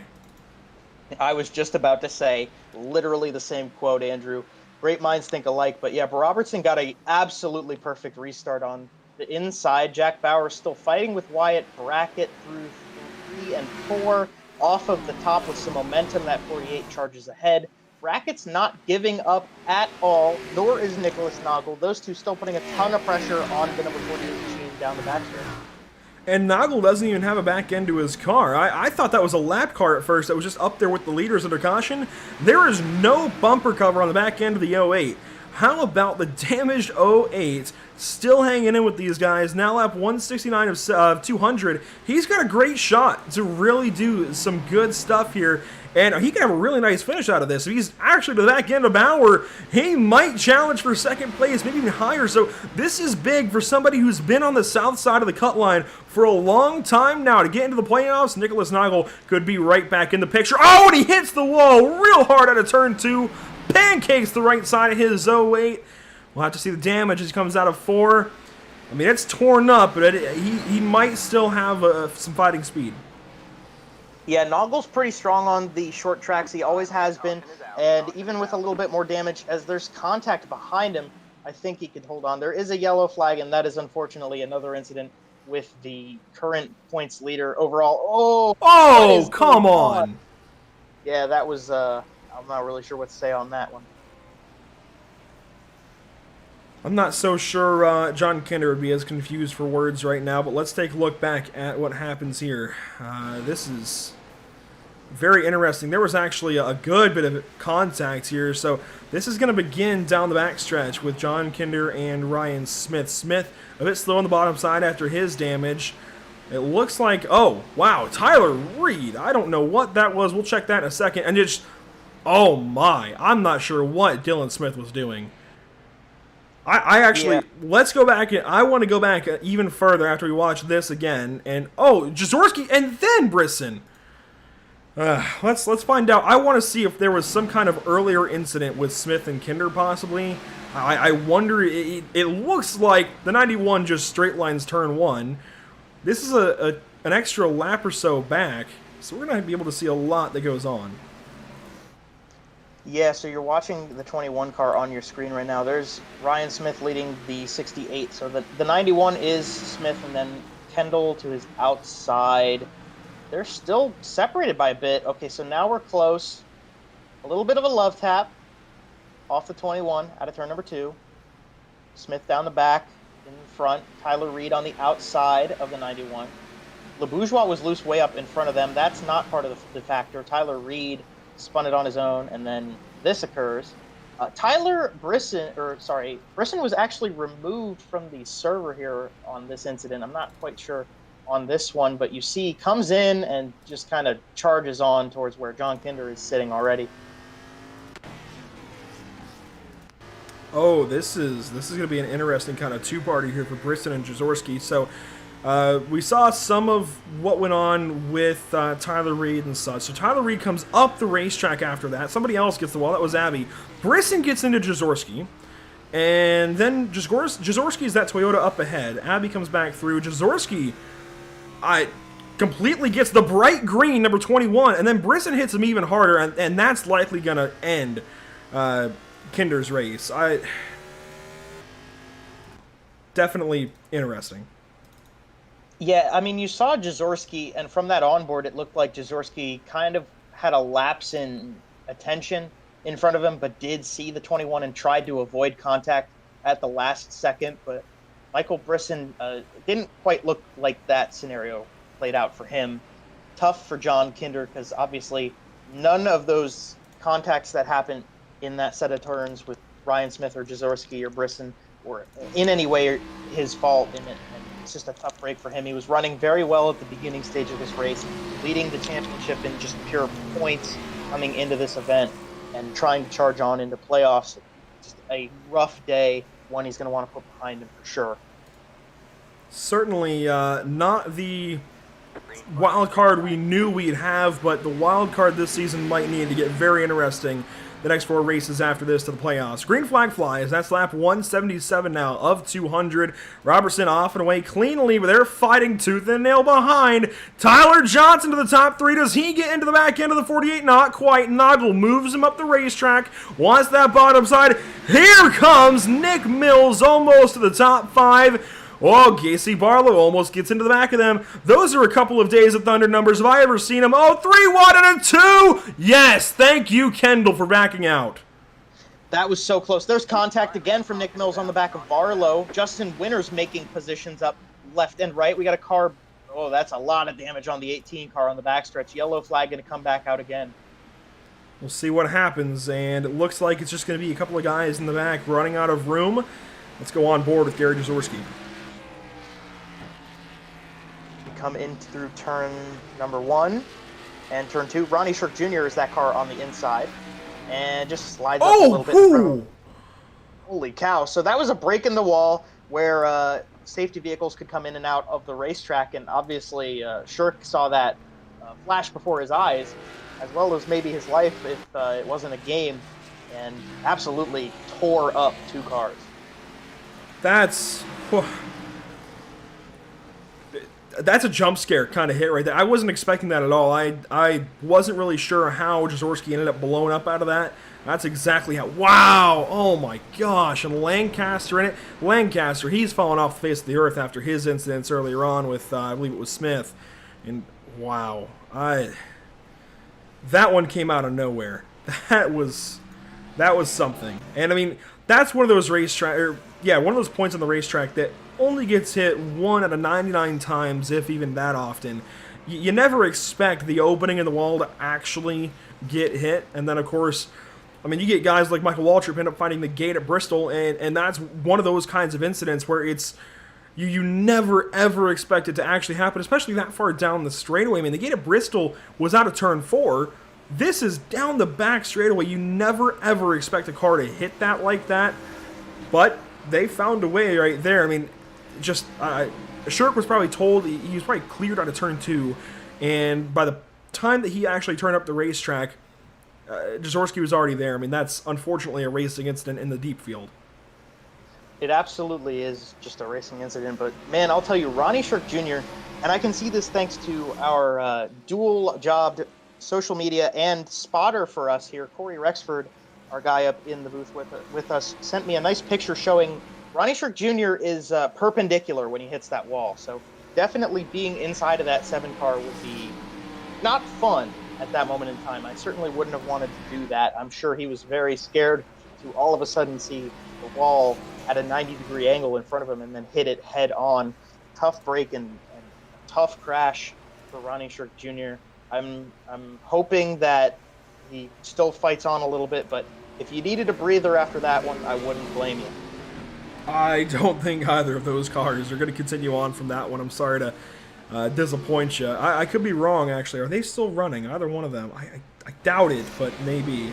I was just about to say literally the same quote, Andrew. Great minds think alike, but yeah, Robertson got a absolutely perfect restart on the inside. Jack Bauer still fighting with Wyatt Brackett through 3 and 4, off of the top with some momentum. That 48 charges ahead. Brackett's not giving up at all, nor is Nicholas Noggle. Those two still putting a ton of pressure on the number 48 machine down the backstretch. And Noggle doesn't even have a back end to his car. I thought that was a lap car at first that was just up there with the leaders under caution. There is no bumper cover on the back end of the 08. How about the damaged 08 still hanging in with these guys? Now lap 169 of 200. He's got a great shot to really do some good stuff here. And he can have a really nice finish out of this. If he's actually to the back end of Bauer, he might challenge for second place, maybe even higher. So this is big for somebody who's been on the south side of the cut line for a long time now. To get into the playoffs, Nicholas Noggle could be right back in the picture. Oh, and he hits the wall real hard out of turn 2. Pancakes the right side of his 08. We'll have to see the damage as he comes out of 4. I mean, it's torn up, but he might still have some fighting speed. Yeah, Noggle's pretty strong on the short tracks. He always has been, and even with a little bit more damage, as there's contact behind him, I think he could hold on. There is a yellow flag, and that is unfortunately another incident with the current points leader overall. Oh, come on. Yeah, that was, I'm not really sure what to say on that one. I'm not so sure John Kinder would be as confused for words right now, but let's take a look back at what happens here. This is very interesting. There was actually a good bit of contact here, so this is going to begin down the backstretch with John Kinder and Ryan Smith. Smith a bit slow on the bottom side after his damage. It looks like, oh, wow, Tyler Reed. I don't know what that was. We'll check that in a second. And just, oh my, I'm not sure what Dylan Smith was doing. I actually, let's go back, and I want to go back even further after we watch this again, and, oh, Jazorski, and then Brisson. Let's find out. I want to see if there was some kind of earlier incident with Smith and Kinder, possibly. I wonder, it looks like the 91 just straight lines turn 1. This is an extra lap or so back, so we're going to be able to see a lot that goes on. Yeah, so you're watching the 21 car on your screen right now. There's Ryan Smith leading the 68. So the 91 is Smith, and then Kendall to his outside. They're still separated by a bit. Okay, so now we're close. A little bit of a love tap off the 21 out of turn number 2. Smith down the back, in front. Tyler Reed on the outside of the 91. LeBourgeois was loose way up in front of them. That's not part of the factor. Tyler Reed spun it on his own, and then this occurs. Brisson was actually removed from the server here on this incident. I'm not quite sure on this one, but you see comes in and just kind of charges on towards where John Kinder is sitting already. Oh, this is going to be an interesting kind of two-party here for Brisson and Jaworski. So we saw some of what went on with Tyler Reed and such. So Tyler Reed comes up the racetrack after that. Somebody else gets the wall. That was Abby. Brisson gets into Jaworski. And then Jaworski is that Toyota up ahead. Abby comes back through. Jaworski completely gets the bright green, number 21. And then Brisson hits him even harder. And that's likely going to end Kinder's race. Definitely interesting. Yeah, I mean, you saw Jaworski, and from that onboard, it looked like Jaworski kind of had a lapse in attention in front of him, but did see the 21 and tried to avoid contact at the last second. But Michael Brisson didn't quite look like that scenario played out for him. Tough for John Kinder, because obviously none of those contacts that happened in that set of turns with Ryan Smith or Jaworski or Brisson were in any way his fault in it. And it's just a tough break for him. He was running very well at the beginning stage of this race, leading the championship in just pure points coming into this event and trying to charge on into playoffs. Just a rough day, one he's going to want to put behind him for sure. Certainly not the wild card we knew we'd have, but the wild card this season might need to get very interesting the next 4 races after this to the playoffs. Green flag flies. That's lap 177 now of 200. Robertson off and away cleanly, but they're fighting tooth and nail behind. Tyler Johnson to the top 3. Does he get into the back end of the 48? Not quite. Nodal moves him up the racetrack. Wants that bottom side. Here comes Nick Mills almost to the top 5. Oh, Gacy Barlow almost gets into the back of them. Those are a couple of days of Thunder numbers. Have I ever seen them? Oh, 3-1 and a 2! Yes, thank you, Kendall, for backing out. That was so close. There's contact again from Nick Mills on the back of Barlow. Justin Winters making positions up left and right. We got a car. Oh, that's a lot of damage on the 18 car on the backstretch. Yellow flag going to come back out again. We'll see what happens, and it looks like it's just going to be a couple of guys in the back running out of room. Let's go on board with Gary Jaworski. Come in through turn number 1 and turn 2. Ronnie Shirk Jr. is that car on the inside and just slides up a little bit in front of him. Holy cow. So that was a break in the wall where safety vehicles could come in and out of the racetrack, and obviously Shirk saw that flash before his eyes, as well as maybe his life if it wasn't a game, and absolutely tore up 2 cars. That's a jump scare kind of hit right there. I wasn't expecting that at all. I wasn't really sure how Jaworski ended up blowing up out of that. That's exactly how. Wow! Oh my gosh! And Lancaster in it. Lancaster, he's fallen off the face of the earth after his incidents earlier on with, I believe it was Smith. And wow, that one came out of nowhere. That was something. And I mean, that's one of those one of those points on the racetrack that only gets hit 1 out of 99 times, if even that often. You never expect the opening in the wall to actually get hit, and then of course, I mean, you get guys like Michael Waltrip end up finding the gate at Bristol, and that's one of those kinds of incidents where it's you never ever expect it to actually happen, especially that far down the straightaway. I mean, the gate at Bristol was out of turn 4. This is down the back straightaway. You never ever expect a car to hit that like that, but they found a way right there. I mean, just Shirk was probably told he was probably cleared out of turn 2, and by the time that he actually turned up the racetrack, Jaworski was already there. I mean, that's unfortunately a racing incident in the deep field. It absolutely is just a racing incident, but man, I'll tell you, Ronnie Shirk Jr., and I can see this thanks to our dual-jobbed social media and spotter for us here, Corey Rexford, our guy up in the booth with us, sent me a nice picture showing Ronnie Shirk Jr. is perpendicular when he hits that wall. So definitely being inside of that 7 car would be not fun at that moment in time. I certainly wouldn't have wanted to do that. I'm sure he was very scared to all of a sudden see the wall at a 90-degree angle in front of him and then hit it head on. Tough break and tough crash for Ronnie Shirk Jr. I'm hoping that he still fights on a little bit, but if you needed a breather after that one, I wouldn't blame you. I don't think either of those cars are going to continue on from that one. I'm sorry to disappoint you. I could be wrong, actually. Are they still running? Either one of them? I doubt it, but maybe.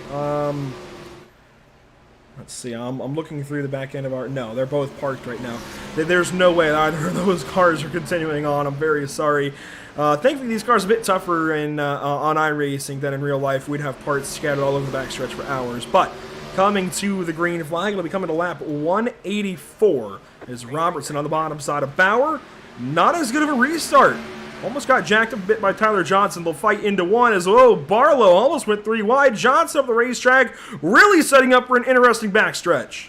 Let's see, I'm looking through the back end of our... No, they're both parked right now. There's no way either of those cars are continuing on. I'm very sorry. Thankfully, these cars are a bit tougher on iRacing than in real life. We'd have parts scattered all over the backstretch for hours. But coming to the green flag, it'll be coming to lap 184. Is Robertson on the bottom side of Bauer. Not as good of a restart. Almost got jacked up a bit by Tyler Johnson. They'll fight into one as well. Barlow almost went 3 wide. Johnson up the racetrack, really setting up for an interesting backstretch.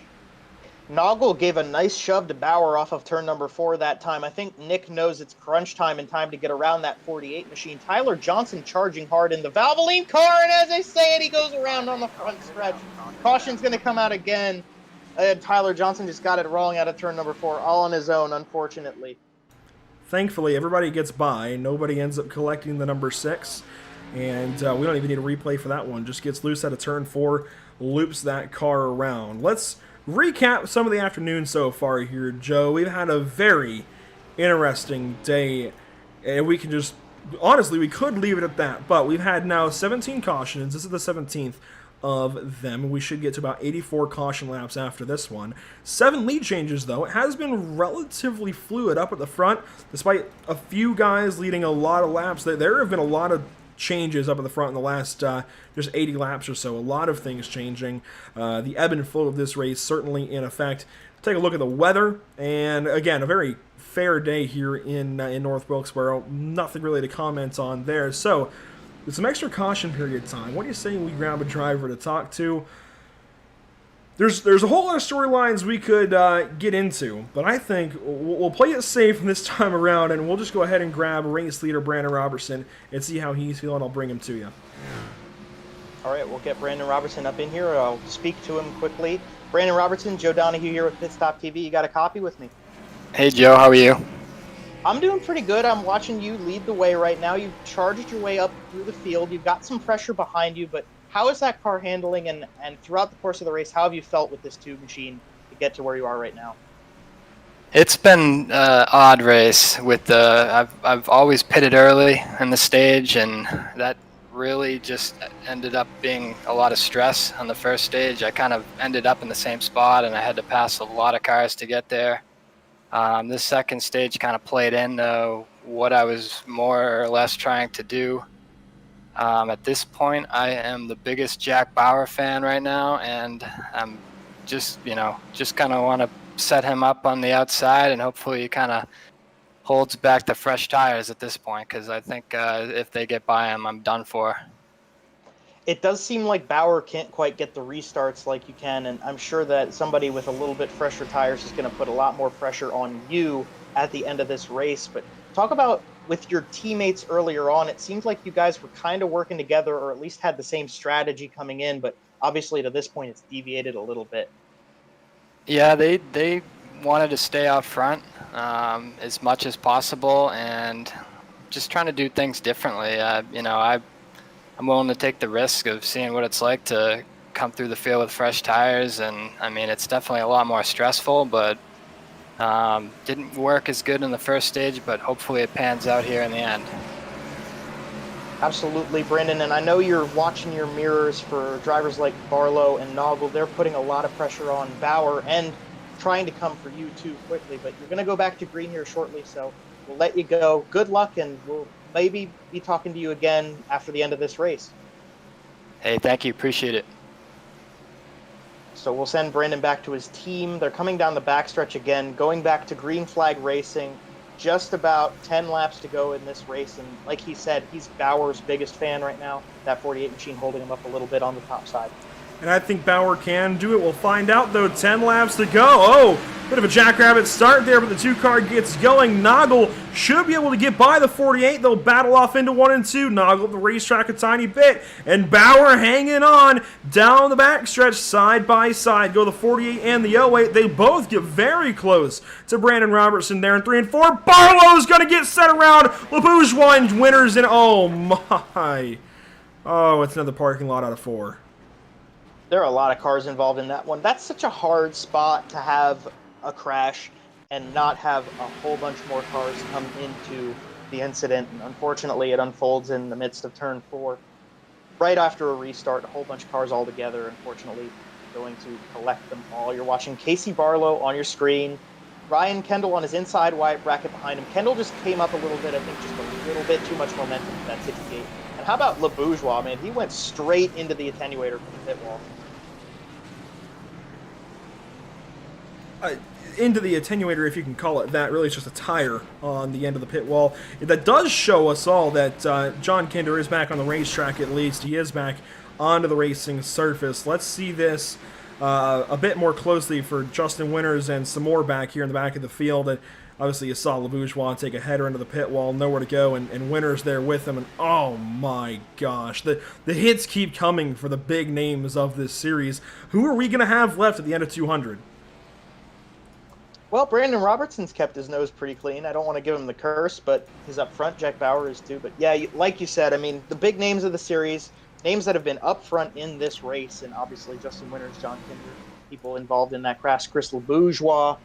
Noggle gave a nice shove to Bauer off of turn number 4 that time. I think Nick knows it's crunch time and time to get around that 48 machine. Tyler Johnson charging hard in the Valvoline car, and as I say it, he goes around on the front stretch. Caution's going to come out again. Tyler Johnson just got it wrong out of turn number 4, all on his own, unfortunately. Thankfully, everybody gets by. Nobody ends up collecting the number 6. And we don't even need a replay for that one. Just gets loose out of turn 4, loops that car around. Let's recap some of the afternoon so far here, Joe. We've had a very interesting day. And we can just... Honestly, we could leave it at that. But we've had now 17 cautions. This is the 17th of them. We should get to about 84 caution laps after this one. 7 lead changes, though. It has been relatively fluid up at the front, despite a few guys leading a lot of laps. There have been a lot of changes up at the front in the last just 80 laps or so. A lot of things changing. The ebb and flow of this race certainly in effect. Take a look at the weather, and again, a very fair day here in North Wilkesboro. Nothing really to comment on there. So, with some extra caution period time, what are you saying we grab a driver to talk to? There's a whole lot of storylines we could get into, but I think we'll play it safe this time around, and we'll just go ahead and grab race leader Brandon Robertson and see how he's feeling. I'll bring him to you. All right, we'll get Brandon Robertson up in here. I'll speak to him quickly. Brandon Robertson, Joe Donahue here with PitStop TV. You got a copy with me? Hey, Joe, how are you? I'm doing pretty good. I'm watching you lead the way right now. You've charged your way up through the field. You've got some pressure behind you, but how is that car handling? And throughout the course of the race, how have you felt with this 2 machine to get to where you are right now? It's been an odd race. With I've always pitted early in the stage, and that really just ended up being a lot of stress on the first stage. I kind of ended up in the same spot, and I had to pass a lot of cars to get there. This second stage kind of played into what I was more or less trying to do. At this point, I am the biggest Jack Bauer fan right now, and I'm just kind of want to set him up on the outside, and hopefully he kind of holds back the fresh tires at this point, because I think if they get by him, I'm done for. It does seem like Bauer can't quite get the restarts like you can, and I'm sure that somebody with a little bit fresher tires is going to put a lot more pressure on you at the end of this race. But talk about with your teammates earlier on. It seems like you guys were kind of working together, or at least had the same strategy coming in, but obviously to this point it's deviated a little bit. Yeah, they wanted to stay out front as much as possible, and just trying to do things differently. I'm willing to take the risk of seeing what it's like to come through the field with fresh tires, and I mean, it's definitely a lot more stressful, but didn't work as good in the first stage, but hopefully it pans out here in the end. Absolutely, Brandon, and I know you're watching your mirrors for drivers like Barlow and Noggle. They're putting a lot of pressure on Bauer and trying to come for you too quickly, but you're going to go back to green here shortly, so we'll let you go. Good luck, and we'll maybe be talking to you again after the end of this race. Hey, thank you. Appreciate it. So we'll send Brandon back to his team. They're coming down the backstretch again, going back to green flag racing. Just about 10 laps to go in this race, and like he said, he's Bauer's biggest fan right now. That 48 machine holding him up a little bit on the top side. And I think Bauer can do it. We'll find out, though. 10 laps to go. Oh, bit of a jackrabbit start there, but the 2 car gets going. Noggle should be able to get by the 48. They'll battle off into 1 and 2. Noggle at the racetrack a tiny bit. And Bauer hanging on down the backstretch side by side. Go the 48 and the 08. They both get very close to Brandon Robertson there in 3 and 4. Barlow's going to get set around. LaBouche winners, and oh my. Oh, it's another parking lot out of 4. There are a lot of cars involved in that one. That's such a hard spot to have a crash and not have a whole bunch more cars come into the incident. And unfortunately, it unfolds in the midst of turn 4. Right after a restart, a whole bunch of cars all together, unfortunately. going to collect them all. You're watching Casey Barlow on your screen. Ryan Kendall on his inside, Wyatt Brackett behind him. Kendall just came up a little bit, I think just a little bit too much momentum for that 68. And how about Le Bourgeois, man? He went straight into the attenuator from the pit wall. Into the attenuator, if you can call it that. Really, it's just a tire on the end of the pit wall. That does show us all that John Kinder is back on the racetrack, at least. He is back onto the racing surface. Let's see this a bit more closely for Justin Winters and some more back here in the back of the field. And obviously, you saw Le Bourgeois take a header into the pit wall, nowhere to go, and Winters there with him. And oh my gosh, the hits keep coming for the big names of this series. Who are we going to have left at the end of 200? Well, Brandon Robertson's kept his nose pretty clean. I don't want to give him the curse, but his up front, Jack Bauer, is too. But yeah, like you said, I mean, the big names of the series, names that have been up front in this race, and obviously Justin Winters, John Kinder, people involved in that crash, Chris Le Bourgeois.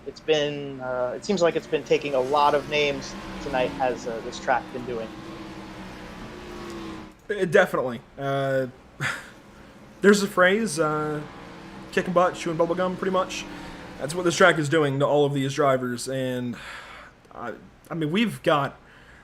It's been, it seems like it's been taking a lot of names tonight, has this track been doing. Definitely. There's a phrase, kicking butt, chewing bubblegum, pretty much. That's what this track is doing to all of these drivers, and I mean, we've got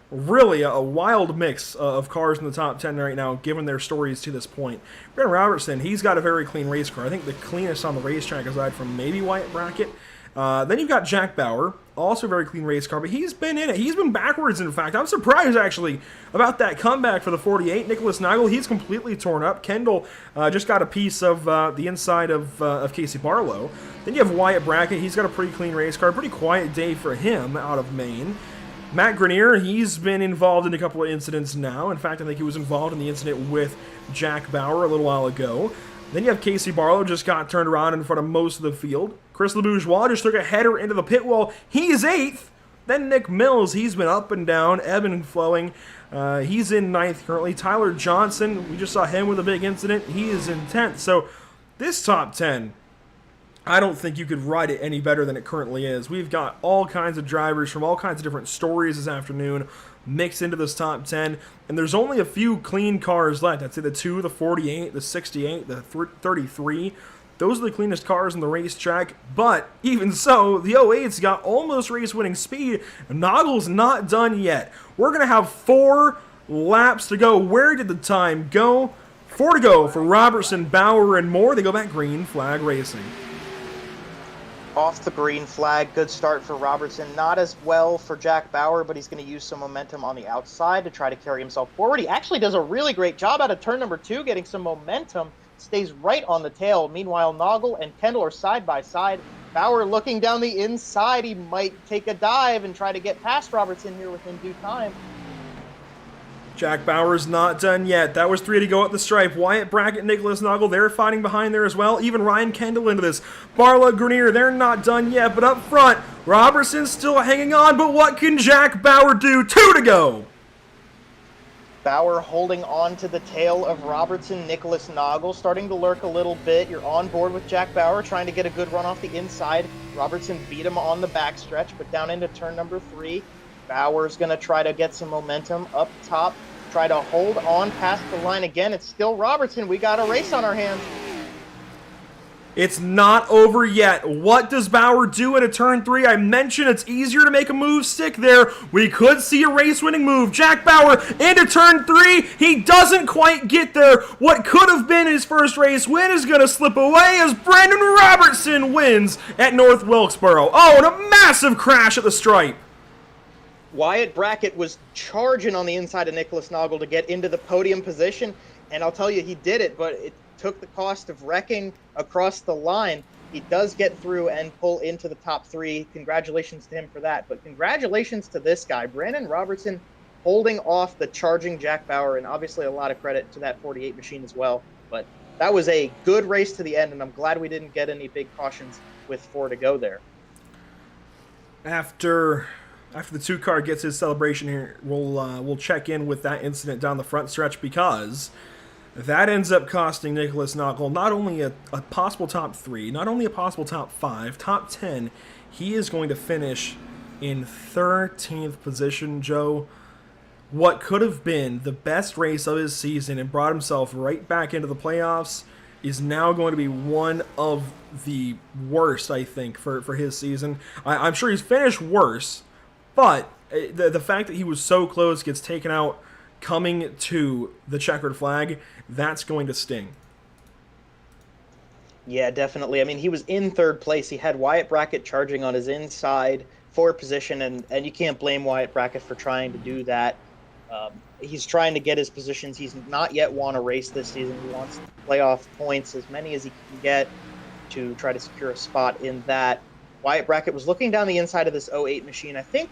really a wild mix of cars in the top 10 right now, given their stories to this point. Brandon Robertson, he's got a very clean race car. I think the cleanest on the racetrack, aside from maybe Wyatt Brackett. Then you've got Jack Bauer, also a very clean race car, but he's been in it. He's been backwards, in fact. I'm surprised, actually, about that comeback for the 48. Nicholas Nagel, he's completely torn up. Kendall just got a piece of the inside of Casey Barlow. Then you have Wyatt Brackett. He's got a pretty clean race car. Pretty quiet day for him out of Maine. Matt Grenier, he's been involved in a couple of incidents now. In fact, I think he was involved in the incident with Jack Bauer a little while ago. Then you have Casey Barlow, just got turned around in front of most of the field. Chris Le Bourgeois just took a header into the pit wall. He's 8th. Then Nick Mills, he's been up and down, ebbing and flowing. He's in 9th currently. Tyler Johnson, we just saw him with a big incident. He is in 10th. So this top 10, I don't think you could write it any better than it currently is. We've got all kinds of drivers from all kinds of different stories this afternoon mixed into this top 10, and there's only a few clean cars left. I'd say the 2, the 48, the 68, the 33. Those are the cleanest cars on the racetrack, but even so, the 08's got almost race-winning speed. Nagel's not done yet. We're going to have 4 laps to go. Where did the time go? 4 to go for Robertson, Bauer, and more. They go back green flag racing. Off the green flag, good start for Robertson. Not as well for Jack Bauer, but he's going to use some momentum on the outside to try to carry himself forward. He actually does a really great job out of turn number 2, getting some momentum. Stays right on the tail. Meanwhile, Nagel and Kendall are side by side. Bauer looking down the inside. He might take a dive and try to get past Robertson here within due time. Jack Bauer's not done yet. That was 3 to go at the stripe. Wyatt Brackett, Nicholas Nagel, they're fighting behind there as well. Even Ryan Kendall into this. Barlow, Grenier, they're not done yet. But up front, Robertson's still hanging on. But what can Jack Bauer do? 2 to go. Bauer holding on to the tail of Robertson. Nicholas Nagel starting to lurk a little bit. You're on board with Jack Bauer, trying to get a good run off the inside. Robertson beat him on the backstretch, but down into turn number 3. Bauer's going to try to get some momentum up top. Try to hold on past the line again. It's still Robertson. We got a race on our hands. It's not over yet. What does Bauer do at a turn 3? I mentioned it's easier to make a move stick there. We could see a race-winning move. Jack Bauer into turn 3. He doesn't quite get there. What could have been his first race win is going to slip away as Brandon Robertson wins at North Wilkesboro. Oh, and a massive crash at the stripe. Wyatt Brackett was charging on the inside of Nicholas Nagel to get into the podium position, and I'll tell you, he did it, but it took the cost of wrecking across the line. He does get through and pull into the top 3. Congratulations to him for that, but congratulations to this guy, Brandon Robertson, holding off the charging Jack Bauer, and obviously a lot of credit to that 48 machine as well. But that was a good race to the end, and I'm glad we didn't get any big cautions with 4 to go there. After the 2-car gets his celebration here, we'll check in with that incident down the front stretch, because that ends up costing Nicholas Nagel not only a possible top 3, not only a possible top 5, top 10. He is going to finish in 13th position, Joe. What could have been the best race of his season and brought himself right back into the playoffs is now going to be one of the worst, I think, for his season. I'm sure he's finished worse, but the fact that he was so close, gets taken out coming to the checkered flag, that's going to sting. Yeah, definitely. I mean, he was in third place. He had Wyatt Brackett charging on his inside for position, and you can't blame Wyatt Brackett for trying to do that. He's trying to get his positions. He's not yet won a race this season. He wants playoff points, as many as he can get, to try to secure a spot in that. Wyatt Brackett was looking down the inside of this 08 machine. I think,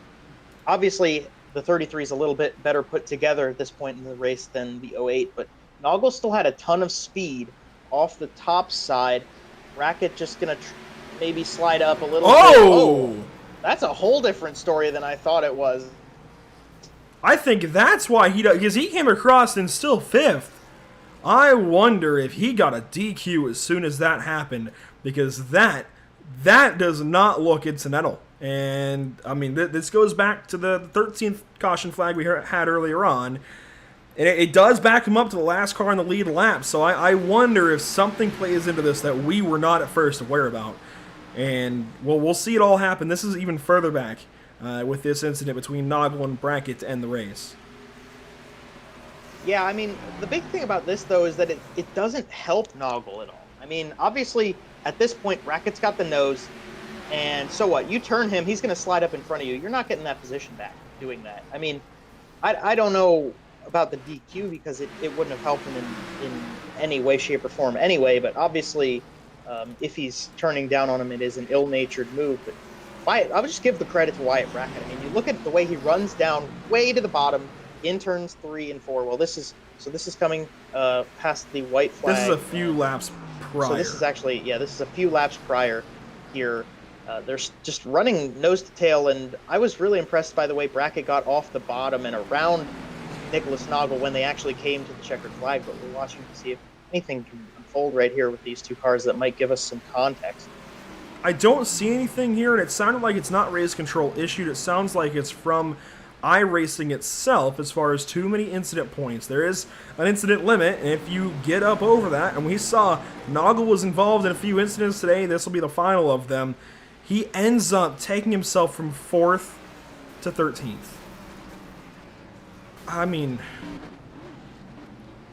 obviously, the 33 is a little bit better put together at this point in the race than the 08, but Noggle still had a ton of speed off the top side. Brackett just going to maybe slide up a little bit. Oh! That's a whole different story than I thought it was. I think that's why he does, because he came across in still 5th. I wonder if he got a DQ as soon as that happened, because that does not look incidental. And, I mean, this goes back to the 13th caution flag we had earlier on. And it does back him up to the last car in the lead lap. So I wonder if something plays into this that we were not at first aware about. And, well, we'll see it all happen. This is even further back with this incident between Noggle and Brackett to end the race. Yeah, I mean, the big thing about this, though, is that it doesn't help Noggle at all. I mean, obviously, at this point, Brackett's got the nose, and so what? You turn him, he's going to slide up in front of you. You're not getting that position back doing that. I mean, I don't know about the DQ because it wouldn't have helped him in any way, shape, or form anyway, but obviously, if he's turning down on him, it is an ill-natured move. But I would just give the credit to Wyatt Brackett. I mean, you look at the way he runs down way to the bottom in turns 3 and 4. Well, this is coming past the white flag. This is a few laps prior. So this is actually, this is a few laps prior here. They're just running nose to tail, and I was really impressed by the way Brackett got off the bottom and around Nicholas Noggle when they actually came to the checkered flag. But we're watching to see if anything can unfold right here with these two cars that might give us some context. I don't see anything here, and it sounded like it's not race control issued. It sounds like it's from iRacing itself as far as too many incident points. There is an incident limit, and if you get up over that, and we saw Noggle was involved in a few incidents today, this will be the final of them, he ends up taking himself from 4th to 13th. I mean,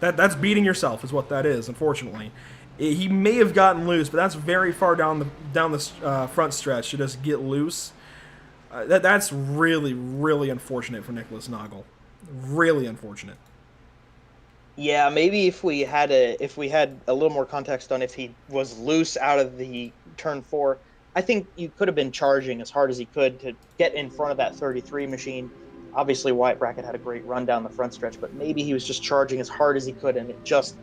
that's beating yourself is what that is, unfortunately. He may have gotten loose, but that's very far down the front stretch to just get loose. That's really, really unfortunate for Nicholas Noggle. Really unfortunate. Yeah, maybe if we had a little more context on if he was loose out of the turn 4, I think you could have been charging as hard as he could to get in front of that 33 machine. Obviously, Wyatt Brackett had a great run down the front stretch, but maybe he was just charging as hard as he could, and it just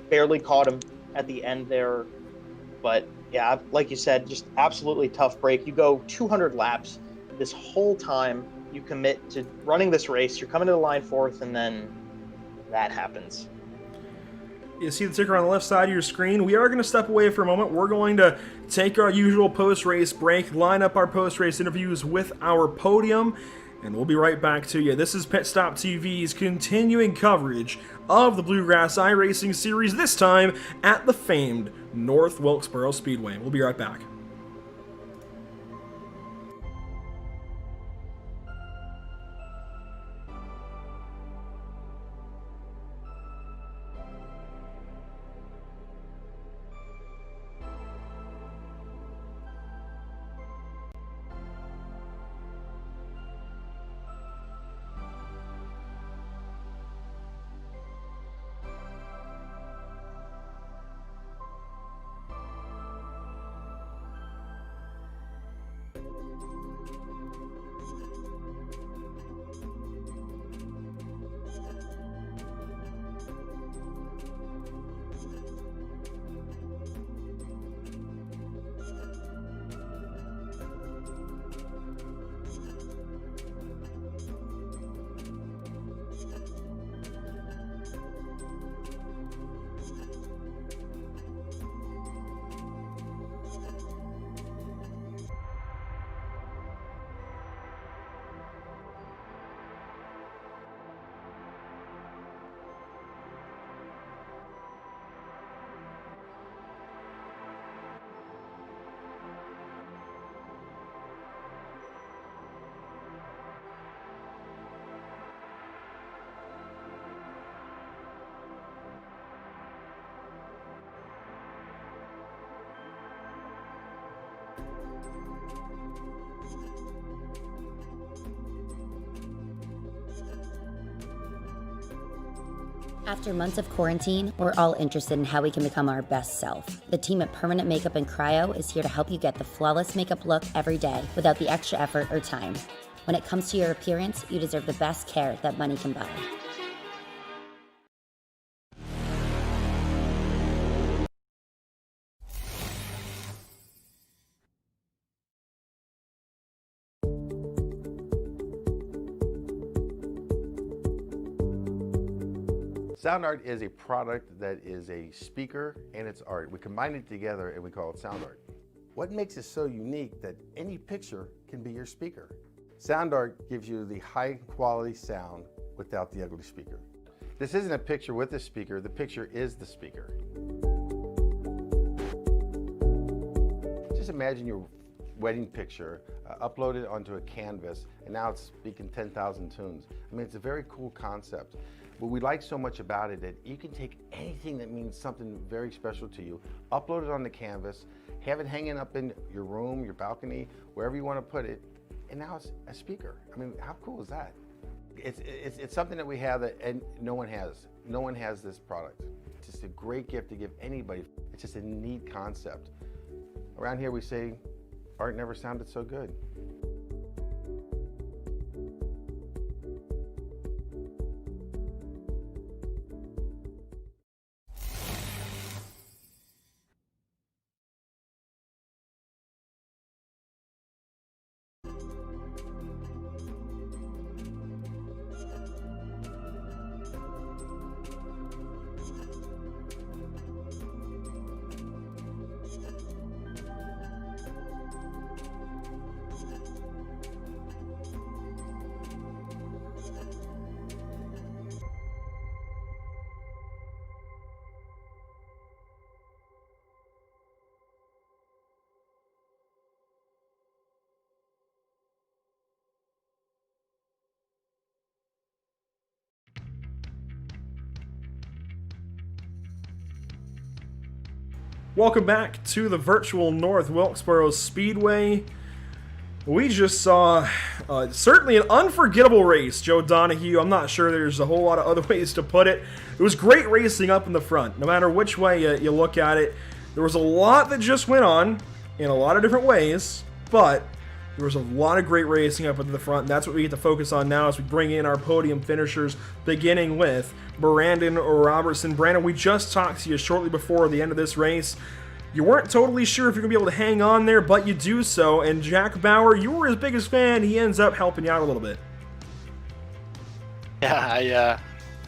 barely caught him at the end there. But yeah, like you said, just absolutely tough break. You go 200 laps this whole time, you commit to running this race, you're coming to the line 4th, and then that happens. You see the ticker on the left side of your screen. We are going to step away for a moment. We're going to take our usual post-race break, line up our post-race interviews with our podium, and we'll be right back to you. This is PitStop TV's continuing coverage of the Bluegrass iRacing series, this time at the famed North Wilkesboro Speedway. We'll be right back. After months of quarantine, we're all interested in how we can become our best self. The team at Permanent Makeup and Cryo is here to help you get the flawless makeup look every day without the extra effort or time. When it comes to your appearance, you deserve the best care that money can buy. Sound Art is a product that is a speaker and it's art. We combine it together and we call it Sound Art. What makes it so unique that any picture can be your speaker? Sound Art gives you the high quality sound without the ugly speaker. This isn't a picture with a speaker, the picture is the speaker. Just imagine your wedding picture uploaded onto a canvas and now it's speaking 10,000 tunes. I mean, it's a very cool concept. What we like so much about it that you can take anything that means something very special to you, upload it on the canvas, have it hanging up in your room, your balcony, wherever you want to put it, and now it's a speaker. I mean, how cool is that? It's something that we have that and no one has. No one has this product. It's just a great gift to give anybody. It's just a neat concept. Around here we say, art never sounded so good. Welcome back to the virtual North Wilkesboro Speedway. We just saw certainly an unforgettable race, Joe Donahue. I'm not sure there's a whole lot of other ways to put it. It was great racing up in the front, no matter which way you look at it. There was a lot that just went on in a lot of different ways, but there was a lot of great racing up in the front, and that's what we get to focus on now as we bring in our podium finishers, beginning with Brandon Robertson. Brandon, we just talked to you shortly before the end of this race. You weren't totally sure if you're going to be able to hang on there, but you do so, and Jack Bauer, you were his biggest fan. He ends up helping you out a little bit. Yeah,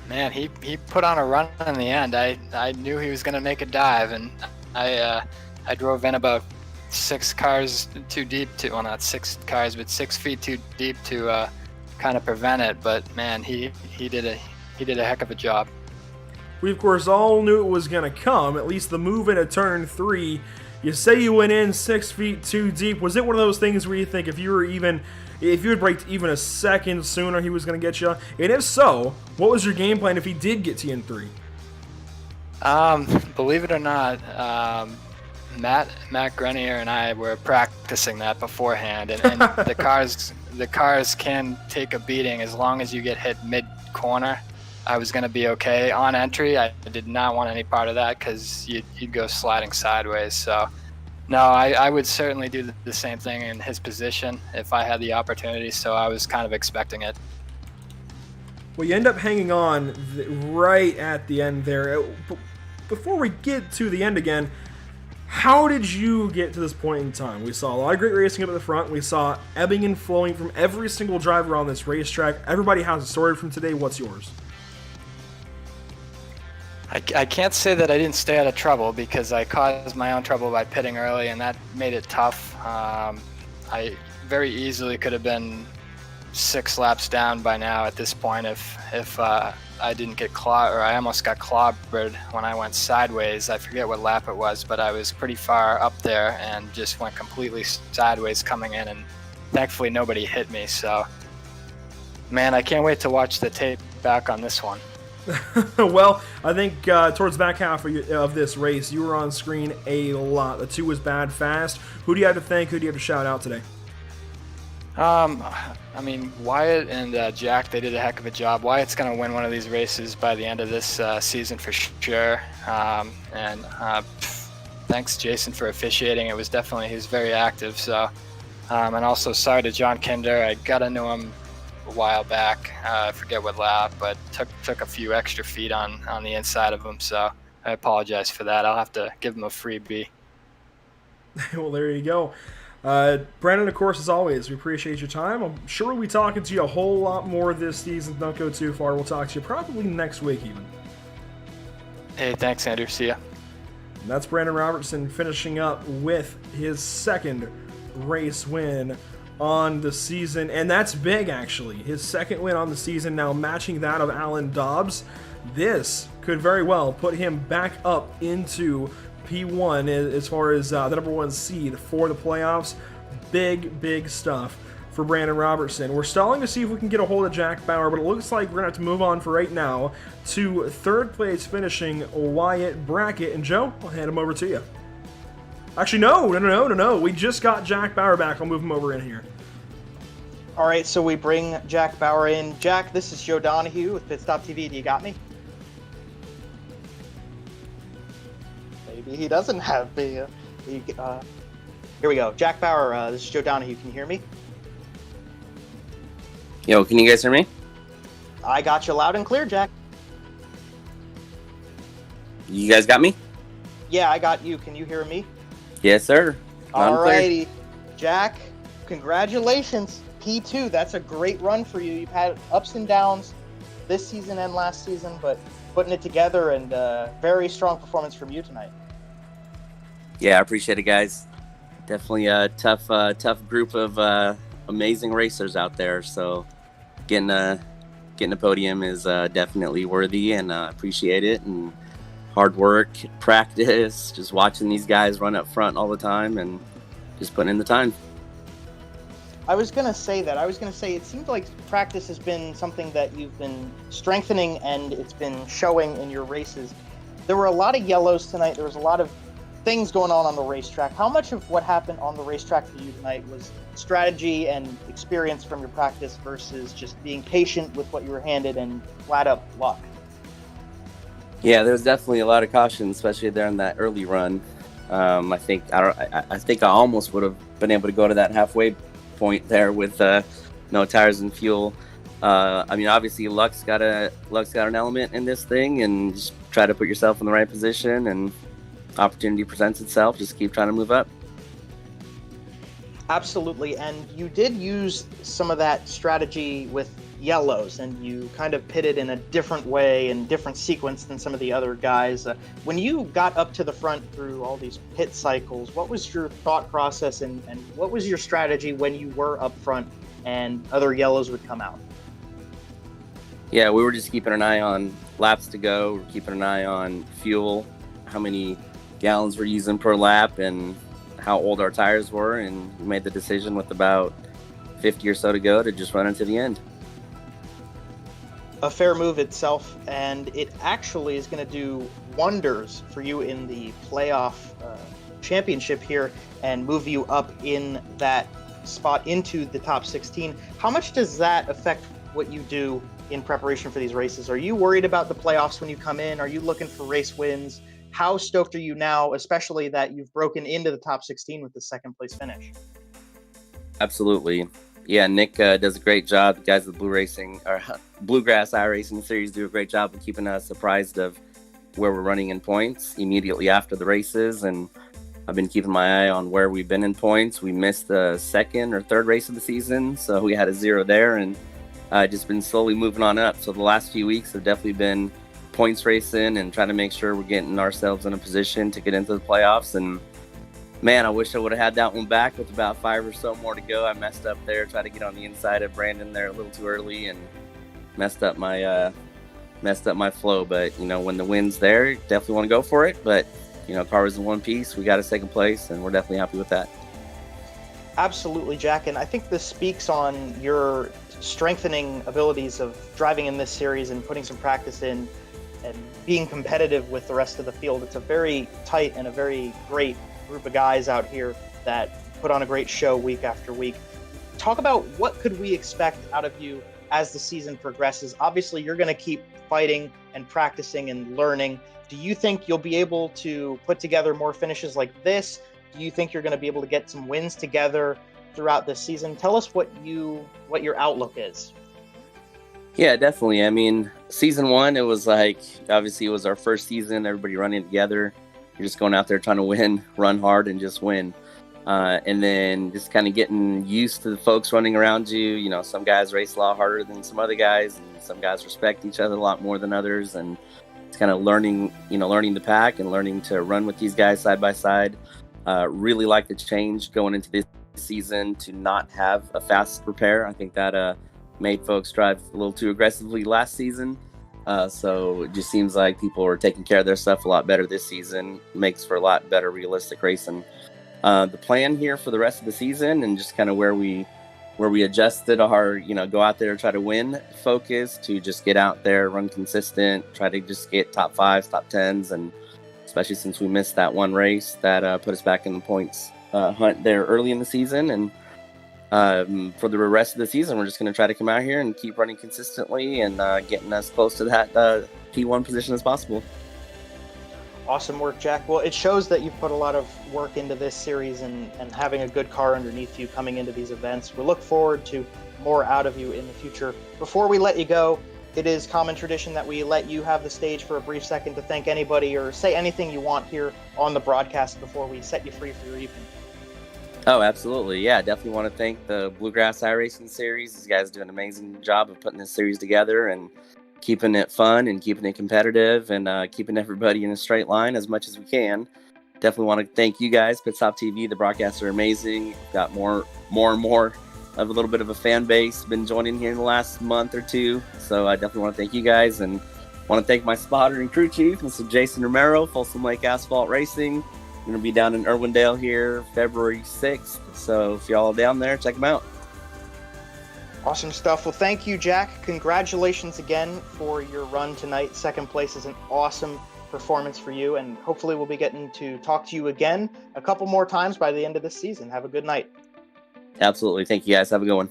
man, he put on a run in the end. I knew he was going to make a dive, and I drove in about 6 cars too deep to, well, not 6 cars, but 6 feet too deep to kind of prevent it. But man, he did a heck of a job. We of course all knew it was going to come, at least the move into turn 3. You say you went in 6 feet too deep. Was it one of those things where you think if you had braked even a second sooner, he was going to get you? And if so, what was your game plan if he did get you in 3? Believe it or not, Matt Grenier and I were practicing that beforehand, and the cars can take a beating as long as you get hit mid-corner. I was going to be okay. On entry, I did not want any part of that because you'd go sliding sideways. So, no, I would certainly do the same thing in his position if I had the opportunity, so I was kind of expecting it. Well, you end up hanging on right at the end there. Before we get to the end again, how did you get to this point in time? We saw a lot of great racing up at the front. We saw ebbing and flowing from every single driver on this racetrack. Everybody has a story from today. What's yours? I can't say that I didn't stay out of trouble because I caused my own trouble by pitting early, and that made it tough. I very easily could have been 6 laps down by now at this point if I didn't get I almost got clobbered when I went sideways. I forget what lap it was, but I was pretty far up there and just went completely sideways coming in, and thankfully nobody hit me. So, man, I can't wait to watch the tape back on this one. Well, I think towards the back half of this race, you were on screen a lot. The 2 was bad fast. Who do you have to thank? Who do you have to shout out today? I mean, Wyatt and Jack, they did a heck of a job. Wyatt's going to win one of these races by the end of this season for sure. And thanks, Jason, for officiating. He was very active. So, and also sorry to John Kinder. I got to know him a while back. I forget what lap, but took a few extra feet on the inside of him. So I apologize for that. I'll have to give him a freebie. Well, there you go. Brandon, of course, as always, we appreciate your time. I'm sure we'll be talking to you a whole lot more this season. Don't go too far. We'll talk to you probably next week even. Hey, thanks, Andrew. See ya. And that's Brandon Robertson finishing up with his second race win on the season. And that's big, actually. His second win on the season, now matching that of Alan Dobbs. This could very well put him back up into P1 as far as the number 1 seed for the playoffs. Big stuff for Brandon Robertson. We're stalling to see if we can get a hold of Jack Bauer, but it looks like we're going to have to move on for right now to third place finishing Wyatt Brackett. And Joe, I'll hand him over to you. Actually, no. We just got Jack Bauer back. I'll move him over in here. All right, so we bring Jack Bauer in. Jack, this is Joe Donahue with PitStop TV. Do you got me? Maybe he doesn't have me. Here we go. Jack Bauer, this is Joe Donahue. Can you hear me? Yo, can you guys hear me? I got you loud and clear, Jack. You guys got me? Yeah, I got you. Can you hear me? Yes, sir. All righty. Jack, congratulations. P2, that's a great run for you. You've had ups and downs this season and last season, but putting it together, and very strong performance from you tonight. Yeah, I appreciate it, guys. Definitely a tough group of amazing racers out there. So getting a podium is definitely worthy, and appreciate it. And hard work, practice, just watching these guys run up front all the time, and just putting in the time. I was going to say it seems like practice has been something that you've been strengthening, and it's been showing in your races. There were a lot of yellows tonight. There was a lot of things going on the racetrack. How much of what happened on the racetrack for you tonight was strategy and experience from your practice versus just being patient with what you were handed and flat up luck? Yeah, there was definitely a lot of caution, especially there in that early run. I think I almost would have been able to go to that halfway point there with no tires and fuel. I mean, obviously luck's got an element in this thing, and just try to put yourself in the right position, and opportunity presents itself, just keep trying to move up. Absolutely. And you did use some of that strategy with yellows, and you kind of pitted in a different way and different sequence than some of the other guys. When you got up to the front through all these pit cycles, what was your thought process, and what was your strategy when you were up front and other yellows would come out? Yeah, we were just keeping an eye on laps to go. We're keeping an eye on fuel, how many gallons we're using per lap, and how old our tires were, and we made the decision with about 50 or so to go to just run into the end. A fair move itself, and it actually is going to do wonders for you in the playoff championship here and move you up in that spot into the top 16. How much does that affect what you do in preparation for these races? Are you worried about the playoffs when you come in? Are you looking for race wins? How stoked are you now, especially that you've broken into the top 16 with the second place finish? Absolutely. Yeah, Nick does a great job. The guys at Bluegrass iRacing series do a great job of keeping us apprised of where we're running in points immediately after the races. And I've been keeping my eye on where we've been in points. We missed the second or third race of the season, so we had a 0 there, and just been slowly moving on up. So the last few weeks have definitely been points racing and trying to make sure we're getting ourselves in a position to get into the playoffs. And man, I wish I would have had that one back with about 5 or so more to go. I messed up there, tried to get on the inside of Brandon there a little too early, and messed up my flow. But when the win's there, definitely want to go for it. But car was in one piece. We got a second place, and we're definitely happy with that. Absolutely, Jack. And I think this speaks on your strengthening abilities of driving in this series and putting some practice in and being competitive with the rest of the field. It's a very tight and a very great group of guys out here that put on a great show week after week. Talk about what could we expect out of you as the season progresses. Obviously, you're going to keep fighting and practicing and learning. Do you think you'll be able to put together more finishes like this? Do you think you're going to be able to get some wins together throughout this season? Tell us what your outlook is. Yeah, definitely. I mean, season one, it was like, obviously it was our first season, everybody running together. You're just going out there trying to win, run hard, and just win. And then just kind of getting used to the folks running around you. You know, some guys race a lot harder than some other guys, and some guys respect each other a lot more than others. And it's kind of learning the pack and learning to run with these guys side by side. Really like the change going into this season to not have a fast repair. I think that made folks drive a little too aggressively last season. So it just seems like people are taking care of their stuff a lot better this season. Makes for a lot better realistic racing. The plan here for the rest of the season and just kind of where we adjusted our, go out there, try to win focus to just get out there, run consistent, try to just get top fives, top tens. And especially since we missed that one race that put us back in the points hunt there early in the season. And for the rest of the season, we're just going to try to come out here and keep running consistently and getting as close to that P1 position as possible. Awesome work, Jack. Well, it shows that you've put a lot of work into this series and having a good car underneath you coming into these events. We look forward to more out of you in the future. Before we let you go, it is common tradition that we let you have the stage for a brief second to thank anybody or say anything you want here on the broadcast before we set you free for your evening. Oh, absolutely. Yeah, definitely want to thank the Bluegrass iRacing series. These guys do an amazing job of putting this series together and keeping it fun and keeping it competitive and keeping everybody in a straight line as much as we can. Definitely want to thank you guys, PitStop TV. The broadcasts are amazing. Got more and more of a little bit of a fan base been joining here in the last month or two. So I definitely want to thank you guys and want to thank my spotter and crew chief, Mr. Jason Romero, Folsom Lake Asphalt Racing. I'm going to be down in Irwindale here February 6th. So if y'all are down there, check them out. Awesome stuff. Well, thank you, Jack. Congratulations again for your run tonight. Second place is an awesome performance for you, and hopefully we'll be getting to talk to you again a couple more times by the end of this season. Have a good night. Absolutely. Thank you, guys. Have a good one.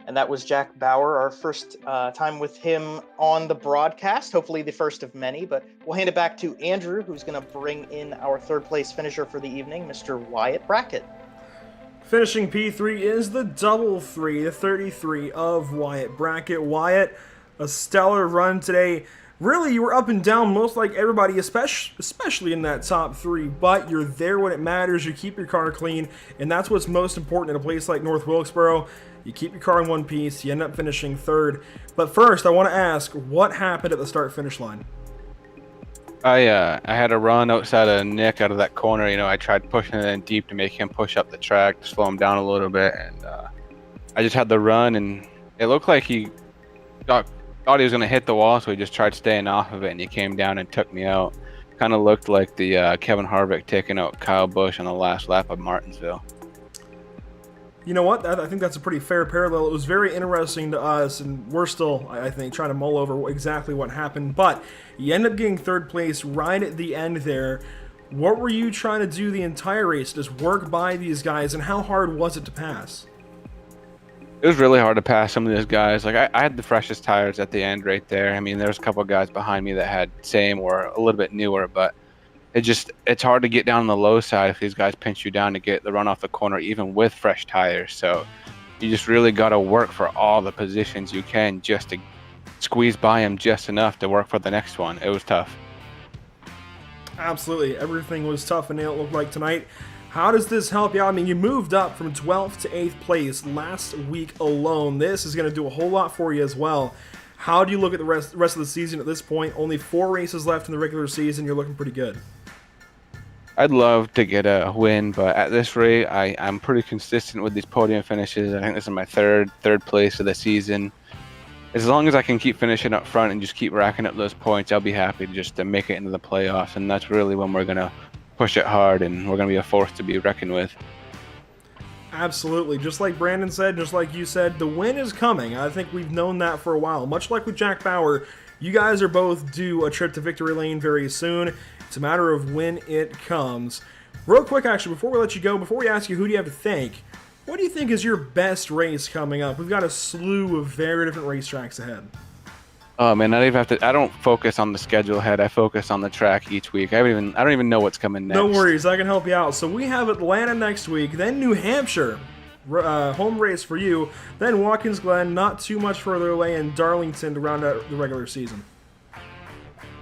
And that was Jack Bauer, our first time with him on the broadcast, hopefully the first of many, but we'll hand it back to Andrew, who's going to bring in our third place finisher for the evening, Mr. Wyatt Brackett. Finishing P3 is the double 3, the 33 of Wyatt Brackett. Wyatt, a stellar run today. Really, you were up and down most like everybody, especially in that top 3, but you're there when it matters. You keep your car clean, and that's what's most important in a place like North Wilkesboro. You keep your car in one piece, you end up finishing third. But first, I want to ask, what happened at the start-finish line? I had a run outside of Nick out of that corner. I tried pushing it in deep to make him push up the track, to slow him down a little bit, and I just had the run, and it looked like he thought he was going to hit the wall, so he just tried staying off of it, and he came down and took me out. Kind of looked like the Kevin Harvick taking out Kyle Busch on the last lap of Martinsville. You know what? I think that's a pretty fair parallel. It was very interesting to us, and we're still, I think, trying to mull over exactly what happened. But you end up getting third place right at the end there. What were you trying to do the entire race? Just work by these guys, and how hard was it to pass? It was really hard to pass some of these guys. Like, I had the freshest tires at the end right there. I mean, there's a couple of guys behind me that had same or a little bit newer, but it's hard to get down on the low side if these guys pinch you down to get the run off the corner, even with fresh tires. So you just really got to work for all the positions you can just to squeeze by them just enough to work for the next one. It was tough. Absolutely. Everything was tough, and it looked like tonight. How does this help you out? I mean, you moved up from 12th to 8th place last week alone. This is going to do a whole lot for you as well. How do you look at the rest of the season at this point? Only 4 races left in the regular season. You're looking pretty good. I'd love to get a win, but at this rate, I'm pretty consistent with these podium finishes. I think this is my third place of the season. As long as I can keep finishing up front and just keep racking up those points, I'll be happy just to make it into the playoffs, and that's really when we're going to push it hard, and we're going to be a force to be reckoned with. Absolutely. Just like Brandon said, just like you said, the win is coming. I think we've known that for a while. Much like with Jack Bauer, you guys are both due a trip to victory lane very soon. It's a matter of when it comes. Real quick, actually, before we let you go, before we ask you who do you have to thank, what do you think is your best race coming up? We've got a slew of very different racetracks ahead. Oh man, I don't focus on the schedule ahead. I focus on the track each week. I don't even know what's coming next. No worries, I can help you out. So we have Atlanta next week, then New Hampshire, home race for you, then Watkins Glen, not too much further away, and Darlington to round out the regular season.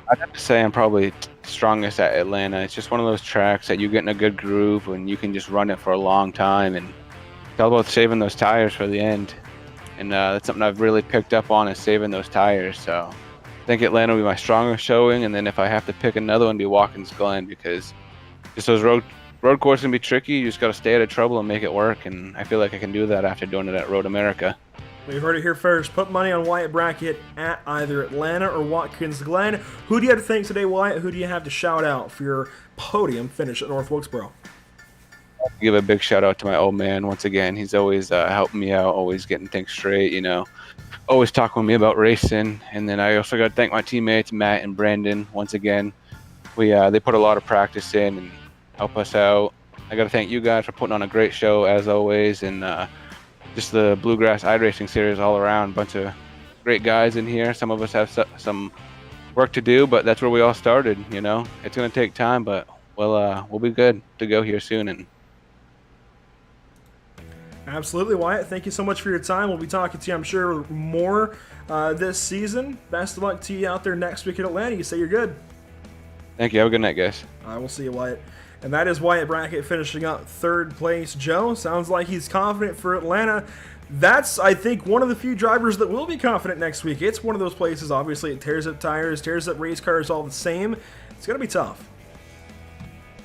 I'd have to say I'm probably strongest at Atlanta. It's just one of those tracks that you get in a good groove and you can just run it for a long time, and it's all about saving those tires for the end. And that's something I've really picked up on, is saving those tires. So I think Atlanta will be my strongest showing, and then if I have to pick another one, it'll be Watkins Glen, because just those road courses can be tricky. You just got to stay out of trouble and make it work, and I feel like I can do that after doing it at Road America. We heard it here first. Put money on Wyatt Brackett at either Atlanta or Watkins Glen. Who do you have to thank today, Wyatt? Who do you have to shout out for your podium finish at North Wilkesboro? Give a big shout out to my old man once again. He's always helping me out, always getting things straight, always talking with me about racing. And then I also got to thank my teammates Matt and Brandon once again. They put a lot of practice in and help us out. I got to thank you guys for putting on a great show as always, and just the Bluegrass iRacing series all around. Bunch of great guys in here. Some of us have some work to do, but that's where we all started. It's going to take time, but we'll be good to go here soon. And absolutely, Wyatt. Thank you so much for your time. We'll be talking to you, I'm sure, more this season. Best of luck to you out there next week in Atlanta. You say you're good. Thank you. Have a good night, guys. We'll see you, Wyatt. And that is Wyatt Brackett finishing up third place. Joe, sounds like he's confident for Atlanta. That's, I think, one of the few drivers that will be confident next week. It's one of those places, obviously, it tears up tires, tears up race cars all the same. It's going to be tough.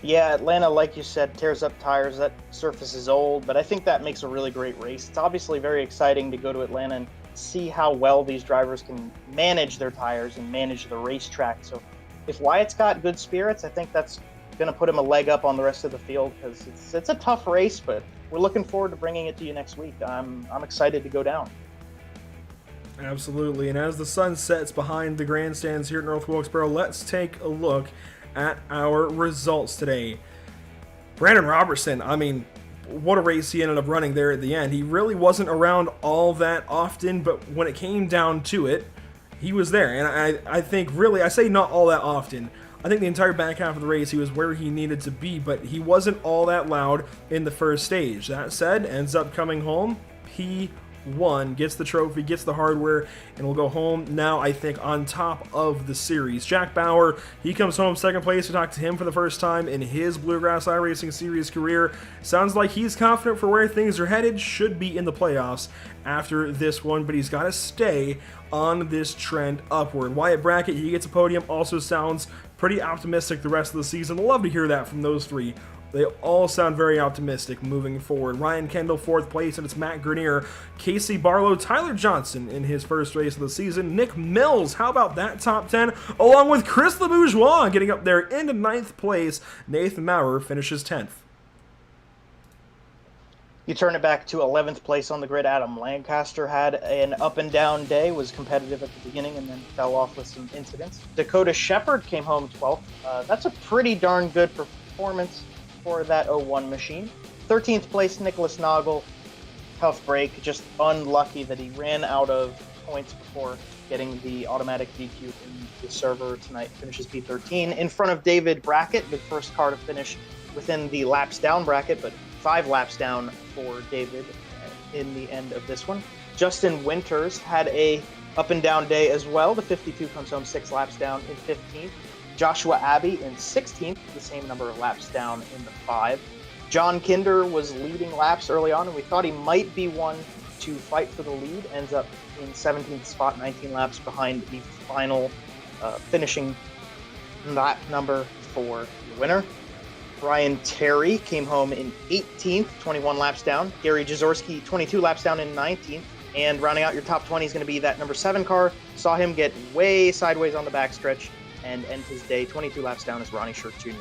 Yeah, Atlanta, like you said, tears up tires. That surface is old, but I think that makes a really great race. It's obviously very exciting to go to Atlanta and see how well these drivers can manage their tires and manage the racetrack. So if Wyatt's got good spirits, I think that's going to put him a leg up on the rest of the field, because it's a tough race, but we're looking forward to bringing it to you next week. I'm excited to go down. Absolutely, and as the sun sets behind the grandstands here at North Wilkesboro, let's take a look at our results today. Brandon Robertson, what a race he ended up running there at the end. He really wasn't around all that often, but when it came down to it, he was there. And I think really, I say not all that often. I think the entire back half of the race, he was where he needed to be, but he wasn't all that loud in the first stage. That said, ends up coming home P1, gets the trophy, gets the hardware, and will go home now, I think, on top of the series. Jack Bauer, he comes home second place. We talked to him for the first time in his Bluegrass iRacing Series career. Sounds like he's confident for where things are headed, should be in the playoffs after this one, but he's got to stay on this trend upward. Wyatt Brackett, he gets a podium, also sounds pretty optimistic the rest of the season. Love to hear that from those three. They all sound very optimistic moving forward. Ryan Kendall, fourth place, and it's Matt Grenier, Casey Barlow, Tyler Johnson in his first race of the season. Nick Mills, how about that top 10? Along with Chris LeBourgeois getting up there into ninth place. Nathan Maurer finishes 10th. You turn it back to 11th place on the grid. Adam Lancaster had an up and down day, was competitive at the beginning and then fell off with some incidents. Dakota Shepard came home 12th. That's a pretty darn good performance for that 01 machine. 13th place, Nicholas Noggle. Tough break, just unlucky that he ran out of points before getting the automatic DQ in the server tonight. Finishes P13 in front of David Brackett, the first car to finish within the laps down bracket, but 5 laps down for David in the end of this one. Justin Winters had a up and down day as well. The 52 comes home 6 laps down in 15th. Joshua Abbey in 16th, the same number of laps down in the 5. John Kinder was leading laps early on, and we thought he might be one to fight for the lead. Ends up in 17th spot, 19 laps behind the final finishing lap number for the winner. Brian Terry came home in 18th, 21 laps down. Gary Jazorski, 22 laps down in 19th. And rounding out your top 20 is going to be that number 7 car. Saw him get way sideways on the backstretch and end his day 22 laps down as Ronnie Shirk Jr.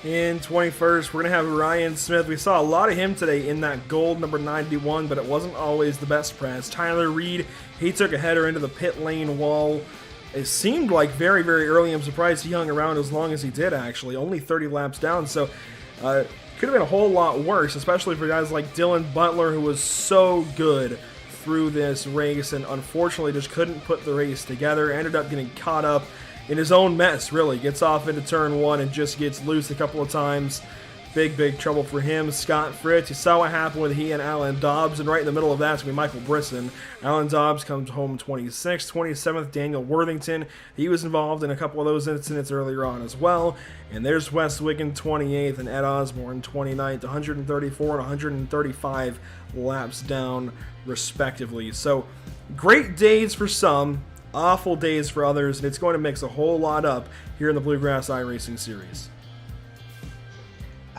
In 21st, we're going to have Ryan Smith. We saw a lot of him today in that gold number 91, but it wasn't always the best press. Tyler Reed, he took a header into the pit lane wall. It seemed like very, very early. I'm surprised he hung around as long as he did, actually. Only 30 laps down, so could have been a whole lot worse, especially for guys like Dylan Butler, who was so good through this race and unfortunately just couldn't put the race together. Ended up getting caught up in his own mess, really. Gets off into turn one and just gets loose a couple of times. Big trouble for him. Scott Fritz, you saw what happened with he and Alan Dobbs, and right in the middle of that's going to be Michael Brisson. Alan Dobbs comes home 26th. 27th, Daniel Worthington. He was involved in a couple of those incidents earlier on as well. And there's Wes Wiggin 28th and Ed Osborne 29th, 134 and 135 laps down respectively. So great days for some, awful days for others, and it's going to mix a whole lot up here in the Bluegrass iRacing series.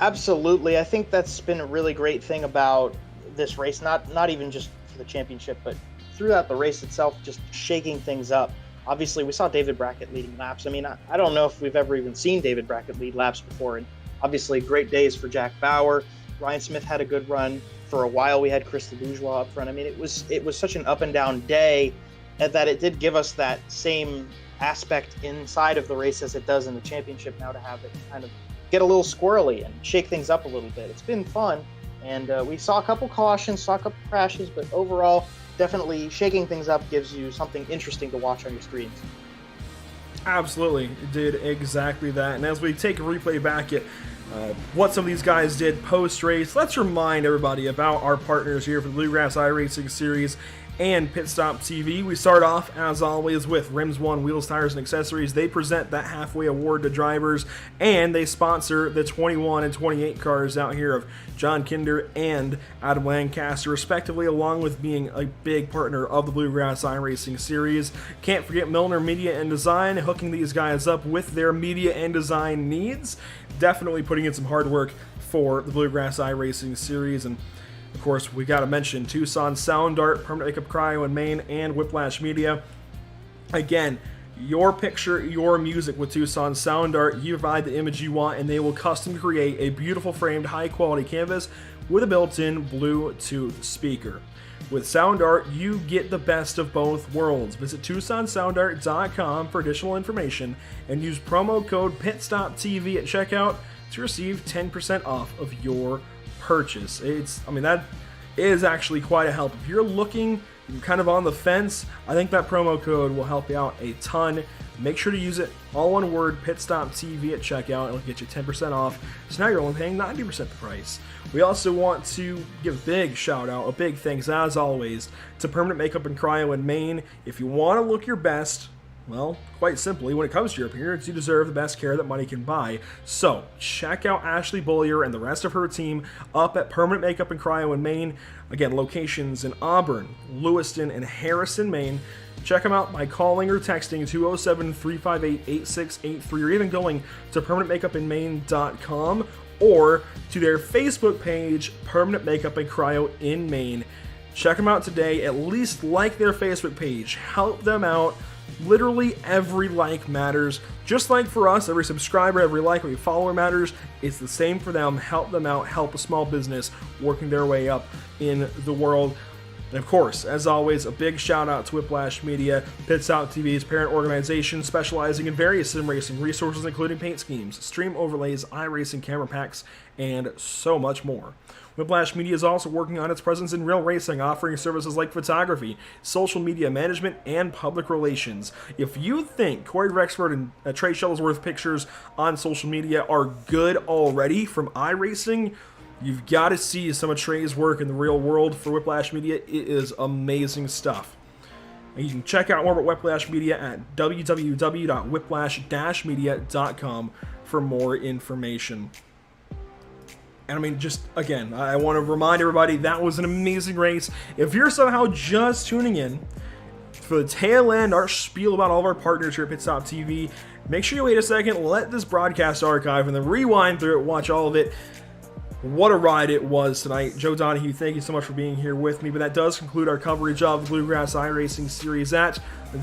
Absolutely. I think that's been a really great thing about this race, not even just for the championship, but throughout the race itself, just shaking things up. Obviously, we saw David Brackett leading laps. I mean, I don't know if we've ever even seen David Brackett lead laps before, and obviously great days for Jack Bauer. Ryan Smith had a good run. For a while, we had Chris LeBourgeois up front. I mean, it was such an up and down day that it did give us that same aspect inside of the race as it does in the championship now, to have it kind of get a little squirrely and shake things up a little bit. It's been fun, and we saw a couple cautions, saw a couple crashes, but overall, definitely shaking things up gives you something interesting to watch on your screens. Absolutely, it did exactly that. And as we take a replay back at what some of these guys did post-race, let's remind everybody about our partners here for the Bluegrass iRacing series and PitStop TV. We start off, as always, with Rims One Wheels, Tires, and Accessories. They present that halfway award to drivers, and they sponsor the 21 and 28 cars out here of John Kinder and Adam Lancaster, respectively, along with being a big partner of the Bluegrass iRacing series. Can't forget Milner Media and Design, hooking these guys up with their media and design needs. Definitely putting in some hard work for the Bluegrass iRacing series. And of course, we got to mention Tucson Sound Art, Permanent Makeup Cryo in Maine, and Whiplash Media. Again, your picture, your music with Tucson Sound Art. You provide the image you want, and they will custom create a beautiful framed, high-quality canvas with a built-in Bluetooth speaker. With Sound Art, you get the best of both worlds. Visit TucsonSoundArt.com for additional information and use promo code PitStopTV at checkout to receive 10% off of your purchase. That is actually quite a help. If you're looking, you're kind of on the fence, I think that promo code will help you out a ton. Make sure to use it, all one word, PitStopTV at checkout. It'll get you 10% off. So now you're only paying 90% the price. We also want to give a big shout out, a big thanks as always, to Permanent Makeup and Cryo in Maine. If you want to look your best, well, quite simply, when it comes to your appearance, you deserve the best care that money can buy. So, check out Ashley Bullier and the rest of her team up at Permanent Makeup and Cryo in Maine. Again, locations in Auburn, Lewiston, and Harrison, Maine. Check them out by calling or texting 207-358-8683, or even going to permanentmakeupinmaine.com or to their Facebook page, Permanent Makeup and Cryo in Maine. Check them out today. At least like their Facebook page. Help them out. Literally every like matters. Just like for us, every subscriber, every like, every follower matters. It's the same for them. Help them out. Help a small business working their way up in the world. And of course, as always, a big shout out to Whiplash Media, PitStop TV's parent organization, specializing in various sim racing resources, including paint schemes, stream overlays, iRacing camera packs, and so much more. Whiplash Media is also working on its presence in real racing, offering services like photography, social media management, and public relations. If you think Corey Rexford and Trey Shuttlesworth pictures on social media are good already from iRacing, you've got to see some of Trey's work in the real world for Whiplash Media. It is amazing stuff. And you can check out more about Whiplash Media at www.whiplash-media.com for more information. And just again, I want to remind everybody that was an amazing race. If you're somehow just tuning in for the tail end, our spiel about all of our partners here at PitStop TV, make sure you wait a second, let this broadcast archive, and then rewind through it, watch all of it. What a ride it was tonight. Joe Donahue, thank you so much for being here with me. But that does conclude our coverage of the Bluegrass iRacing series at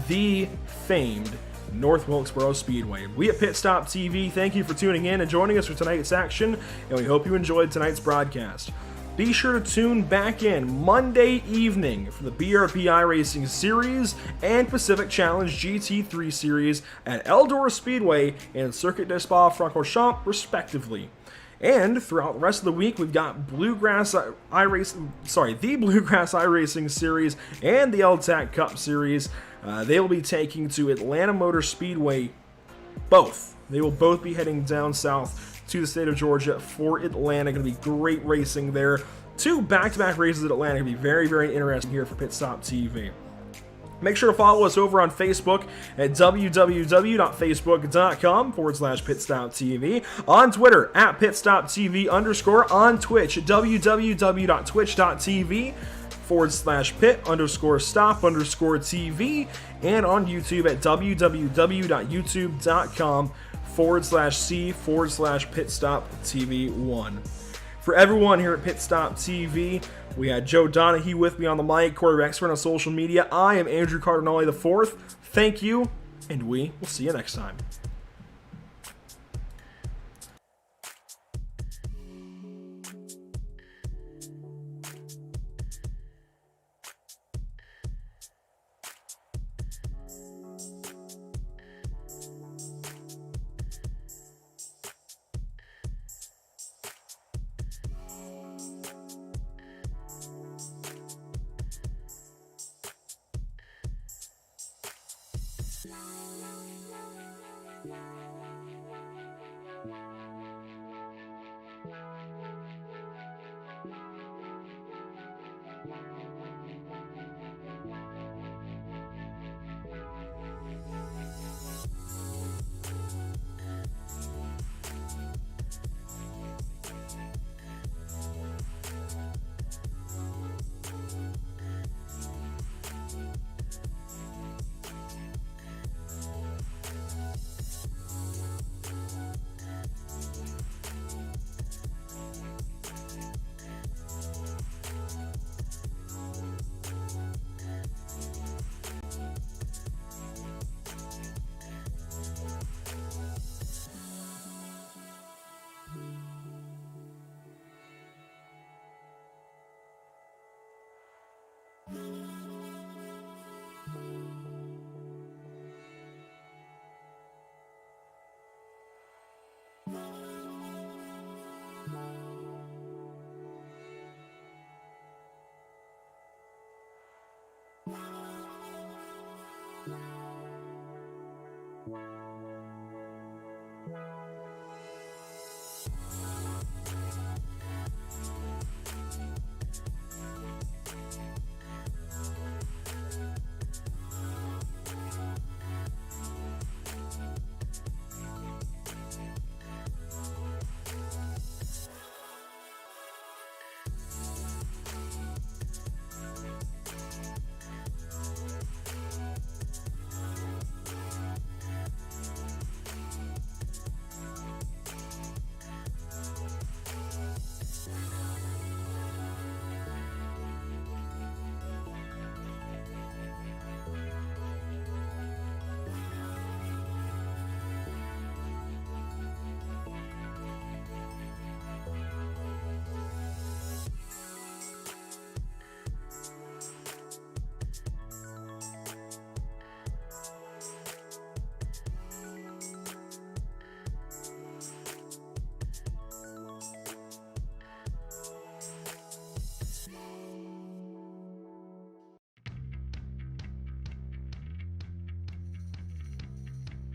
the famed North Wilkesboro Speedway. We at PitStop TV thank you for tuning in and joining us for tonight's action, and we hope you enjoyed tonight's broadcast. Be sure to tune back in Monday evening for the BRP iRacing Series and Pacific Challenge GT3 Series at Eldora Speedway and Circuit de Spa-Francorchamps, respectively. And throughout the rest of the week, we've got the Bluegrass iRacing Series and the LTAC Cup Series. They will be taking to Atlanta Motor Speedway. They will both be heading down south to the state of Georgia for Atlanta. Going to be great racing there. 2 back-to-back races at Atlanta. Going to be very, very interesting here for PitStop TV. Make sure to follow us over on Facebook at www.facebook.com/PitStopTV, on Twitter at PitStopTV_, on Twitch at www.twitch.tv/Pit_Stop_TV, and on YouTube at www.youtube.com/C/PitStopTV1. For everyone here at PitStop TV, we had Joe Donahue with me on the mic, Corey Rexford on social media. I am Andrew Cardinale IV. Thank you, and we will see you next time.